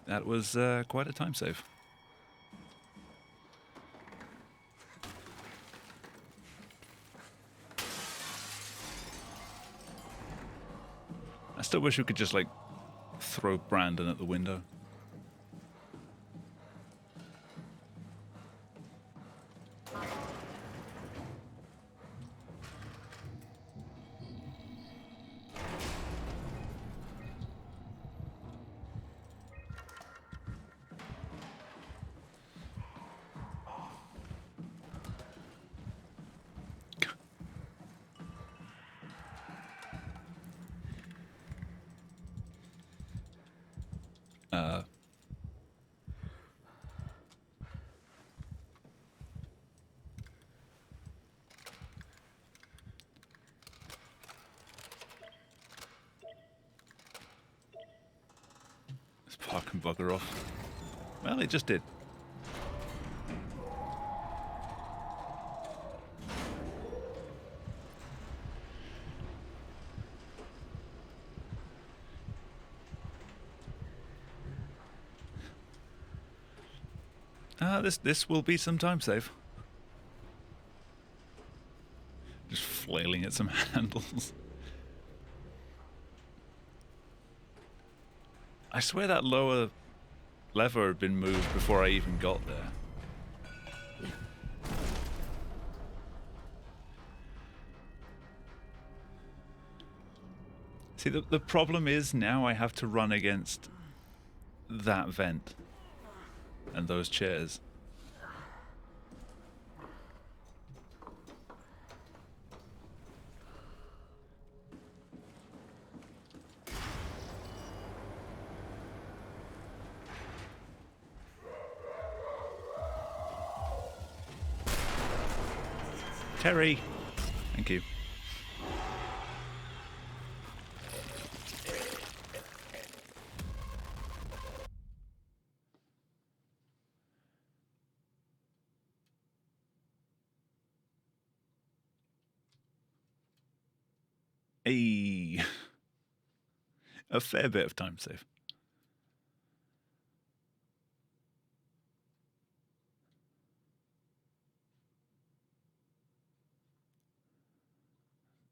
That was quite a time save. I still wish we could just, like, throw Brandon at the window. Let's park and bugger off. Well, it just did. This will be some time save. Just flailing at some handles. I swear that lower lever had been moved before I even got there. See, the problem is now I have to run against that vent and those chairs. Terry! Thank you. Hey! A fair bit of time save.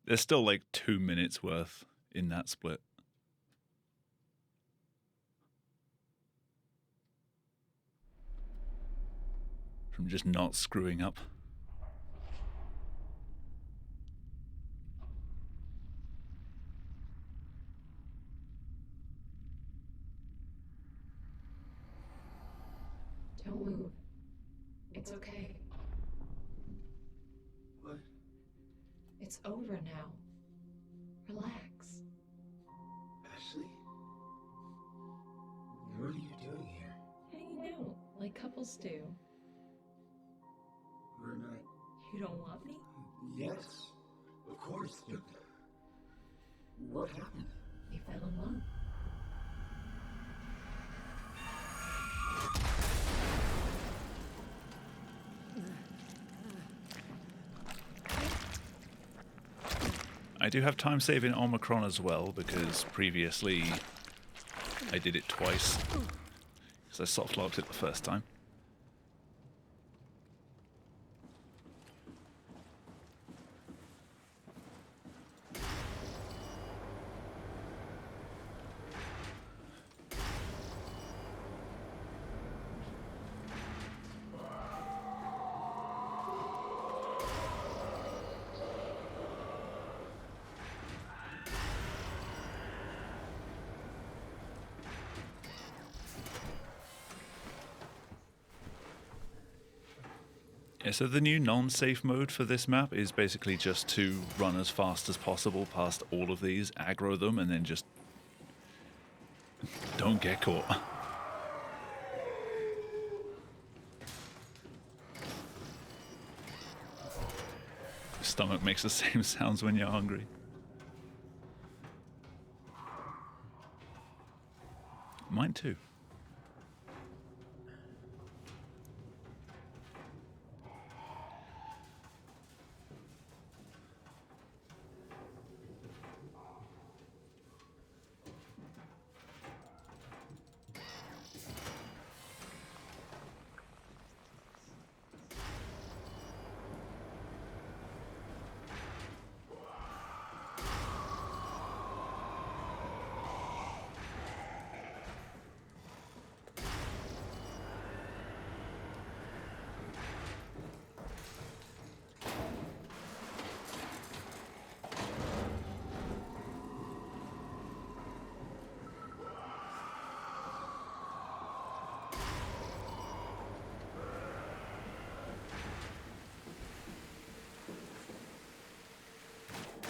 There's still like 2 minutes worth in that split. From just not screwing up. Don't move. It's okay. What? It's over now. Relax. Ashley? What are you doing here? Hanging out, like couples do. We're not... You don't want me? Yes, of course, but... What happened? We fell in love. I do have time save in Omicron as well, because previously I did it twice. Because I soft locked it the first time. Yeah, so the new non-safe mode for this map is basically just to run as fast as possible past all of these, aggro them, and then just don't get caught. Stomach makes the same sounds when you're hungry. Mine too.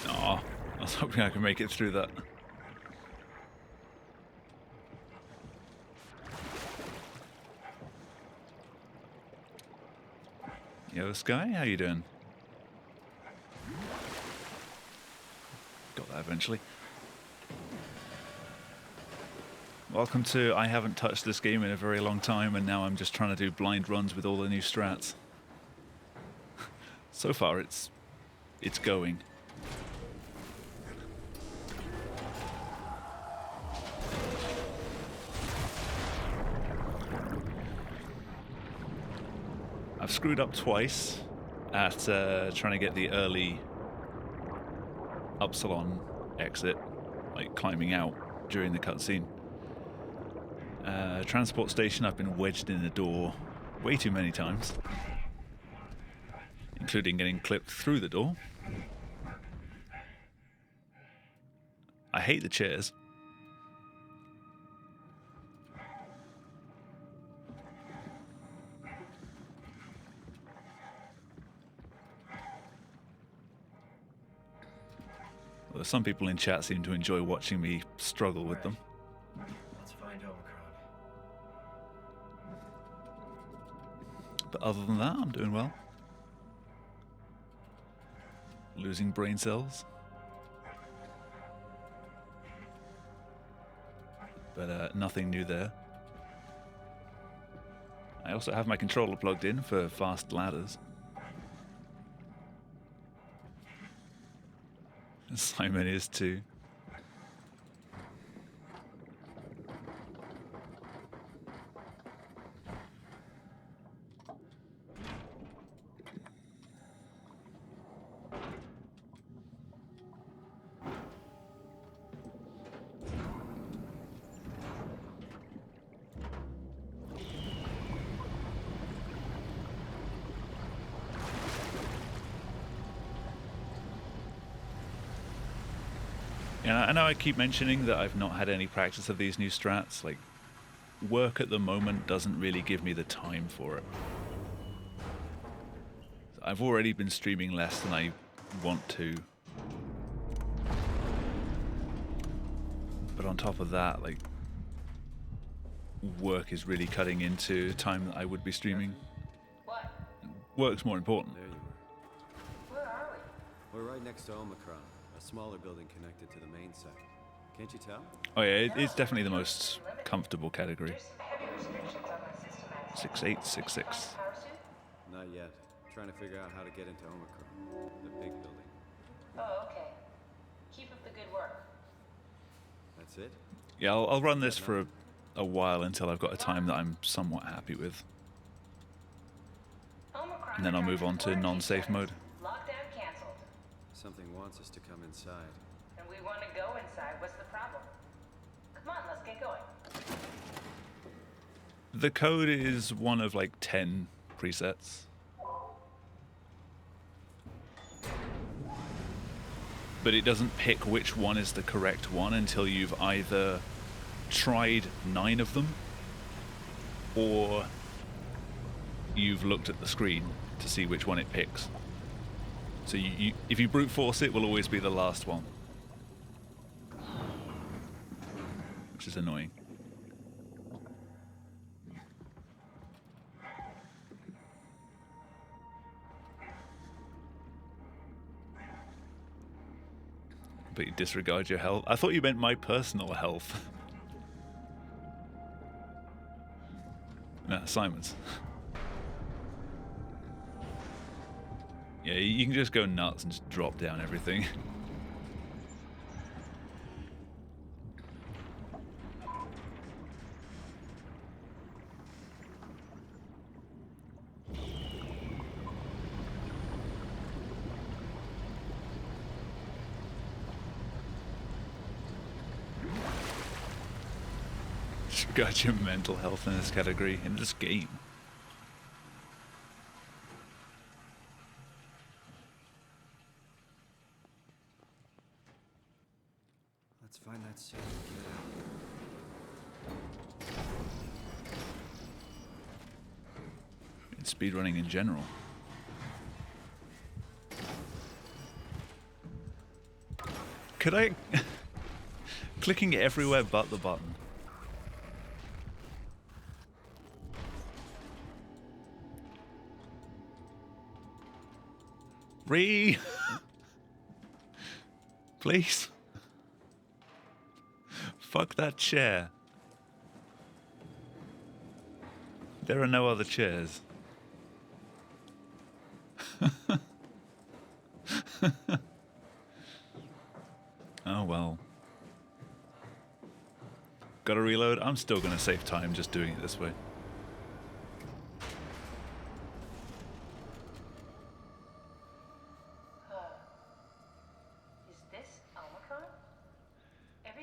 Aw, I was hoping I could make it through that. Yo, Sky, how you doing? Got that eventually. Welcome to I haven't touched this game in a very long time, and now I'm just trying to do blind runs with all the new strats. So far, it's going. I've screwed up twice at trying to get the early Upsilon exit, like climbing out during the cutscene. Transport station, I've been wedged in the door way too many times, including getting clipped through the door. I hate the chairs. Well, some people in chat seem to enjoy watching me struggle with them. Let's find Omicron. But other than that, I'm doing well. Losing brain cells. But nothing new there. I also have my controller plugged in for fast ladders. Simon is too. Yeah, I know I keep mentioning that I've not had any practice of these new strats. Like, work at the moment doesn't really give me the time for it. I've already been streaming less than I want to. But on top of that, like, work is really cutting into time that I would be streaming. What? Work's more important. There you Where are we? were. We're right next to Omicron, a smaller building connected to the main site. Can't you tell? Oh yeah, it's definitely the most comfortable category. There's some heavy restrictions on my system. 6866. Power suit? Not yet. Trying to figure out how to get into Omicron, the big building. Oh, okay. Keep up the good work. That's it? Yeah, I'll run this for a while until I've got a time that I'm somewhat happy with. Omicron And then I'll move on to non-safe mode. Lockdown canceled. Something wants us to come inside. And we want to go inside. What's the problem? Come on, let's get going. The code is one of like 10 presets. But it doesn't pick which one is the correct one until you've either tried 9 of them or you've looked at the screen to see which one it picks. So if you brute force it, will always be the last one. Which is annoying. But you disregard your health. I thought you meant my personal health. Nah, Simon's. Yeah, you can just go nuts and just drop down everything. Got your mental health in this category in this game. Let's find that suit and get out. It's speedrunning in general. Could I... Clicking everywhere but the button. Please. Fuck that chair. There are no other chairs. Oh well. Gotta reload. I'm still gonna save time just doing it this way.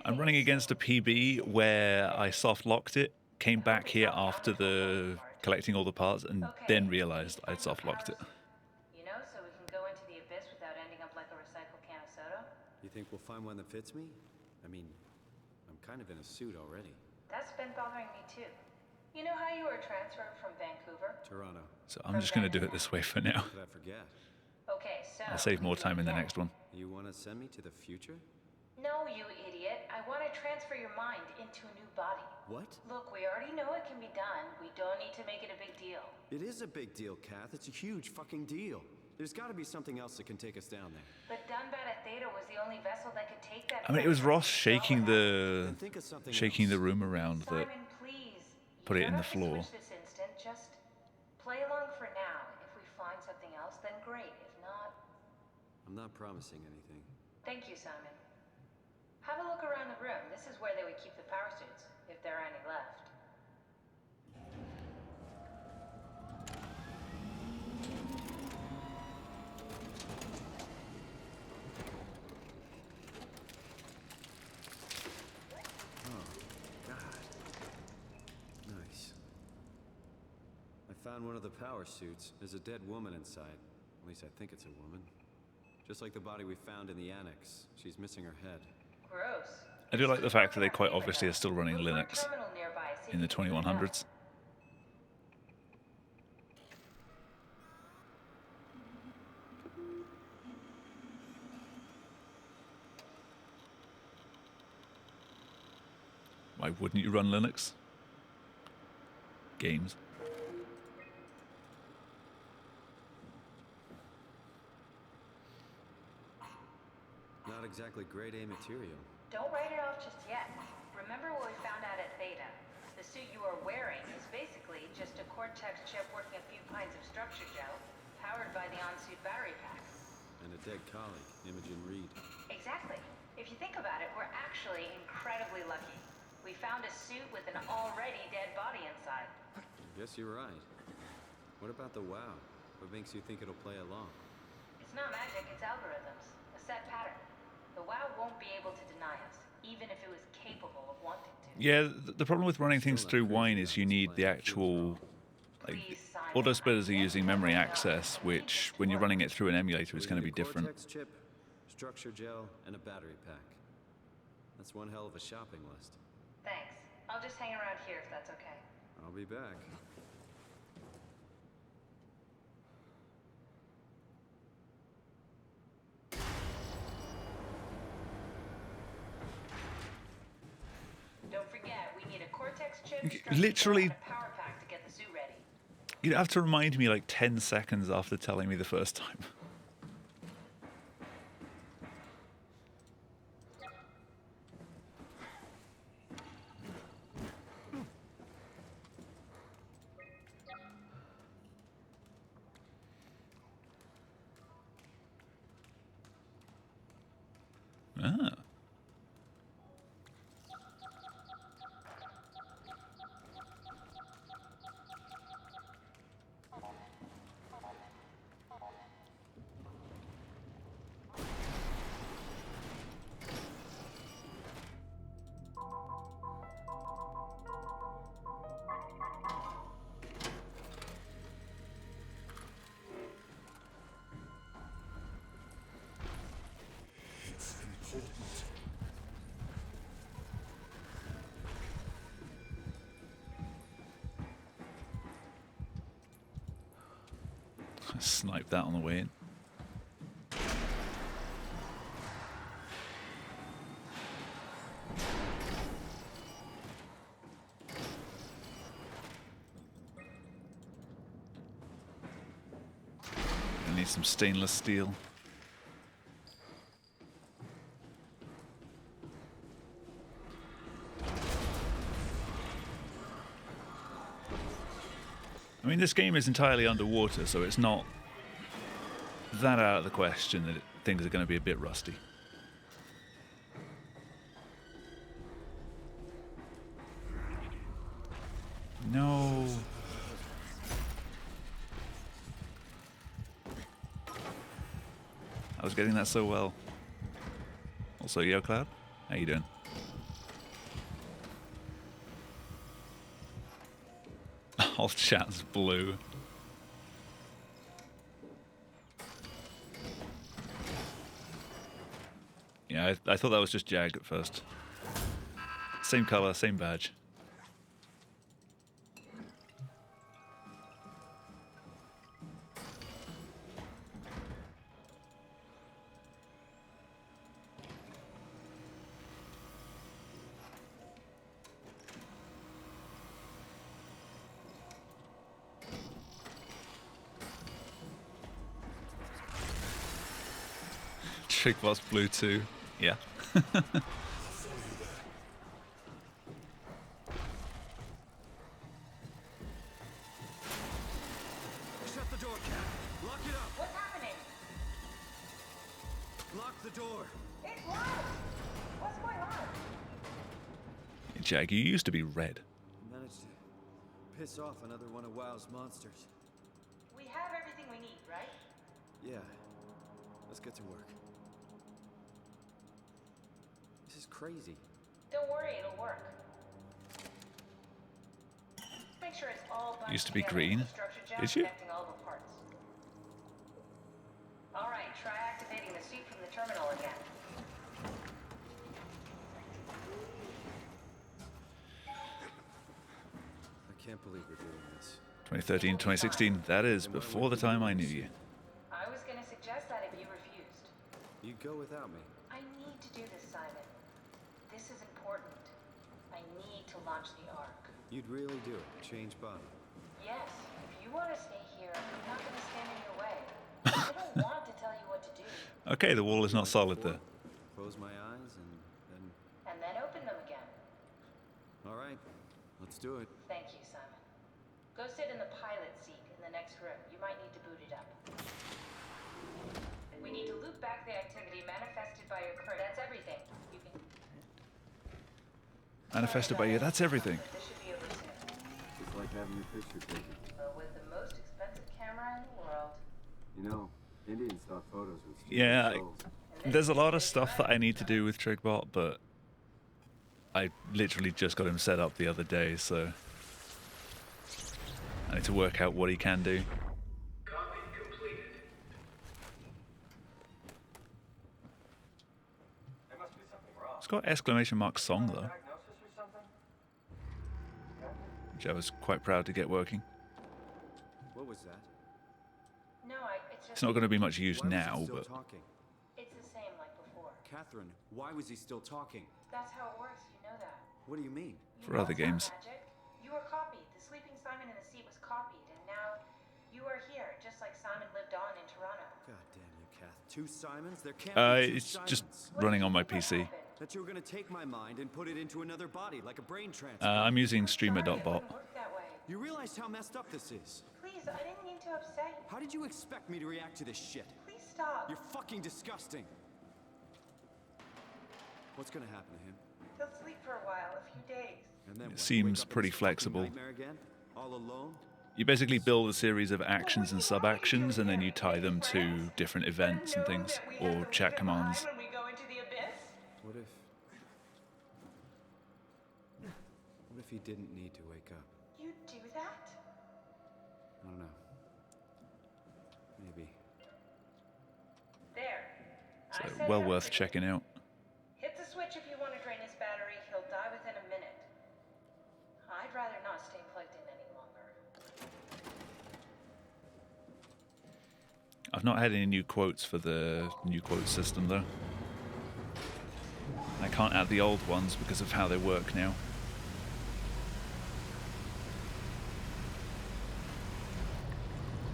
I'm running against a PB where I soft locked it, came back here after the collecting all the parts, and then realized I'd soft locked it. You know, so we can go into the abyss without ending up like a recycled can of soda? You think we'll find one that fits me? I mean, I'm kind of in a suit already. That's been bothering me too. You know how you were transferred from Vancouver? Toronto. So I'm just going to do it this way for now. Did I forget? Okay, so... I'll save more time in the next one. You want to send me to the future? No, you idiot. I want to transfer your mind into a new body. What? Look, we already know it can be done. We don't need to make it a big deal. It is a big deal, Kath. It's a huge fucking deal. There's got to be something else that can take us down there. But Dunbat Theta was the only vessel that could take that... I mean, it was Ross shaking the room around that Simon, please. put it in the floor. Switch this instant. Just play along for now. If we find something else, then great. If not... I'm not promising anything. Thank you, Simon. Have a look around the room. This is where they would keep the power suits, if there are any left. I found one of the power suits. There's a dead woman inside. At least I think it's a woman. Just like the body we found in the annex. She's missing her head. Gross. I do like the fact that they quite obviously are still running Linux in the 2100s. Why wouldn't you run Linux? Games. Not exactly grade A material. Don't write it off just yet. Remember what we found out at Theta? The suit you are wearing is basically just a Cortex chip working a few pints of structure gel, powered by the on-suit battery pack. And a dead colleague, Imogen Reed. Exactly. If you think about it, we're actually incredibly lucky. We found a suit with an already dead body inside. I guess you're right. What about the WoW? What makes you think it'll play along? It's not magic, it's algorithms. A set pattern. The WoW won't be able to deny us, even if it was capable of wanting to. Yeah, the problem with running things through Wine is you need the actual... Like, auto splitters are using memory access, which, when you're running it through an emulator, is going to be different. Cortex chip, structure gel, and a battery pack. That's one hell of a shopping list. Thanks. I'll just hang around here if that's okay. I'll be back. Don't forget, we need a Cortex chip, Literally, and a power pack to get the suit ready. you'd have to remind me like 10 seconds after telling me the first time. Ah. Snipe that on the way in. I need some stainless steel. I mean, this game is entirely underwater, so it's not that out of the question that things are going to be a bit rusty. No. I was getting that so well. Also, Yo Cloud, how you doing? All chat's blue. Yeah, Yeah, I thought that was just Jag at first. Same color, same badge. Trigbot's blue too. Yeah. Shut the door, Cat. Lock it up. What's happening? Lock the door. It's locked. What's going on? Jag, you used to be red. Managed to piss off another one of WoW's monsters. We have everything we need, right? Yeah. Let's get to work. This is crazy. Don't worry, it'll work. Make sure it's all bunched Used to be together green. with the structure gel Did you? connecting all the parts. All right, try activating the suit from the terminal again. I can't believe we're doing this. 2013, 2016. That is before the time I knew you. I was gonna suggest that if you refused. You'd go without me. I need to do this, Simon. This is important. I need to launch the Ark. You'd really do it. Change body. Yes, if you want to stay here, I'm not gonna stand in your way. I don't want to tell you what to do. Okay, the wall is not solid there. Close my eyes and then... And then open them again. All right. Let's do it. Thank you, Simon. Go sit in the pilot seat in the next room. You might need to boot it up. We need to loop back the activity manifested by your crew. That's everything. You can... Manifested by you, that's everything. But this should be over soon. It's like having your picture taken. With the most expensive camera in the world. You know, Indian stock photos with Yeah, souls. there's a lot of stuff that I need to do with Trigbot, but I literally just got him set up the other day, so I need to work out what he can do. Copy completed. There must be something wrong. It's got exclamation mark song though, Diagnosis or something? which I was quite proud to get working. What was that? No, it's just... It's not going to be much use Why was he now, still but talking? It's the same like before. Catherine, why was he still talking? That's how it works, you know that. What do you mean? You For know other it's not games. magic. You were copied. The sleeping Simon in the seat was copied, and now you are here, just like Simon lived on in Toronto. God damn you, Kath. Two Simons? There can't be two it's Simons. just running on my PC. That you were gonna take my mind and put it into another body, like a brain transfer. I'm using Sorry, it streamer.bot. wouldn't work that way. You realize how messed up this is? Please, I didn't mean to upset you. How did you expect me to react to this shit? Please stop. You're fucking disgusting. What's gonna happen to him? He'll sleep for a while, a few days. And then It what, seems wake up in pretty this fucking flexible. nightmare again? All alone? You basically build a series of actions and sub-actions, and then you tie them to different events and things, or chat commands. When we go into the abyss? What if... What if he didn't need to wake up? You do that? I don't know. Maybe. There. I So set well it up worth for you. checking out. Hit the switch if you want to drain his battery. He'll die within a minute. I'd rather not stay plugged in any longer. I've not had any new quotes for the new quote system though. I can't add the old ones because of how they work now.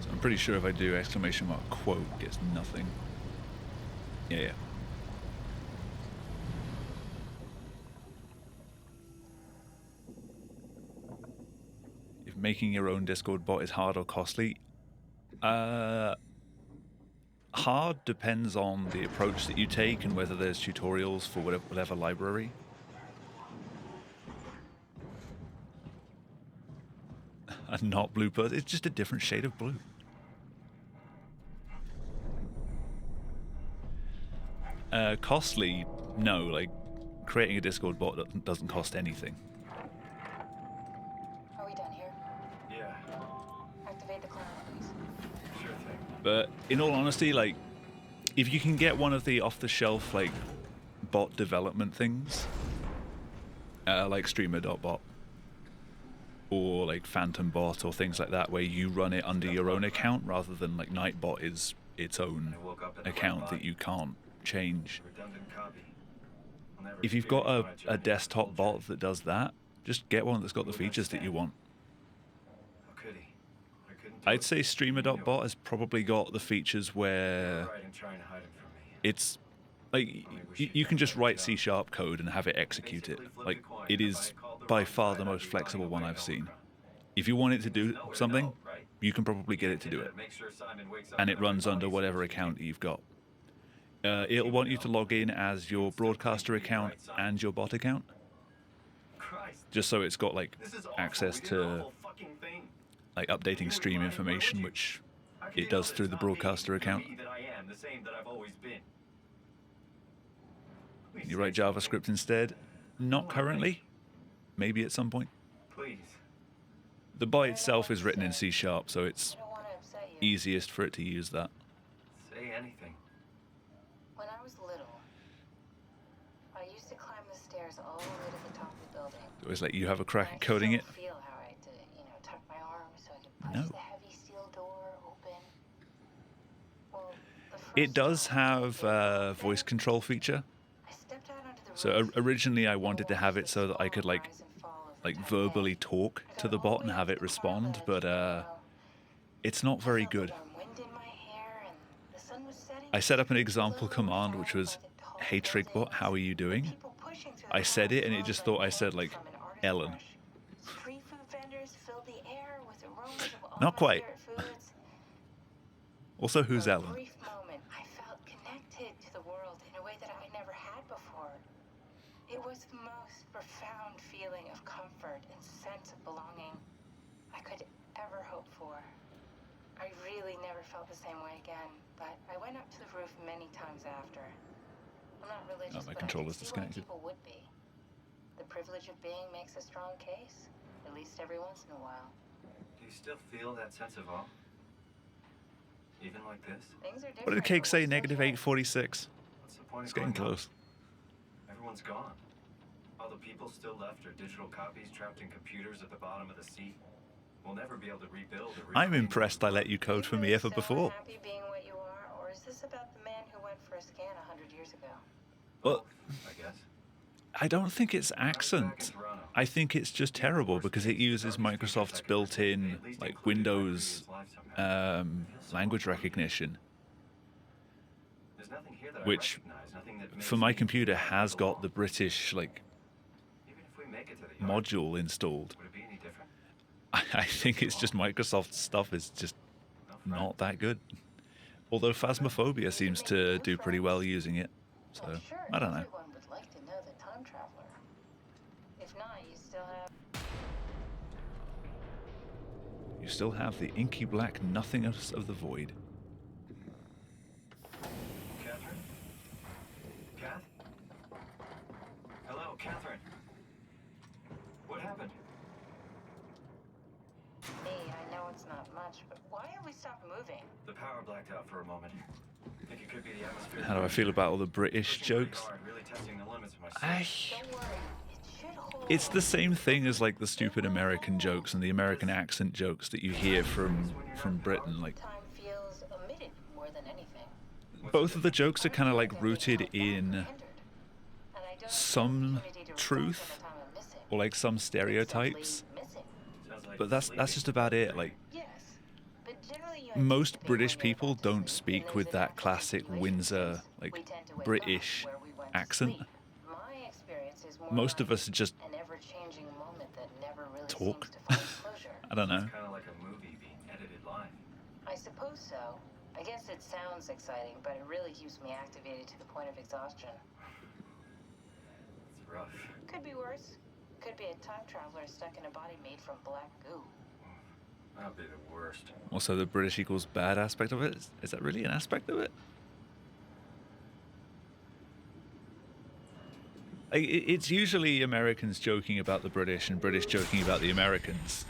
So I'm pretty sure if I do exclamation mark quote, it gets nothing. Yeah. If making your own Discord bot is hard or costly, hard depends on the approach that you take and whether there's tutorials for whatever library. And not blue purse, it's just a different shade of blue. Costly, no, like creating a Discord bot doesn't cost anything. Are we done here? Yeah, Activate the cloud, please. sure thing. But in all honesty, like, if you can get one of the off-the-shelf, like, bot development things, like streamer.bot or like Phantom Bot or things like that, where you run it under your own account rather than like Nightbot is its own account that you can't change. If you've got a desktop bot that does that, just get one that's got the features that you want. I'd say streamer.bot has probably got the features where it's like you can just write C# code and have it execute it. Like, it is by far the most flexible one I've seen. If you want it to do something, you can probably get it to do it. And it runs under whatever account you've got. It'll want you to log in as your broadcaster account and your bot account, just so it's got like access to like updating stream information, which it does through the broadcaster account. You write JavaScript instead? Not currently. Maybe at some point. The bot itself is written in C#, so it's easiest for it to use that. Say anything. When I was little, I used to climb the stairs all the way to the top of the building. It was like you have a crack at coding it. Feel how I had to, tuck my arms so I could push the heavy steel door open. Well, it does have a voice control feature. So originally I wanted to have it so that I could like verbally talk to the bot and have it respond, but it's not very good. I set up an example command which was, "Hey Trigbot, how are you doing?" I said it and it just thought I said like Ellen. Not quite. Also, who's Ellen? I felt connected to the world in a way that I never had before. It was the most profound feeling of comfort and sense of belonging I could ever hope for. I really never felt the same way again, but I went up to the roof many times after. I'm not religious, my but controller's I could see why disconnected. people would be. The privilege of being makes a strong case, at least every once in a while. Do you still feel that sense of awe? Even like this? Things are different. What did Cake say? Negative 846. What's the point It's of getting going close. up? Everyone's gone. All the people still left are digital copies trapped in computers at the bottom of the sea. We'll never be able to rebuild or I'm impressed I let you code for me ever before. Happy being what you are, or is this about the man who went for a scan 100 years ago? Well, I guess. I don't think it's accent. I think it's just terrible because it uses Microsoft's built-in like Windows language recognition, which for my computer has got the British like module installed. I think it's just Microsoft stuff is just not that good. Although Phasmophobia seems to do pretty well using it, so I don't know. Everyone would like to know the time traveler. If not, you still have... You still have the inky black nothingness of the void. Catherine? Kath? Hello, Catherine. What happened? Hey, I know it's not much, but why have we stopped moving? The power blacked out for a moment. Think it could be the atmosphere. How do I feel about all the British jokes? Really testing the limits of my Don't worry, it should hold. It's the same thing as like the stupid American jokes and the American accent jokes that you hear from Britain. Like, Time feels omitted more than anything. both of the jokes are kind of like rooted in And I don't some truth or like some stereotypes, but that's just about it. Like, yes, but generally you most British people don't speak with that classic Windsor like British accent. My experience is more Most of us just an ever-changing moment that never really talk. seems to find closure. I don't know. It's kind of like a movie being edited live. I suppose so. I guess it sounds exciting, but it really keeps me activated to the point of exhaustion. It's rough. Could be worse. Could be a time traveler stuck in a body made from black goo. That'd be the worst. Also, the British equals bad aspect of it. Is that really an aspect of it? Like, it's usually Americans joking about the British and British joking about the Americans.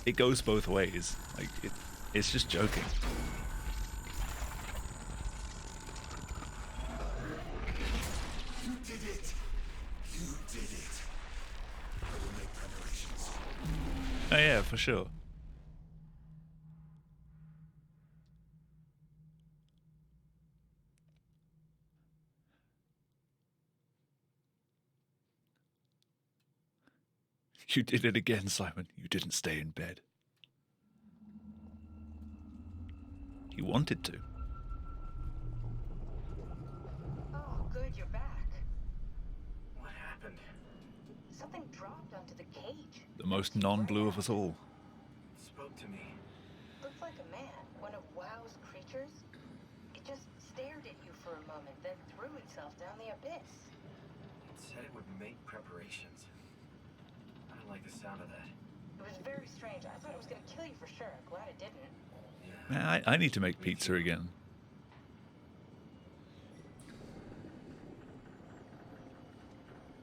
It goes both ways. Like, it's just joking. Oh yeah, for sure. You did it again, Simon. You didn't stay in bed. You wanted to. Oh, good, you're back. What happened? Something dropped onto the cage. The most non-blue of us all. It spoke to me. Looked like a man, one of WoW's creatures. It just stared at you for a moment, then threw itself down the abyss. It said it would make preparations. I don't like the sound of that. It was very strange. I thought it was going to kill you for sure. I'm glad it didn't. Man, I need to make pizza again.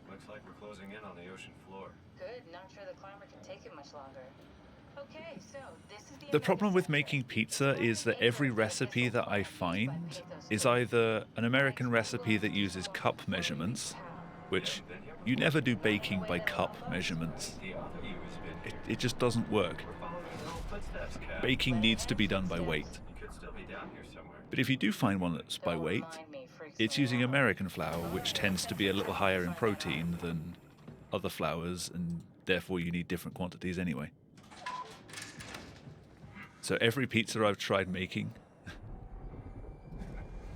Looks like we're closing in on the ocean floor. Good. Not sure the climber can take it much longer. Okay, so this is The problem with making pizza is that every recipe that I find is either an American recipe that uses cup measurements, which you never do baking by cup measurements. It just doesn't work. Baking needs to be done by weight. But if you do find one that's by weight, it's using American flour, which tends to be a little higher in protein than other flours, and therefore you need different quantities anyway. So every pizza I've tried making...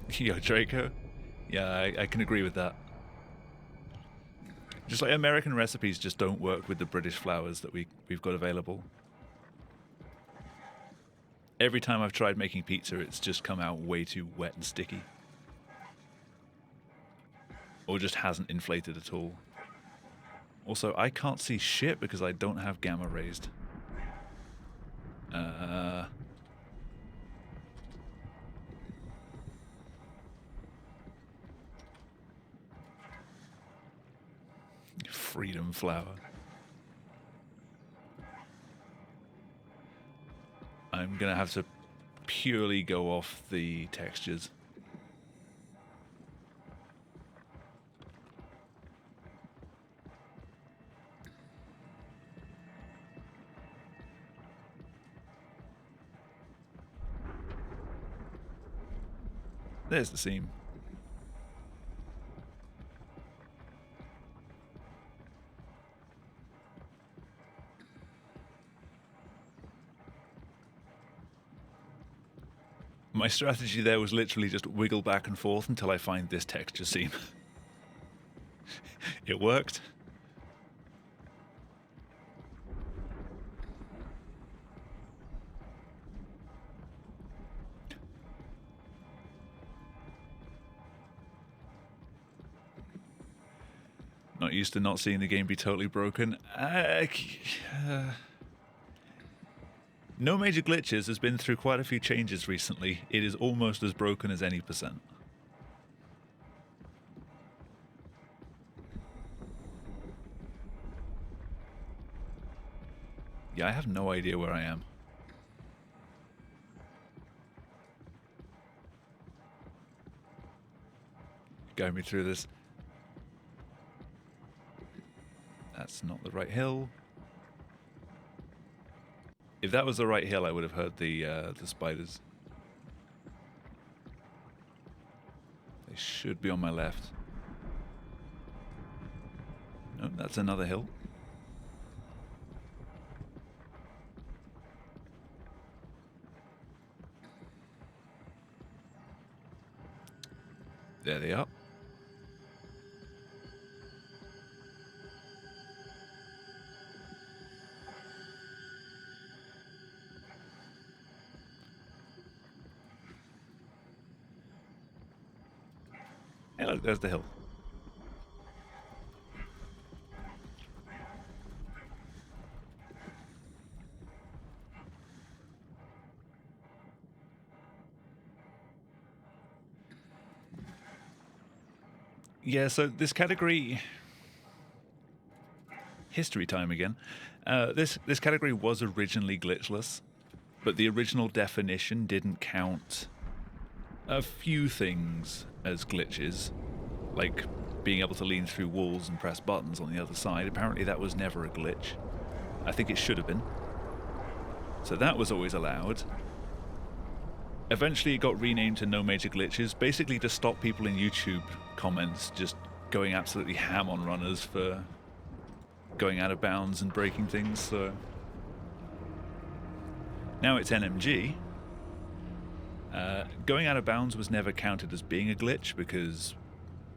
Yo, Draco? Yeah, I can agree with that. Just like American recipes just don't work with the British flours that we've got available. Every time I've tried making pizza, it's just come out way too wet and sticky. Or just hasn't inflated at all. Also, I can't see shit because I don't have gamma raised. Freedom flower. I'm gonna have to purely go off the textures. There's the seam. My strategy there was literally just wiggle back and forth until I find this texture seam. It worked. Not used to not seeing the game be totally broken. No major glitches. Has been through quite a few changes recently. It is almost as broken as any percent. Yeah, I have no idea where I am. Guide me through this. That's not the right hill. If that was the right hill, I would have heard the spiders. They should be on my left. No, that's another hill. There they are. Hey, look, there's the hill. Yeah, so this category... History time again. This category was originally glitchless, but the original definition didn't count a few things as glitches, like being able to lean through walls and press buttons on the other side. Apparently that was never a glitch. I think it should have been. So that was always allowed. Eventually it got renamed to No Major Glitches, basically to stop people in YouTube comments just going absolutely ham on runners for going out of bounds and breaking things. So now it's NMG. Going out of bounds was never counted as being a glitch, because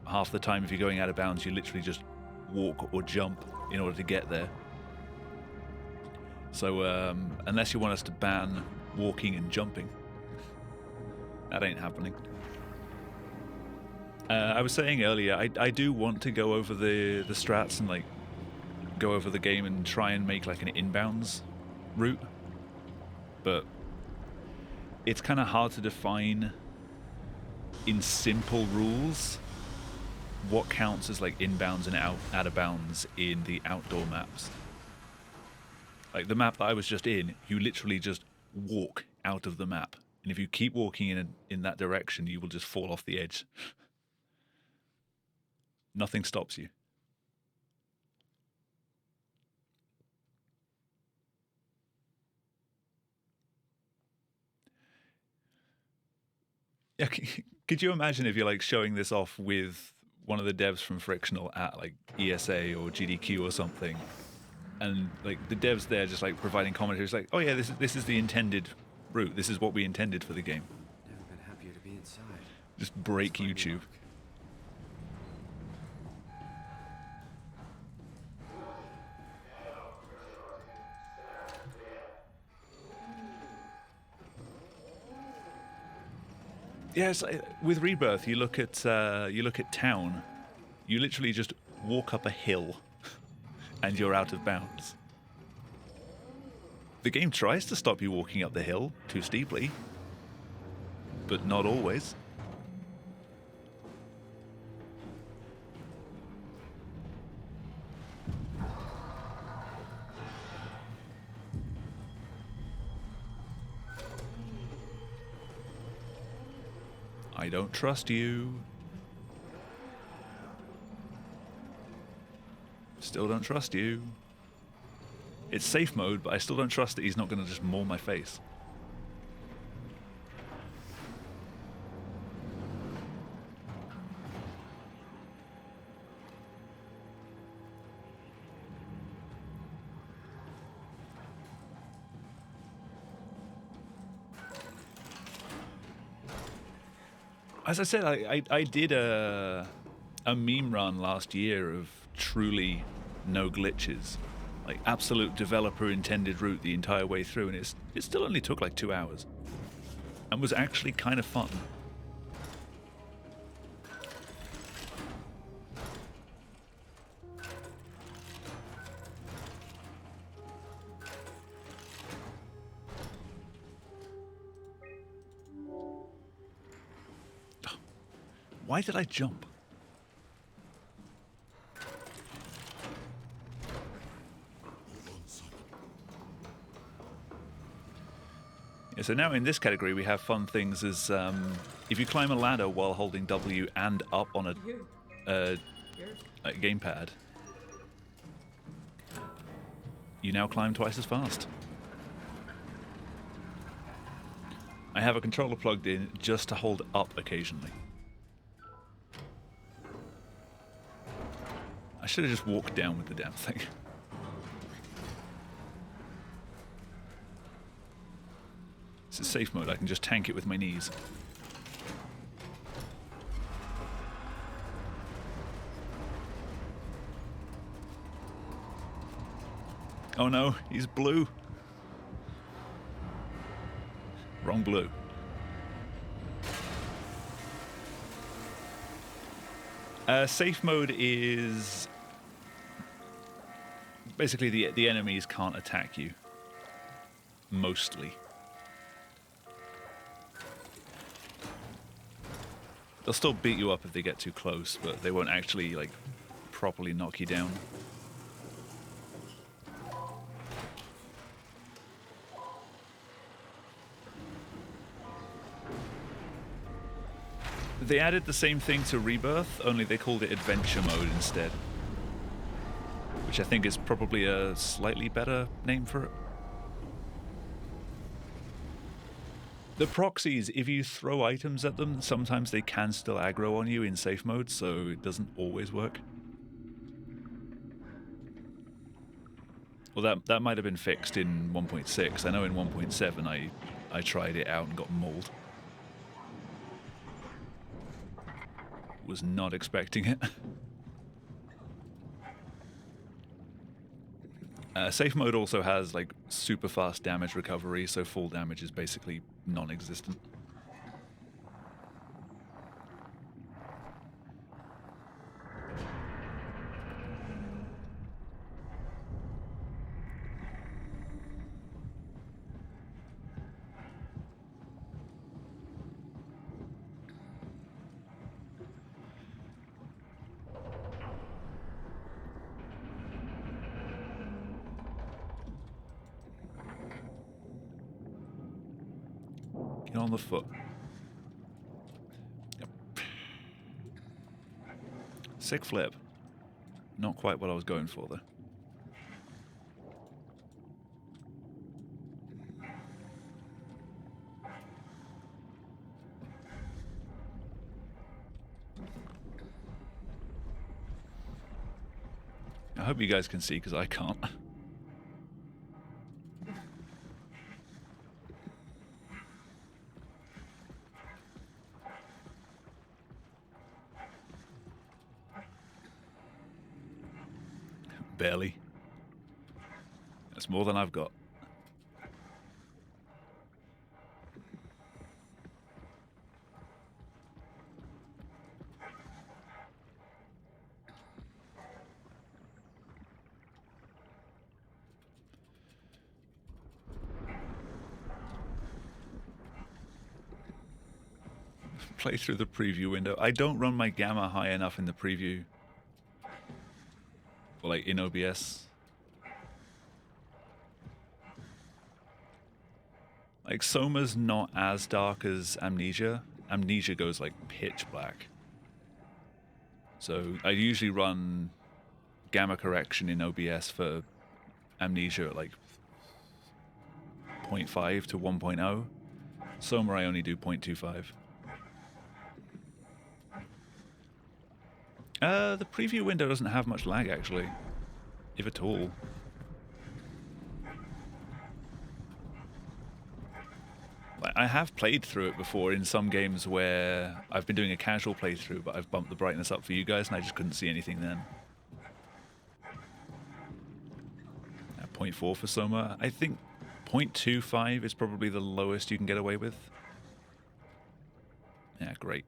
half the time if you're going out of bounds you literally just walk or jump in order to get there. So unless you want us to ban walking and jumping, that ain't happening. I was saying earlier, I do want to go over the strats and like go over the game and try and make like an inbounds route, but it's kind of hard to define in simple rules what counts as like inbounds and out of bounds in the outdoor maps. Like the map that I was just in, you literally just walk out of the map, and if you keep walking in that direction, you will just fall off the edge. Nothing stops you. Yeah, could you imagine if you're like showing this off with one of the devs from Frictional at like ESA or GDQ or something, and like the devs there just like providing commentary, it's like, oh yeah, this is the intended route. This is what we intended for the game. Never been happier to be inside. Just break YouTube. Yes, with Rebirth, you look at Town. You literally just walk up a hill, and you're out of bounds. The game tries to stop you walking up the hill too steeply, but not always. I don't trust you. Still don't trust you. It's safe mode, but I still don't trust that he's not going to just maul my face. As I said, I did a meme run last year of truly no glitches, like absolute developer intended route the entire way through, and it still only took like 2 hours, and was actually kind of fun. Why did I jump? Yeah, so now in this category we have fun things as if you climb a ladder while holding W and up on a gamepad, you now climb twice as fast. I have a controller plugged in just to hold up occasionally. I should have just walked down with the damn thing. This is safe mode, I can just tank it with my knees. Oh no, he's blue. Wrong blue. Safe mode is basically the enemies can't attack you. Mostly. They'll still beat you up if they get too close, but they won't actually like properly knock you down. They added the same thing to Rebirth, only they called it Adventure Mode instead. Which I think is probably a slightly better name for it. The proxies, if you throw items at them, sometimes they can still aggro on you in safe mode, so it doesn't always work. Well, that might have been fixed in 1.6. I know in 1.7 I tried it out and got mauled. Was not expecting it. Safe mode also has like super fast damage recovery, so full damage is basically non-existent. Get on the foot. Yep. Sick flip. Not quite what I was going for, though. I hope you guys can see, because I can't. Barely. That's more than I've got. Play through the preview window. I don't run my gamma high enough in the preview. Or like in OBS. Like Soma's not as dark as Amnesia. Amnesia goes like pitch black. So I usually run gamma correction in OBS for Amnesia at like 0.5 to 1.0. Soma I only do 0.25. The preview window doesn't have much lag actually, if at all. I have played through it before in some games where I've been doing a casual playthrough, but I've bumped the brightness up for you guys and I just couldn't see anything then. 0.4 for Soma. I think 0.25 is probably the lowest you can get away with. Yeah, great.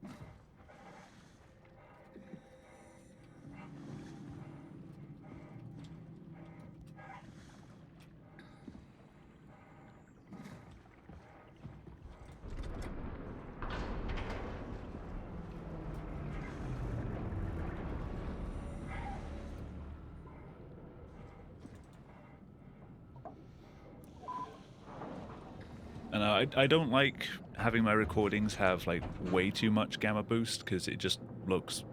And I don't like having my recordings have like way too much gamma boost because it just looks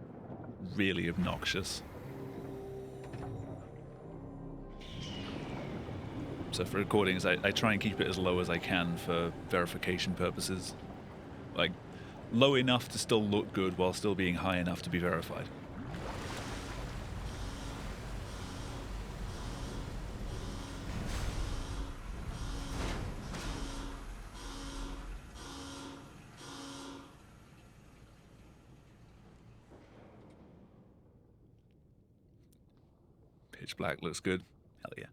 really obnoxious. So for recordings, I try and keep it as low as I can for verification purposes. Like low enough to still look good while still being high enough to be verified. Pitch black looks good. Hell yeah.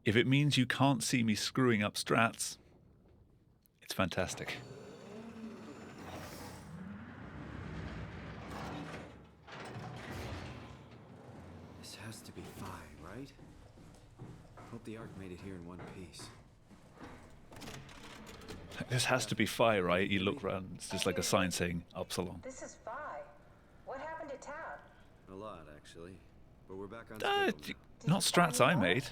If it means you can't see me screwing up strats, it's fantastic. This has to be Phi, right? Hope the Ark made it here in one piece. This has to be Phi, right? You look around, it's just like a sign saying Upsilon. This is Phi. What happened to town? A lot, actually. But we're back on schedule now. Not strats I made.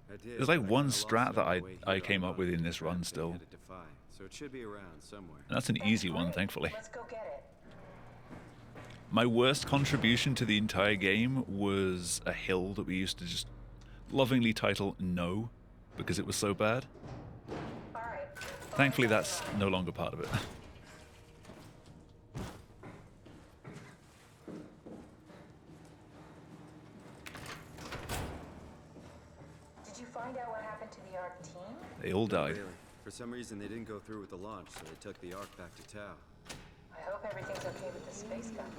I did, There's like but I one kinda lost strat it that on the way I here came on up with in this Trap run and still. headed to Phi, so it should be around somewhere. And that's an easy one, thankfully. Let's go get it. My worst contribution to the entire game was a hill that we used to just lovingly title No, because it was so bad. All right, Thankfully, that's no longer part of it. Did you find out what happened to the ARC team? They all died. Really. For some reason, they didn't go through with the launch, so they took the Ark back to Tau. I hope everything's okay with the space gun.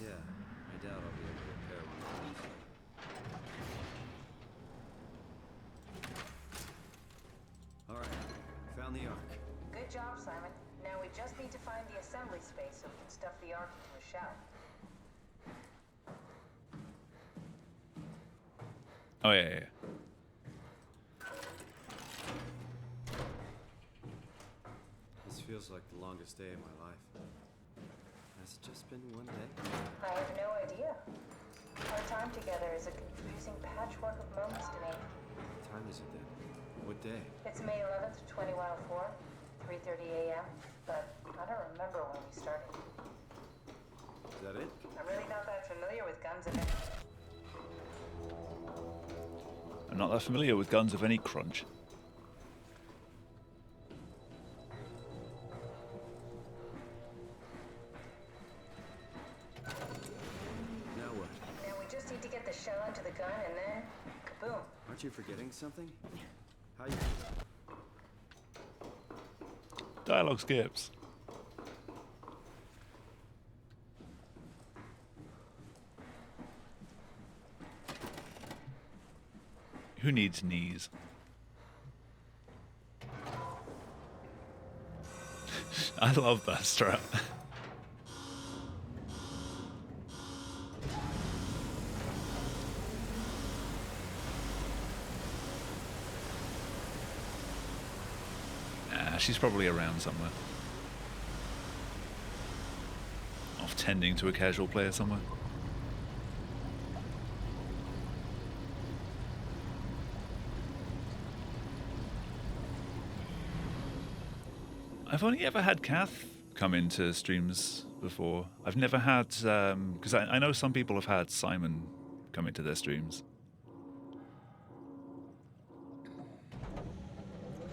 Yeah, I doubt I'll be able to repair one. All right, found the Ark. Good job, Simon. Now we just need to find the assembly space so we can stuff the ARC into a shell. Oh yeah, yeah. This feels like the longest day of my life. Has it just been one day? I have no idea. Our time together is a confusing patchwork of moments to me. What time is it then? What day? It's May 11th, 2104, 3:30 a.m., but I don't remember when we started. Is that it? I'm really not that familiar with guns of I'm not that familiar with guns of any crunch. Now what? Now we just need to get the shell into the gun and then, kaboom. Aren't you forgetting something? How you... Dialogue skips. Who needs knees? I love that strap. She's probably around somewhere. Off tending to a casual player somewhere. I've only ever had Kath come into streams before. I've never had, because I know some people have had Simon come into their streams.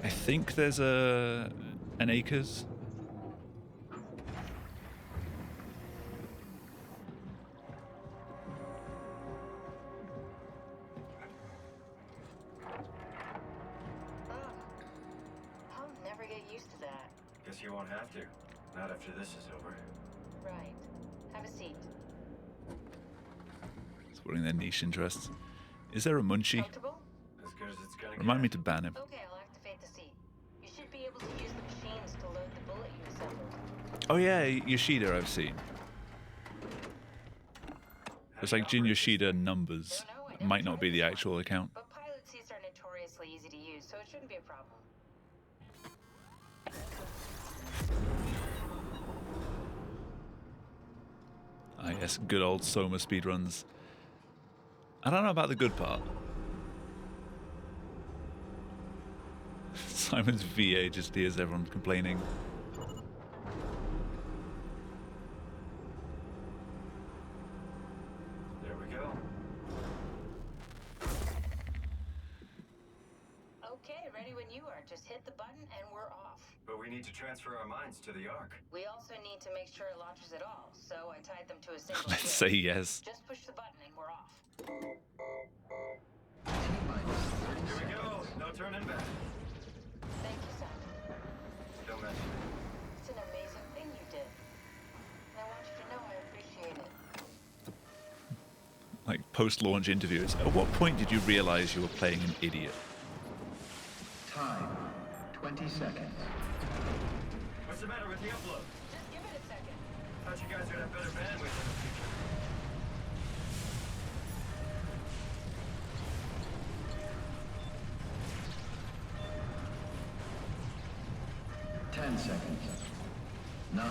I think there's an Acres. I'll never get used to that. Guess you won't have to. Not after this is over. Right. Have a seat. Supporting their niche interests. Is there a munchie? Comfortable? As good as it's gonna Remind get. me to ban him. Okay, I'll activate the seat. You should be able to use the machines to load the bullet you assembled. Oh yeah, Yoshida I've seen. It's like Jin Yoshida numbers. It might not be the actual account. But pilot seats are notoriously easy to use, so it shouldn't be a problem. Ah yes, good old Soma speedruns. I don't know about the good part. Simon's VA just hears everyone complaining. There we go. Okay, ready when you are. Just hit the button and we're off. But we need to transfer our minds to the Ark. We also need to make sure it launches at all, so I tied them to a single Let's switch. say yes. Just push the button and we're off. Here we go. No turning back. Thank you, Simon. Don't mention it. It's an amazing thing you did. And I want you to know I appreciate it. Like post-launch interviews. At what point did you realize you were playing an idiot? Time, 20 seconds. What's the matter with the upload? Just give it a second. Thought you guys would have better bandwidth in the future. Ten seconds. 9,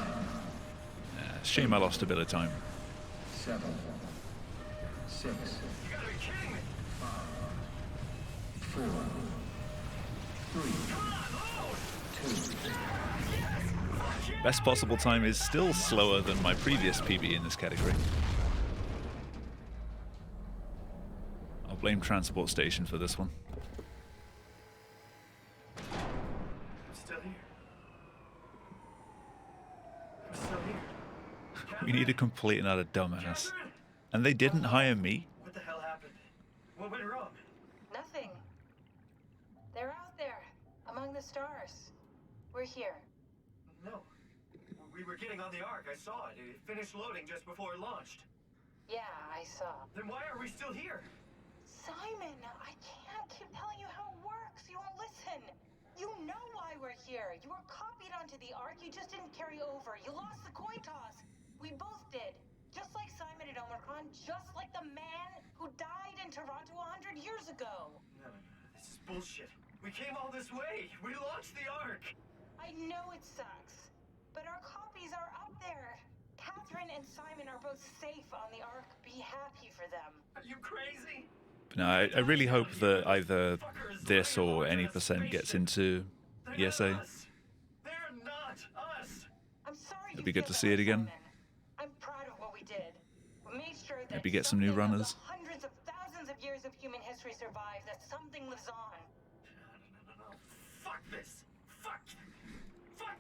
Shame I lost a bit of time. 7, 6, You gotta be kidding me! 4, 3, 2. Best possible time is still slower than my previous PB in this category. I'll blame Transport Station for this one. I'm still here. a complete and utter dumbass. And they didn't hire me? What the hell happened? What went wrong? Nothing. They're out there, among the stars. We're here. No. We were getting on the Ark. I saw it. It finished loading just before it launched. Yeah, I saw. Then why are we still here? Simon, I can't keep telling you how it works. You won't listen. You know why we're here. You were copied onto the Ark. You just didn't carry over. You lost the coin toss. We both did. Just like Simon at Omicron. Just like the man who died in Toronto 100 years ago. No. This is bullshit. We came all this way. We launched the Ark. I know it sucks, but our copies are up there. Catherine and Simon are both safe on the Ark. Be happy for them. Are you crazy? No, I really hope that either this or any percent gets into ESA. They're not us. I'm sorry. It'd be good to see it again. I'm proud of what we did. We made sure that Maybe get some new something of runners. the hundreds of thousands of years of human history survive, that something lives on. No. Fuck this. Fuck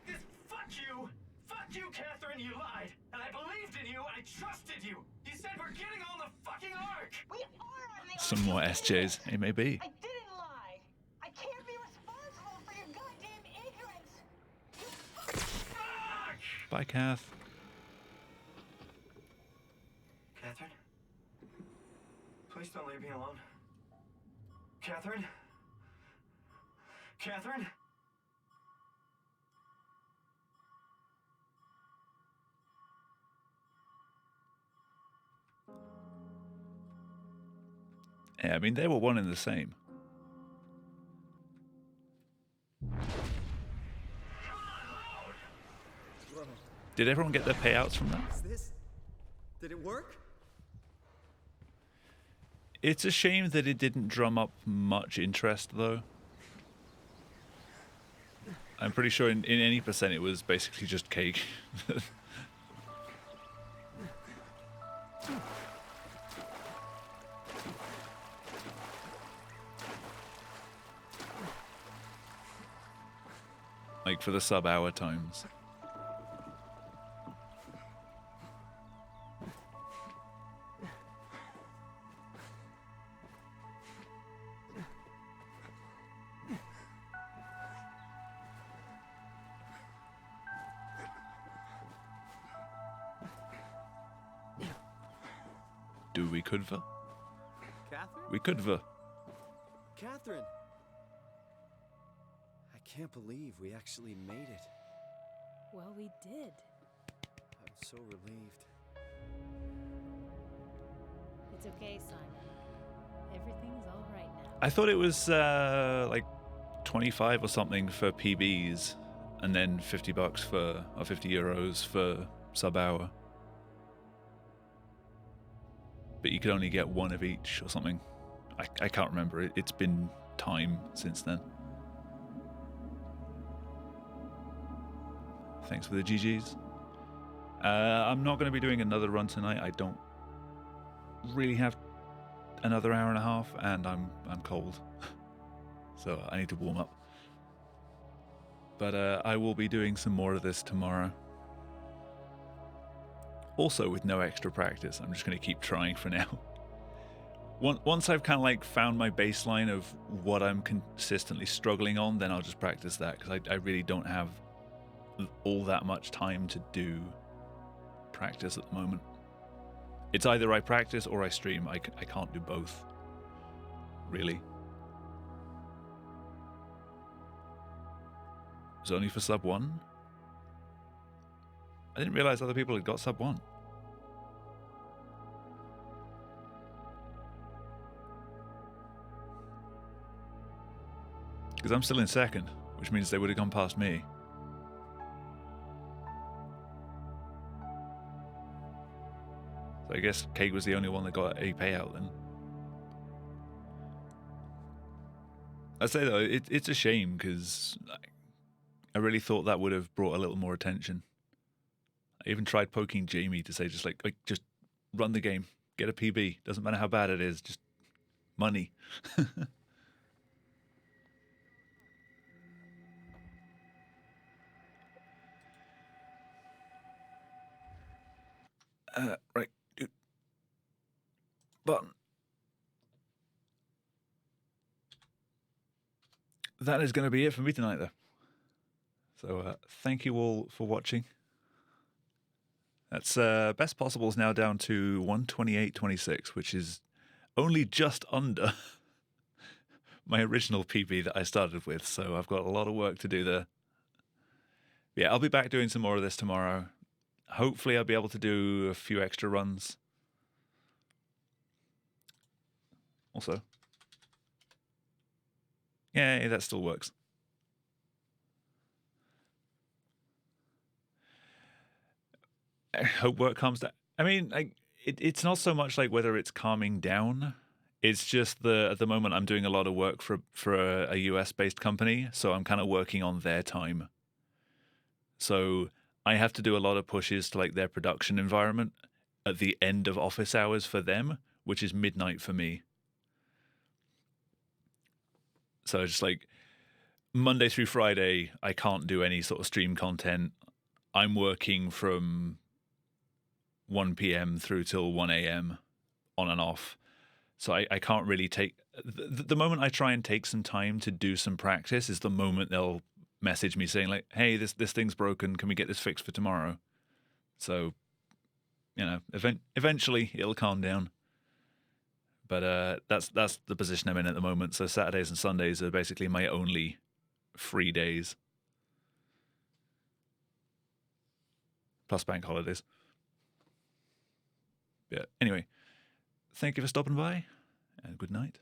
this. Fuck you. Fuck you, Catherine. You lied. And I believed in you. I trusted you. You said we're getting on the fucking Ark. We are on the Some Ark. more SJs. It may be. I didn't lie. I can't be responsible for your goddamn ignorance. You Fuck! Bye, Kath. Catherine? Please don't leave me alone. Catherine? Catherine? Yeah, I mean, they were one and the same. Whoa. Did everyone get their payouts from that? Is this? Did it work? It's a shame that it didn't drum up much interest, though. I'm pretty sure in any percent it was basically just cake. Like for the sub-hour times. Do we could-ver? Catherine? We could-ver. Catherine! I can't believe we actually made it. Well, we did. I'm so relieved. It's okay, Simon. Everything's all right now. I thought it was like 25 or something for PBs, and then $50 for, or 50 euros for sub-hour. But you could only get one of each or something. I can't remember. It's been time since then. Thanks for the GGs. I'm not going to be doing another run tonight. I don't really have another hour and a half, and I'm cold. So I need to warm up. But I will be doing some more of this tomorrow. Also with no extra practice. I'm just going to keep trying for now. Once I've kind of like found my baseline of what I'm consistently struggling on, then I'll just practice that, because I really don't have all that much time to do practice at the moment. It's either I practice or I stream. I can't do both, really. It was only for sub 1? I didn't realize other people had got sub 1. Because I'm still in second, which means they would have gone past me. So I guess Kate was the only one that got a payout then. I'd say though, it's a shame, because I really thought that would have brought a little more attention. I even tried poking Jamie to say just run the game, get a PB. Doesn't matter how bad it is, just money. Right. Button. That is going to be it for me tonight, though. So thank you all for watching. That's Best Possible is now down to 128.26, which is only just under my original PB that I started with. So I've got a lot of work to do there. Yeah, I'll be back doing some more of this tomorrow. Hopefully I'll be able to do a few extra runs. Also. Yeah, that still works. I hope work calms down. I mean, it's not so much like whether it's calming down. It's just at the moment I'm doing a lot of work for a US-based company, so I'm kind of working on their time. So I have to do a lot of pushes to like their production environment at the end of office hours for them, which is midnight for me. So it's like Monday through Friday, I can't do any sort of stream content. I'm working from 1 p.m. through till 1 a.m. on and off. So I can't really take... The moment I try and take some time to do some practice is the moment they'll message me saying, like, hey, this thing's broken. Can we get this fixed for tomorrow? So, you know, eventually it'll calm down. But that's the position I'm in at the moment. So Saturdays and Sundays are basically my only free days. Plus bank holidays. Yeah. Anyway, thank you for stopping by, and good night.